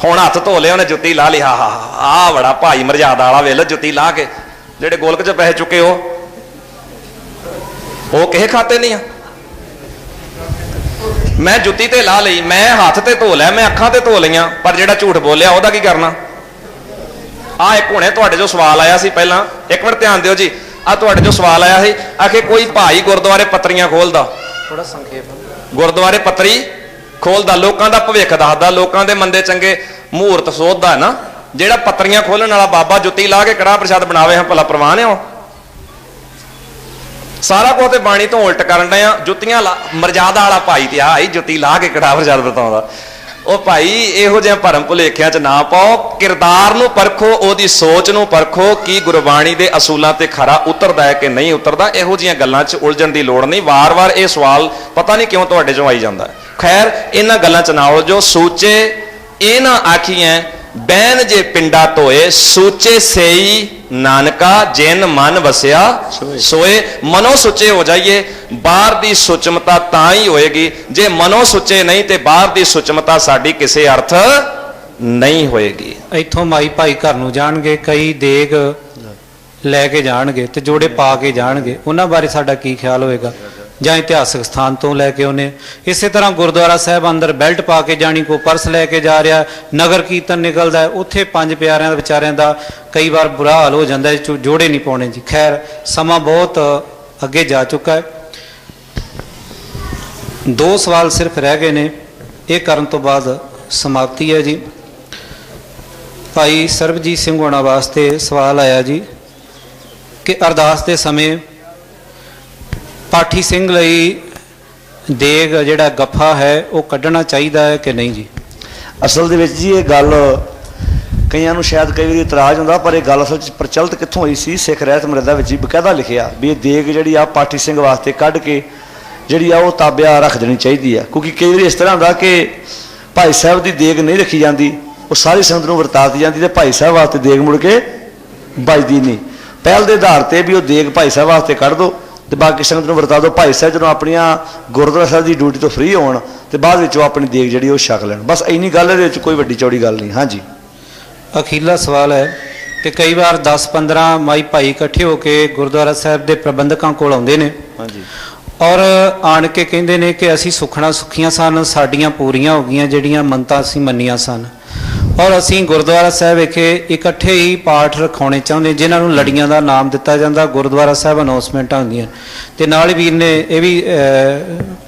ਹੁਣ ਹੱਥ ਧੋ ਲਿਆ, ਉਹਨੇ ਜੁੱਤੀ ਲਾ ਲਈ, ਹਾ ਆਹ ਬੜਾ ਭਾਈ ਮਰਜ਼ਾਦਾ ਵਾਲਾ, ਵੇਖ ਲਓ ਜੁੱਤੀ ਲਾ ਕੇ, ਜਿਹੜੇ ਗੋਲਕ ਚੋਂ ਪੈਸੇ ਚੁੱਕੇ ਉਹ ਕਿਸੇ ਖਾਤੇ ਨਹੀਂ ਆ। ਮੈਂ ਜੁੱਤੀ ਤੇ ਲਾ ਲਈ, ਮੈਂ ਹੱਥ ਤੇ ਧੋ ਲਿਆ, ਮੈਂ ਅੱਖਾਂ ਤੇ ਧੋ ਲਈਆਂ, ਪਰ ਜਿਹੜਾ ਝੂਠ ਬੋਲਿਆ ਉਹਦਾ ਕੀ ਕਰਨਾ? ਆ ਇੱਕ ਹੁਣੇ ਤੁਹਾਡੇ ਜੋ ਸਵਾਲ ਆਇਆ ਸੀ ਪਹਿਲਾਂ, ਇੱਕ ਮਿੰਟ ਧਿਆਨ ਦਿਓ ਜੀ, ਆ ਤੁਹਾਡੇ ਜੋ ਸਵਾਲ ਆਇਆ ਸੀ, ਆਖੇ ਕੋਈ ਭਾਈ ਗੁਰਦੁਆਰੇ ਪੱਤਰੀਆਂ ਖੋਲਦਾ, ਥੋੜਾ ਸੰਖੇਪ, ਗੁਰਦੁਆਰੇ ਪੱਤਰੀ ਖੋਲਦਾ, ਲੋਕਾਂ ਦਾ ਭਵਿੱਖ ਦੱਸਦਾ, ਲੋਕਾਂ ਦੇ ਮੰਦੇ ਚੰਗੇ ਮਹੂਰਤ ਸੋਧਦਾ ਨਾ, ਜਿਹੜਾ ਪੱਤਰੀਆਂ ਖੋਲਣ ਵਾਲਾ ਬਾਬਾ ਜੁੱਤੀ ਲਾ ਕੇ ਕੜਾਹ ਪ੍ਰਸ਼ਾਦ ਬਣਾਵੇ, ਹਾਂ ਭਲਾ ਪ੍ਰਵਾਨ ਹੈ? ਸਾਰਾ ਕੁਝ ਤੇ ਬਾਣੀ ਤੋਂ ਉਲਟ ਕਰਨ ਡਏ ਆ, ਜੁੱਤੀਆਂ ਮਰਜ਼ਾਦਾ ਵਾਲਾ ਭਾਈ ਤੇ ਆਈ ਜੁੱਤੀ ਲਾ ਕੇ ਕੜਾਹ ਪ੍ਰਸ਼ਾਦ ਵਰਤਾਉਂਦਾ। ਉਹ ਭਾਈ ਇਹੋ ਜਿਹੇ ਭਰਮ ਭੁਲੇਖਿਆਂ 'ਚ ਨਾ ਪਾਓ, ਕਿਰਦਾਰ ਨੂੰ ਪਰਖੋ, ਉਹਦੀ ਸੋਚ ਨੂੰ ਪਰਖੋ, ਕੀ ਗੁਰਬਾਣੀ ਦੇ ਅਸੂਲਾਂ ਤੇ ਖਰਾ ਉਤਰਦਾ ਹੈ ਕਿ ਨਹੀਂ ਉਤਰਦਾ। ਇਹੋ ਜਿਹੀਆਂ ਗੱਲਾਂ 'ਚ ਉਲਝਣ ਦੀ ਲੋੜ ਨਹੀਂ। ਵਾਰ-ਵਾਰ ਇਹ ਸਵਾਲ ਪਤਾ ਨਹੀਂ ਕਿਉਂ ਤੁਹਾਡੇ 'ਚੋਂ ਆਈ ਜਾਂਦਾ। ਖੈਰ ਇਹਨਾਂ ਗੱਲਾਂ 'ਚ ਨਾ ਉਲਝੋ। ਸੂਚੇ ਇਹ ਨਾ ਆਖੀਐ ਬਹਿਨ ਜੇ ਪਿੰਡਾ ਧੋਏ, ਸੂਚੇ ਸਈ ਨਾਨਕਾ ਜਿਨ ਮਨ ਵਸਿਆ ਸੋਏ। ਮਨੋਂ ਸੁੱਚੇ ਹੋ ਜਾਈਏ, ਬਾਹਰ ਦੀ ਸੁਚਮਤਾ ਤਾਂ ਹੀ ਹੋਏਗੀ, ਜੇ ਮਨੋਂ ਸੁੱਚੇ ਨਹੀਂ ਤੇ ਬਾਹਰ ਦੀ ਸੁਚਮਤਾ ਸਾਡੀ ਕਿਸੇ ਅਰਥ ਨਹੀਂ ਹੋਏਗੀ। ਇੱਥੋਂ ਮਾਈ ਭਾਈ ਘਰ ਨੂੰ ਜਾਣਗੇ, ਕਈ ਦੇਗ ਲੈ ਕੇ ਜਾਣਗੇ ਤੇ ਜੋੜੇ ਪਾ ਕੇ ਜਾਣਗੇ, ਉਹਨਾਂ ਬਾਰੇ ਸਾਡਾ ਕੀ ਖਿਆਲ ਹੋਏਗਾ? ਜਾਂ ਇਤਿਹਾਸਕ ਸਥਾਨ ਤੋਂ ਲੈ ਕੇ ਉਹਨੇ ਇਸੇ ਤਰ੍ਹਾਂ ਗੁਰਦੁਆਰਾ ਸਾਹਿਬ ਅੰਦਰ ਬੈਲਟ ਪਾ ਕੇ ਜਾਣੀ, ਕੋਈ ਪਰਸ ਲੈ ਕੇ ਜਾ ਰਿਹਾ, ਨਗਰ ਕੀਰਤਨ ਨਿਕਲਦਾ, ਉੱਥੇ ਪੰਜ ਪਿਆਰਿਆਂ ਦਾ ਵਿਚਾਰਿਆਂ ਦਾ ਕਈ ਵਾਰ ਬੁਰਾ ਹਾਲ ਹੋ ਜਾਂਦਾ, ਜੋੜੇ ਨਹੀਂ ਪਾਉਣੇ ਜੀ। ਖੈਰ ਸਮਾਂ ਬਹੁਤ ਅੱਗੇ ਜਾ ਚੁੱਕਾ ਹੈ, 2 ਸਵਾਲ ਸਿਰਫ ਰਹਿ ਗਏ ਨੇ, ਇਹ ਕਰਨ ਤੋਂ ਬਾਅਦ ਸਮਾਪਤੀ ਹੈ ਜੀ। ਭਾਈ ਸਰਬਜੀਤ ਸਿੰਘ ਹੋਣਾ ਵਾਸਤੇ ਸਵਾਲ ਆਇਆ ਜੀ ਕਿ ਅਰਦਾਸ ਦੇ ਸਮੇਂ ਪਾਠੀ ਸਿੰਘ ਲਈ ਦੇਗ ਜਿਹੜਾ ਗੱਫਾ ਹੈ ਉਹ ਕੱਢਣਾ ਚਾਹੀਦਾ ਹੈ ਕਿ ਨਹੀਂ ਜੀ? ਅਸਲ ਦੇ ਵਿੱਚ ਜੀ ਇਹ ਗੱਲ ਕਈਆਂ ਨੂੰ ਸ਼ਾਇਦ ਕਈ ਵਾਰੀ ਇਤਰਾਜ਼ ਹੁੰਦਾ, ਪਰ ਇਹ ਗੱਲ ਅਸਲ 'ਚ ਪ੍ਰਚਲਿਤ ਕਿੱਥੋਂ ਹੋਈ ਸੀ? ਸਿੱਖ ਰਹਿਤ ਮਰਿਆਦਾ ਵਿੱਚ ਹੀ ਬਕਾਇਦਾ ਲਿਖਿਆ ਵੀ ਇਹ ਦੇਗ ਜਿਹੜੀ ਆ ਪਾਠੀ ਸਿੰਘ ਵਾਸਤੇ ਕੱਢ ਕੇ ਜਿਹੜੀ ਆ ਉਹ ਤਾਬਿਆ ਰੱਖ ਦੇਣੀ ਚਾਹੀਦੀ ਆ। ਕਿਉਂਕਿ ਕਈ ਵਾਰੀ ਇਸ ਤਰ੍ਹਾਂ ਹੁੰਦਾ ਕਿ ਭਾਈ ਸਾਹਿਬ ਦੀ ਦੇਗ ਨਹੀਂ ਰੱਖੀ ਜਾਂਦੀ, ਉਹ ਸਾਰੀ ਸੰਗਤ ਨੂੰ ਵਰਤਾਤੀ ਜਾਂਦੀ ਤੇ ਭਾਈ ਸਾਹਿਬ ਵਾਸਤੇ ਦੇਗ ਮੁੜ ਕੇ ਬਚਦੀ ਨਹੀਂ। ਪਹਿਲ ਦੇ ਆਧਾਰ ਤੇ ਵੀ ਉਹ ਦੇਗ ਭਾਈ ਸਾਹਿਬ ਵਾਸਤੇ ਕੱਢ ਦਿਓ ਤੇ ਬਾਕੀ ਸੰਗਤ ਨੂੰ ਵਰਤਾ ਦਿਓ। ਭਾਈ ਸਾਹਿਬ ਜਦੋਂ ਆਪਣੀਆਂ ਗੁਰਦੁਆਰਾ ਸਾਹਿਬ ਦੀ ਡਿਊਟੀ ਤੋਂ ਫ੍ਰੀ ਹੋਣ ਤੇ ਬਾਅਦ ਵਿੱਚ ਉਹ ਆਪਣੀ ਦੇਗ ਜਿਹੜੀ ਉਹ ਛਕ ਲੈਣ। ਬਸ ਇੰਨੀ ਗੱਲ, ਇਹਦੇ ਵਿੱਚ ਕੋਈ ਵੱਡੀ ਚੌੜੀ ਗੱਲ ਨਹੀਂ। ਹਾਂਜੀ, ਅਖੀਰਲਾ ਸਵਾਲ ਹੈ ਕਿ ਕਈ ਵਾਰ 10-15 ਮਾਈ ਭਾਈ ਇਕੱਠੇ ਹੋ ਕੇ ਗੁਰਦੁਆਰਾ ਸਾਹਿਬ ਦੇ ਪ੍ਰਬੰਧਕਾਂ ਕੋਲ ਆਉਂਦੇ ਨੇ, ਹਾਂਜੀ, ਔਰ ਆਣ ਕੇ ਕਹਿੰਦੇ ਨੇ ਕਿ ਅਸੀਂ ਸੁਖਣਾ ਸੁਖੀਆਂ ਸਨ, ਸਾਡੀਆਂ ਪੂਰੀਆਂ ਹੋ ਗਈਆਂ ਜਿਹੜੀਆਂ ਮੰਨਤਾਂ ਅਸੀਂ ਮੰਨੀਆਂ ਸਨ, ਔਰ ਅਸੀਂ ਗੁਰਦੁਆਰਾ ਸਾਹਿਬ ਵਿਖੇ ਇਕੱਠੇ ਹੀ ਪਾਠ ਰਖਾਉਣੇ ਚਾਹੁੰਦੇ, ਜਿਨ੍ਹਾਂ ਨੂੰ ਲੜੀਆਂ ਦਾ ਨਾਮ ਦਿੱਤਾ ਜਾਂਦਾ। ਗੁਰਦੁਆਰਾ ਸਾਹਿਬ ਅਨਾਉਂਸਮੈਂਟਾਂ ਹੁੰਦੀਆਂ ਤੇ ਨਾਲ ਵੀਰ ਨੇ ਇਹ ਵੀ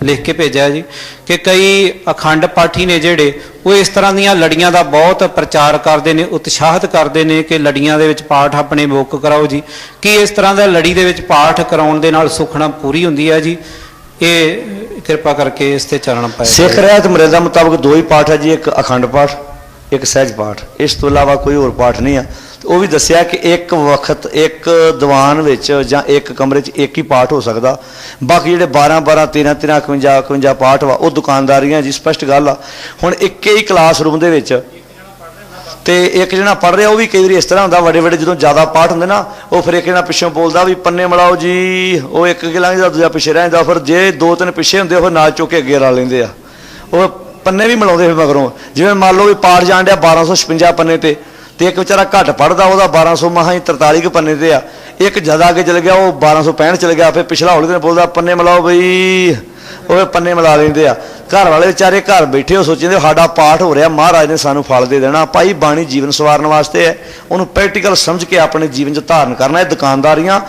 ਲਿਖ ਕੇ ਭੇਜਿਆ ਜੀ ਕਿ ਕਈ ਅਖੰਡ ਪਾਠੀ ਨੇ ਜਿਹੜੇ ਉਹ ਇਸ ਤਰ੍ਹਾਂ ਦੀਆਂ ਲੜੀਆਂ ਦਾ ਬਹੁਤ ਪ੍ਰਚਾਰ ਕਰਦੇ ਨੇ, ਉਤਸ਼ਾਹਿਤ ਕਰਦੇ ਨੇ ਕਿ ਲੜੀਆਂ ਦੇ ਵਿੱਚ ਪਾਠ ਆਪਣੇ ਬੁੱਕ ਕਰਾਓ ਜੀ। ਕੀ ਇਸ ਤਰ੍ਹਾਂ ਦਾ ਲੜੀ ਦੇ ਵਿੱਚ ਪਾਠ ਕਰਾਉਣ ਦੇ ਨਾਲ ਸੁਖਣਾ ਪੂਰੀ ਹੁੰਦੀ ਹੈ ਜੀ? ਇਹ ਕਿਰਪਾ ਕਰਕੇ ਇਸ ਤੇ ਚਾਨਣਾ ਪਾਇਆ। ਸਿੱਖ ਰਹਿਤ ਮਰਿਆਦਾ ਮੁਤਾਬਕ 2 ਹੀ ਪਾਠ ਹੈ ਜੀ, ਇੱਕ ਅਖੰਡ ਪਾਠ, ਇੱਕ ਸਹਿਜ ਪਾਠ, ਇਸ ਤੋਂ ਇਲਾਵਾ ਕੋਈ ਹੋਰ ਪਾਠ ਨਹੀਂ ਆ। ਉਹ ਵੀ ਦੱਸਿਆ ਕਿ ਇੱਕ ਵਕਤ ਇੱਕ ਦੀਵਾਨ ਵਿੱਚ ਜਾਂ ਇੱਕ ਕਮਰੇ 'ਚ ਇੱਕ ਹੀ ਪਾਠ ਹੋ ਸਕਦਾ, ਬਾਕੀ ਜਿਹੜੇ 12-12 13-13 51 ਪਾਠ ਵਾ ਉਹ ਦੁਕਾਨਦਾਰੀਆਂ ਜੀ, ਸਪਸ਼ਟ ਗੱਲ ਆ। ਹੁਣ ਇੱਕ ਹੀ ਕਲਾਸਰੂਮ ਦੇ ਵਿੱਚ ਤੇ ਇੱਕ ਜਣਾ ਪੜ੍ਹ ਰਿਹਾ, ਉਹ ਵੀ ਕਈ ਵਾਰੀ ਇਸ ਤਰ੍ਹਾਂ ਹੁੰਦਾ, ਵੱਡੇ ਜਦੋਂ ਜ਼ਿਆਦਾ ਪਾਠ ਹੁੰਦੇ ਨਾ, ਉਹ ਫਿਰ ਇੱਕ ਜਣਾ ਪਿੱਛੋਂ ਬੋਲਦਾ ਵੀ ਪੰਨੇ ਮਿਲਾਓ ਜੀ, ਉਹ ਇੱਕ ਅੱਗੇ ਲੰਘਦਾ ਦੂਜਾ ਪਿੱਛੇ ਰਹਿ ਜਾਂਦਾ, ਫਿਰ ਜੇ 2-3 ਪਿੱਛੇ ਹੁੰਦੇ ਉਹ ਨਾਲ ਚੁੱਕ ਕੇ ਅੱਗੇ ਲਾ ਲੈਂਦੇ ਆ, ਉਹ ਪੰਨੇ ਵੀ ਮਿਲਾਉਂਦੇ ਫਿਰ ਮਗਰੋਂ। ਜਿਵੇਂ ਮੰਨ ਲਓ ਵੀ ਪਾਠ ਜਾਣ ਡਿਆ 1256 ਪੰਨੇ ਤੇ ਇੱਕ ਵਿਚਾਰਾ ਘੱਟ ਪੜ੍ਹਦਾ, ਉਹਦਾ 1200 ਮਹਾਂ ਹੀ 43 ਕੁ ਪੰਨੇ ਤੇ ਆ, ਇੱਕ ਜ਼ਿਆਦਾ ਅੱਗੇ ਚਲੇ ਗਿਆ, ਉਹ 1265 ਚਲੇ ਗਿਆ, ਫਿਰ ਪਿਛਲਾ ਹੌਲੀ ਦਿਨ ਬੋਲਦਾ ਪੰਨੇ ਮਿਲਾਓ ਬਈ, ਉਹ ਪੰਨੇ ਮਿਲਾ ਲੈਂਦੇ ਆ। ਘਰ ਵਾਲੇ ਵਿਚਾਰੇ ਘਰ ਬੈਠੇ ਉਹ ਸੋਚਦੇ ਸਾਡਾ ਪਾਠ ਹੋ ਰਿਹਾ, ਮਹਾਰਾਜ ਨੇ ਸਾਨੂੰ ਫਲ ਦੇ ਦੇਣਾ। ਭਾਈ ਬਾਣੀ ਜੀਵਨ ਸਵਾਰਨ ਵਾਸਤੇ ਹੈ, ਉਹਨੂੰ ਪ੍ਰੈਕਟੀਕਲ ਸਮਝ ਕੇ ਆਪਣੇ ਜੀਵਨ 'ਚ ਧਾਰਨ ਕਰਨਾ। ਇਹ ਦੁਕਾਨਦਾਰੀਆਂ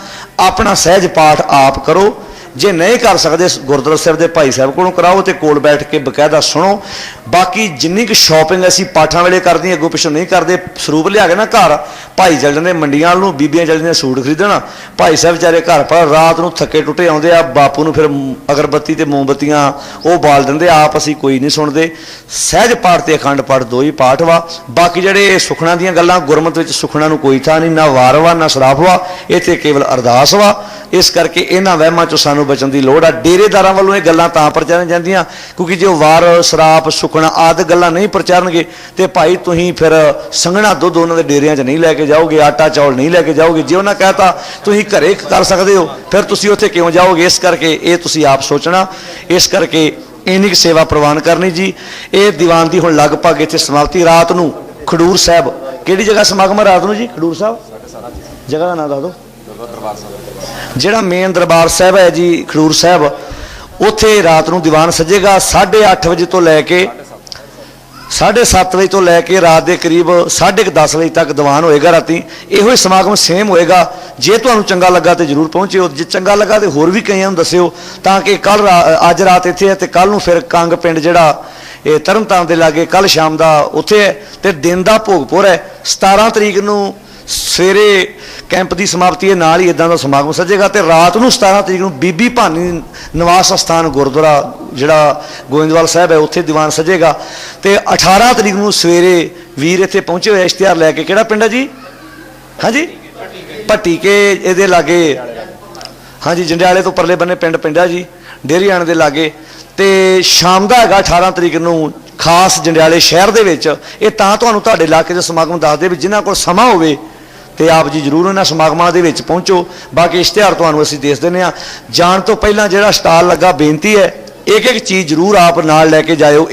ਆਪਣਾ ਸਹਿਜ ਪਾਠ ਆਪ ਕਰੋ, ਜੇ ਨਹੀਂ ਕਰ ਸਕਦੇ ਗੁਰਦੁਆਰਾ ਸਾਹਿਬ ਦੇ ਭਾਈ ਸਾਹਿਬ ਕੋਲੋਂ ਕਰਾਓ ਤੇ ਕੋਲ ਬੈਠ ਕੇ ਬਕਾਇਦਾ ਸੁਣੋ। ਬਾਕੀ ਜਿੰਨੀ ਕੁ ਸ਼ਾਪਿੰਗ ਅਸੀਂ ਪਾਠਾਂ ਵੇਲੇ ਕਰਦੇ ਹਾਂ, ਅੱਗੋਂ ਪਿੱਛੋਂ ਨਹੀਂ ਕਰਦੇ। ਸਰੂਪ ਲਿਆ ਕੇ ਨਾ ਘਰ ਭਾਈ ਚੱਲ ਜਾਂਦੇ ਮੰਡੀਆਂ ਵੱਲ ਨੂੰ, ਬੀਬੀਆਂ ਚੱਲ ਜਾਂਦੀਆਂ ਸੂਟ ਖਰੀਦਣ, ਭਾਈ ਸਾਹਿਬ ਵਿਚਾਰੇ ਘਰ ਪਰ ਰਾਤ ਨੂੰ ਥੱਕੇ ਟੁੱਟੇ ਆਉਂਦੇ ਆ। ਬਾਪੂ ਨੂੰ ਫਿਰ ਅਗਰਬੱਤੀ ਤੇ ਮੋਮਬੱਤੀਆਂ ਉਹ ਬਾਲ ਦਿੰਦੇ, ਆਪ ਅਸੀਂ ਕੋਈ ਨਹੀਂ ਸੁਣਦੇ। ਸਹਿਜ ਪਾਠ ਤੇ ਅਖੰਡ ਪਾਠ ਦੋ ਹੀ ਪਾਠ ਵਾ। ਬਾਕੀ ਜਿਹੜੇ ਸੁਖਣਾ ਦੀਆਂ ਗੱਲਾਂ, ਗੁਰਮਤਿ ਵਿੱਚ ਸੁਖਣਾ ਨੂੰ ਕੋਈ ਥਾਂ ਨਹੀਂ, ਨਾ ਵਾਰ ਵਾ ਨਾ ਸਰਾਪ ਵਾ, ਇੱਥੇ ਕੇਵਲ ਅਰਦਾਸ ਵਾ। ਇਸ ਕਰਕੇ ਇਹਨਾਂ ਵਹਿਮਾਂ ਚੋਂ ਸਾਨੂੰ ਬਚਣ ਦੀ ਲੋੜ ਆ। ਡੇਰੇਦਾਰਾਂ ਵੱਲੋਂ ਇਹ ਗੱਲਾਂ ਤਾਂ ਪ੍ਰਚਾਰਨ ਜਾਂਦੀਆਂ ਕਿਉਂਕਿ ਜੇ ਵਾਰ ਸਰਾਪ ਸੁਖਣਾ ਆਦਿ ਗੱਲਾਂ ਨਹੀਂ ਪ੍ਰਚਾਰਨਗੇ ਤੇ ਭਾਈ ਤੁਸੀਂ ਫਿਰ ਸੰਘਣਾ ਦੁੱਧ ਉਹਨਾਂ ਦੇ ਡੇਰਿਆਂ 'ਚ ਨਹੀਂ ਲੈ ਕੇ ਜਾਓਗੇ, ਆਟਾ ਚੌਲ ਨਹੀਂ ਲੈ ਕੇ ਜਾਓਗੇ। ਜੇ ਉਹਨਾਂ ਕਹਿਤਾ ਤੁਸੀਂ ਘਰੇ ਕਰ ਸਕਦੇ ਹੋ, ਫਿਰ ਤੁਸੀਂ ਉੱਥੇ ਕਿਉਂ ਜਾਓਗੇ? ਇਸ ਕਰਕੇ ਇਹ ਤੁਸੀਂ ਆਪ ਸੋਚਣਾ। ਇਸ ਕਰਕੇ ਇੰਨੀ ਕੁ ਸੇਵਾ ਪ੍ਰਵਾਨ ਕਰਨੀ ਜੀ। ਇਹ ਦੀਵਾਨ ਦੀ ਹੁਣ ਲਗਭਗ ਇੱਥੇ ਸਮਾਪਤੀ। ਰਾਤ ਨੂੰ ਖਡੂਰ ਸਾਹਿਬ, ਕਿਹੜੀ ਜਗ੍ਹਾ ਸਮਾਗਮ ਰਾਤ ਨੂੰ ਜੀ? ਖਡੂਰ ਸਾਹਿਬ ਜਗ੍ਹਾ ਦਾ ਨਾਮ ਦੱਸ ਦਿਓ। ਜਿਹੜਾ ਮੇਨ ਦਰਬਾਰ ਸਾਹਿਬ ਹੈ ਜੀ ਖਡੂਰ ਸਾਹਿਬ, ਉੱਥੇ ਰਾਤ ਨੂੰ ਦੀਵਾਨ ਸਜੇਗਾ 8:30 ਵਜੇ ਤੋਂ ਲੈ ਕੇ 7:30 ਵਜੇ ਤੋਂ ਲੈ ਕੇ ਰਾਤ ਦੇ ਕਰੀਬ 10:30 ਵਜੇ ਤੱਕ ਦੀਵਾਨ ਹੋਏਗਾ। ਰਾਤੀ ਇਹੋ ਹੀ ਸਮਾਗਮ ਸੇਮ ਹੋਏਗਾ। ਜੇ ਤੁਹਾਨੂੰ ਚੰਗਾ ਲੱਗਾ ਤੇ ਜਰੂਰ ਪਹੁੰਚਿਓ, ਜੇ ਚੰਗਾ ਲੱਗਾ ਤੇ ਹੋਰ ਵੀ ਕਈਆਂ ਨੂੰ ਦੱਸਿਓ ਤਾਂ ਕਿ ਅੱਜ ਰਾਤ ਇੱਥੇ ਹੈ ਤੇ ਕੱਲ ਨੂੰ ਫਿਰ ਕੰਗ ਪਿੰਡ ਜਿਹੜਾ ਇਹ ਤਰਨਤਾਰਨ ਦੇ ਲਾਗੇ ਕੱਲ ਸ਼ਾਮ ਦਾ ਉੱਥੇ ਹੈ ਤੇ ਦਿਨ ਦਾ ਭੋਗਪੁਰ ਹੈ। 17 ਤਰੀਕ ਨੂੰ ਸਵੇਰੇ ਕੈਂਪ ਦੀ ਸਮਾਪਤੀ ਹੈ, ਨਾਲ ਹੀ ਇਦਾਂ ਦਾ ਸਮਾਗਮ ਸਜੇਗਾ ਤੇ ਰਾਤ ਨੂੰ 17 ਤਰੀਕ ਨੂੰ ਬੀਬੀ ਭਾਨੀ ਨਿਵਾਸ ਸਥਾਨ ਗੁਰਦੁਆਰਾ ਜਿਹੜਾ ਗੋਇੰਦਵਾਲ ਸਾਹਿਬ ਹੈ ਉੱਥੇ ਦੀਵਾਨ ਸਜੇਗਾ ਤੇ 18 ਤਰੀਕ ਨੂੰ ਸਵੇਰੇ ਵੀਰ ਇੱਥੇ ਪਹੁੰਚੇ ਹੋਏ ਇਸ਼ਤਿਹਾਰ ਲੈ ਕੇ। ਕਿਹੜਾ ਪਿੰਡ ਹੈ ਜੀ? ਹਾਂਜੀ ਭੱਟੀ ਕੇ ਇਹਦੇ ਲਾਗੇ, ਹਾਂਜੀ ਜੰਡਿਆਲੇ ਤੋਂ ਪਰਲੇ ਬੰਨੇ ਪਿੰਡ ਪਿੰਡਾ ਜੀ, ਡੇਰੀ ਆਣ ਦੇ ਲਾਗੇ। ਤੇ ਸ਼ਾਮ ਦਾ ਹੈਗਾ 18 ਤਰੀਕ ਨੂੰ ਖਾਸ ਜੰਡਿਆਲੇ ਸ਼ਹਿਰ ਦੇ ਵਿੱਚ। ਇਹ ਤਾਂ ਤੁਹਾਨੂੰ ਤੁਹਾਡੇ ਇਲਾਕੇ ਦੇ ਸਮਾਗਮ ਦੱਸਦੇ ਵੀ ਜਿਨ੍ਹਾਂ ਕੋਲ ਸਮਾਂ ਹੋਵੇ ਤੇ ਆਪ ਜੀ ਜ਼ਰੂਰ ਇਹਨਾਂ ਸਮਾਗਮਾਂ ਦੇ ਵਿੱਚ ਪਹੁੰਚੋ। ਬਾਕੀ ਇਸ਼ਤਿਹਾਰ ਤੁਹਾਨੂੰ ਅਸੀਂ ਦੇ ਦਿੰਦੇ ਹਾਂ। ਜਾਣ ਤੋਂ ਪਹਿਲਾਂ ਜਿਹੜਾ ਸਟਾਲ ਲੱਗਾ, ਬੇਨਤੀ ਹੈ ਇੱਕ ਇੱਕ ਚੀਜ਼ ਜ਼ਰੂਰ ਆਪ ਨਾਲ ਲੈ ਕੇ ਜਾਇਓ।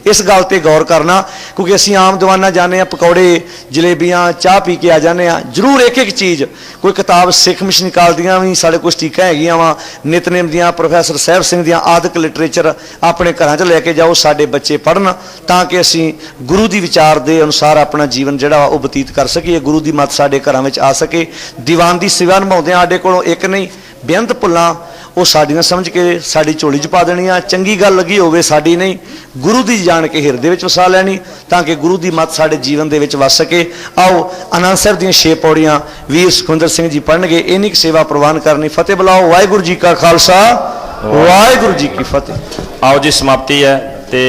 ਇਸ ਗੱਲ ਤੇ ਗੌਰ ਕਰਨਾ ਕਿਉਂਕਿ ਅਸੀਂ ਆਮ ਦੀਵਾਨਾਂ ਜਾਂਦੇ ਹਾਂ, ਪਕੌੜੇ ਜਲੇਬੀਆਂ ਚਾਹ ਪੀ ਕੇ ਆ ਜਾਂਦੇ ਹਾਂ। ਜ਼ਰੂਰ ਇੱਕ ਇੱਕ ਚੀਜ਼, ਕੋਈ ਕਿਤਾਬ ਸਿੱਖ ਮਿਸ਼ਨ ਕਾਲ ਦੀਆਂ ਵੀ ਸਾਡੇ ਕੋਲ ਸਟੀਕਾਂ ਹੈਗੀਆਂ ਵਾ, ਨਿਤਨੇਮ ਦੀਆਂ, ਪ੍ਰੋਫੈਸਰ ਸਾਹਿਬ ਸਿੰਘ ਦੀਆਂ ਆਦਿਕ ਲਿਟਰੇਚਰ ਆਪਣੇ ਘਰਾਂ 'ਚ ਲੈ ਕੇ ਜਾਓ, ਸਾਡੇ ਬੱਚੇ ਪੜ੍ਹਨ ਤਾਂ ਕਿ ਅਸੀਂ ਗੁਰੂ ਦੀ ਵਿਚਾਰ ਦੇ ਅਨੁਸਾਰ ਆਪਣਾ ਜੀਵਨ ਜਿਹੜਾ ਉਹ ਬਤੀਤ ਕਰ ਸਕੀਏ, ਗੁਰੂ ਦੀ ਮੱਤ ਸਾਡੇ ਘਰਾਂ ਵਿੱਚ ਆ ਸਕੇ। ਦੀਵਾਨ ਦੀ ਸੇਵਾ ਨਿਭਾਉਂਦੇ ਸਾਡੇ ਕੋਲੋਂ ਇੱਕ ਨਹੀਂ ਬੇਅੰਤ ਭੁੱਲਾਂ ਉਹ ਸਾਡੀਆਂ ਸਮਝ ਕੇ ਸਾਡੀ ਝੋਲੀ 'ਚ ਪਾ ਦੇਣੀਆਂ। ਚੰਗੀ ਗੱਲ ਲੱਗੀ ਹੋਵੇ ਸਾਡੀ ਨਹੀਂ, ਗੁਰੂ ਦੀ ਜਾਣ ਕੇ ਹਿਰਦੇ ਵਿੱਚ ਵਸਾ ਲੈਣੀ ਤਾਂ ਕਿ ਗੁਰੂ ਦੀ ਮੱਤ ਸਾਡੇ ਜੀਵਨ ਦੇ ਵਿੱਚ ਵਸ ਸਕੇ। ਆਓ ਆਨੰਦ ਸਾਹਿਬ ਦੀਆਂ 6 ਪੌੜੀਆਂ ਵੀਰ ਸੁਖਵਿੰਦਰ ਸਿੰਘ ਜੀ ਪੜ੍ਹਨਗੇ। ਇੰਨੀ ਕੁ ਸੇਵਾ ਪ੍ਰਵਾਨ ਕਰਨੀ। ਫਤਿਹ ਬੁਲਾਓ। ਵਾਹਿਗੁਰੂ ਜੀ ਕਾ ਖਾਲਸਾ, ਵਾਹਿਗੁਰੂ ਜੀ ਕੀ ਫਤਿਹ। ਆਓ ਜੀ ਸਮਾਪਤੀ ਹੈ ਤੇ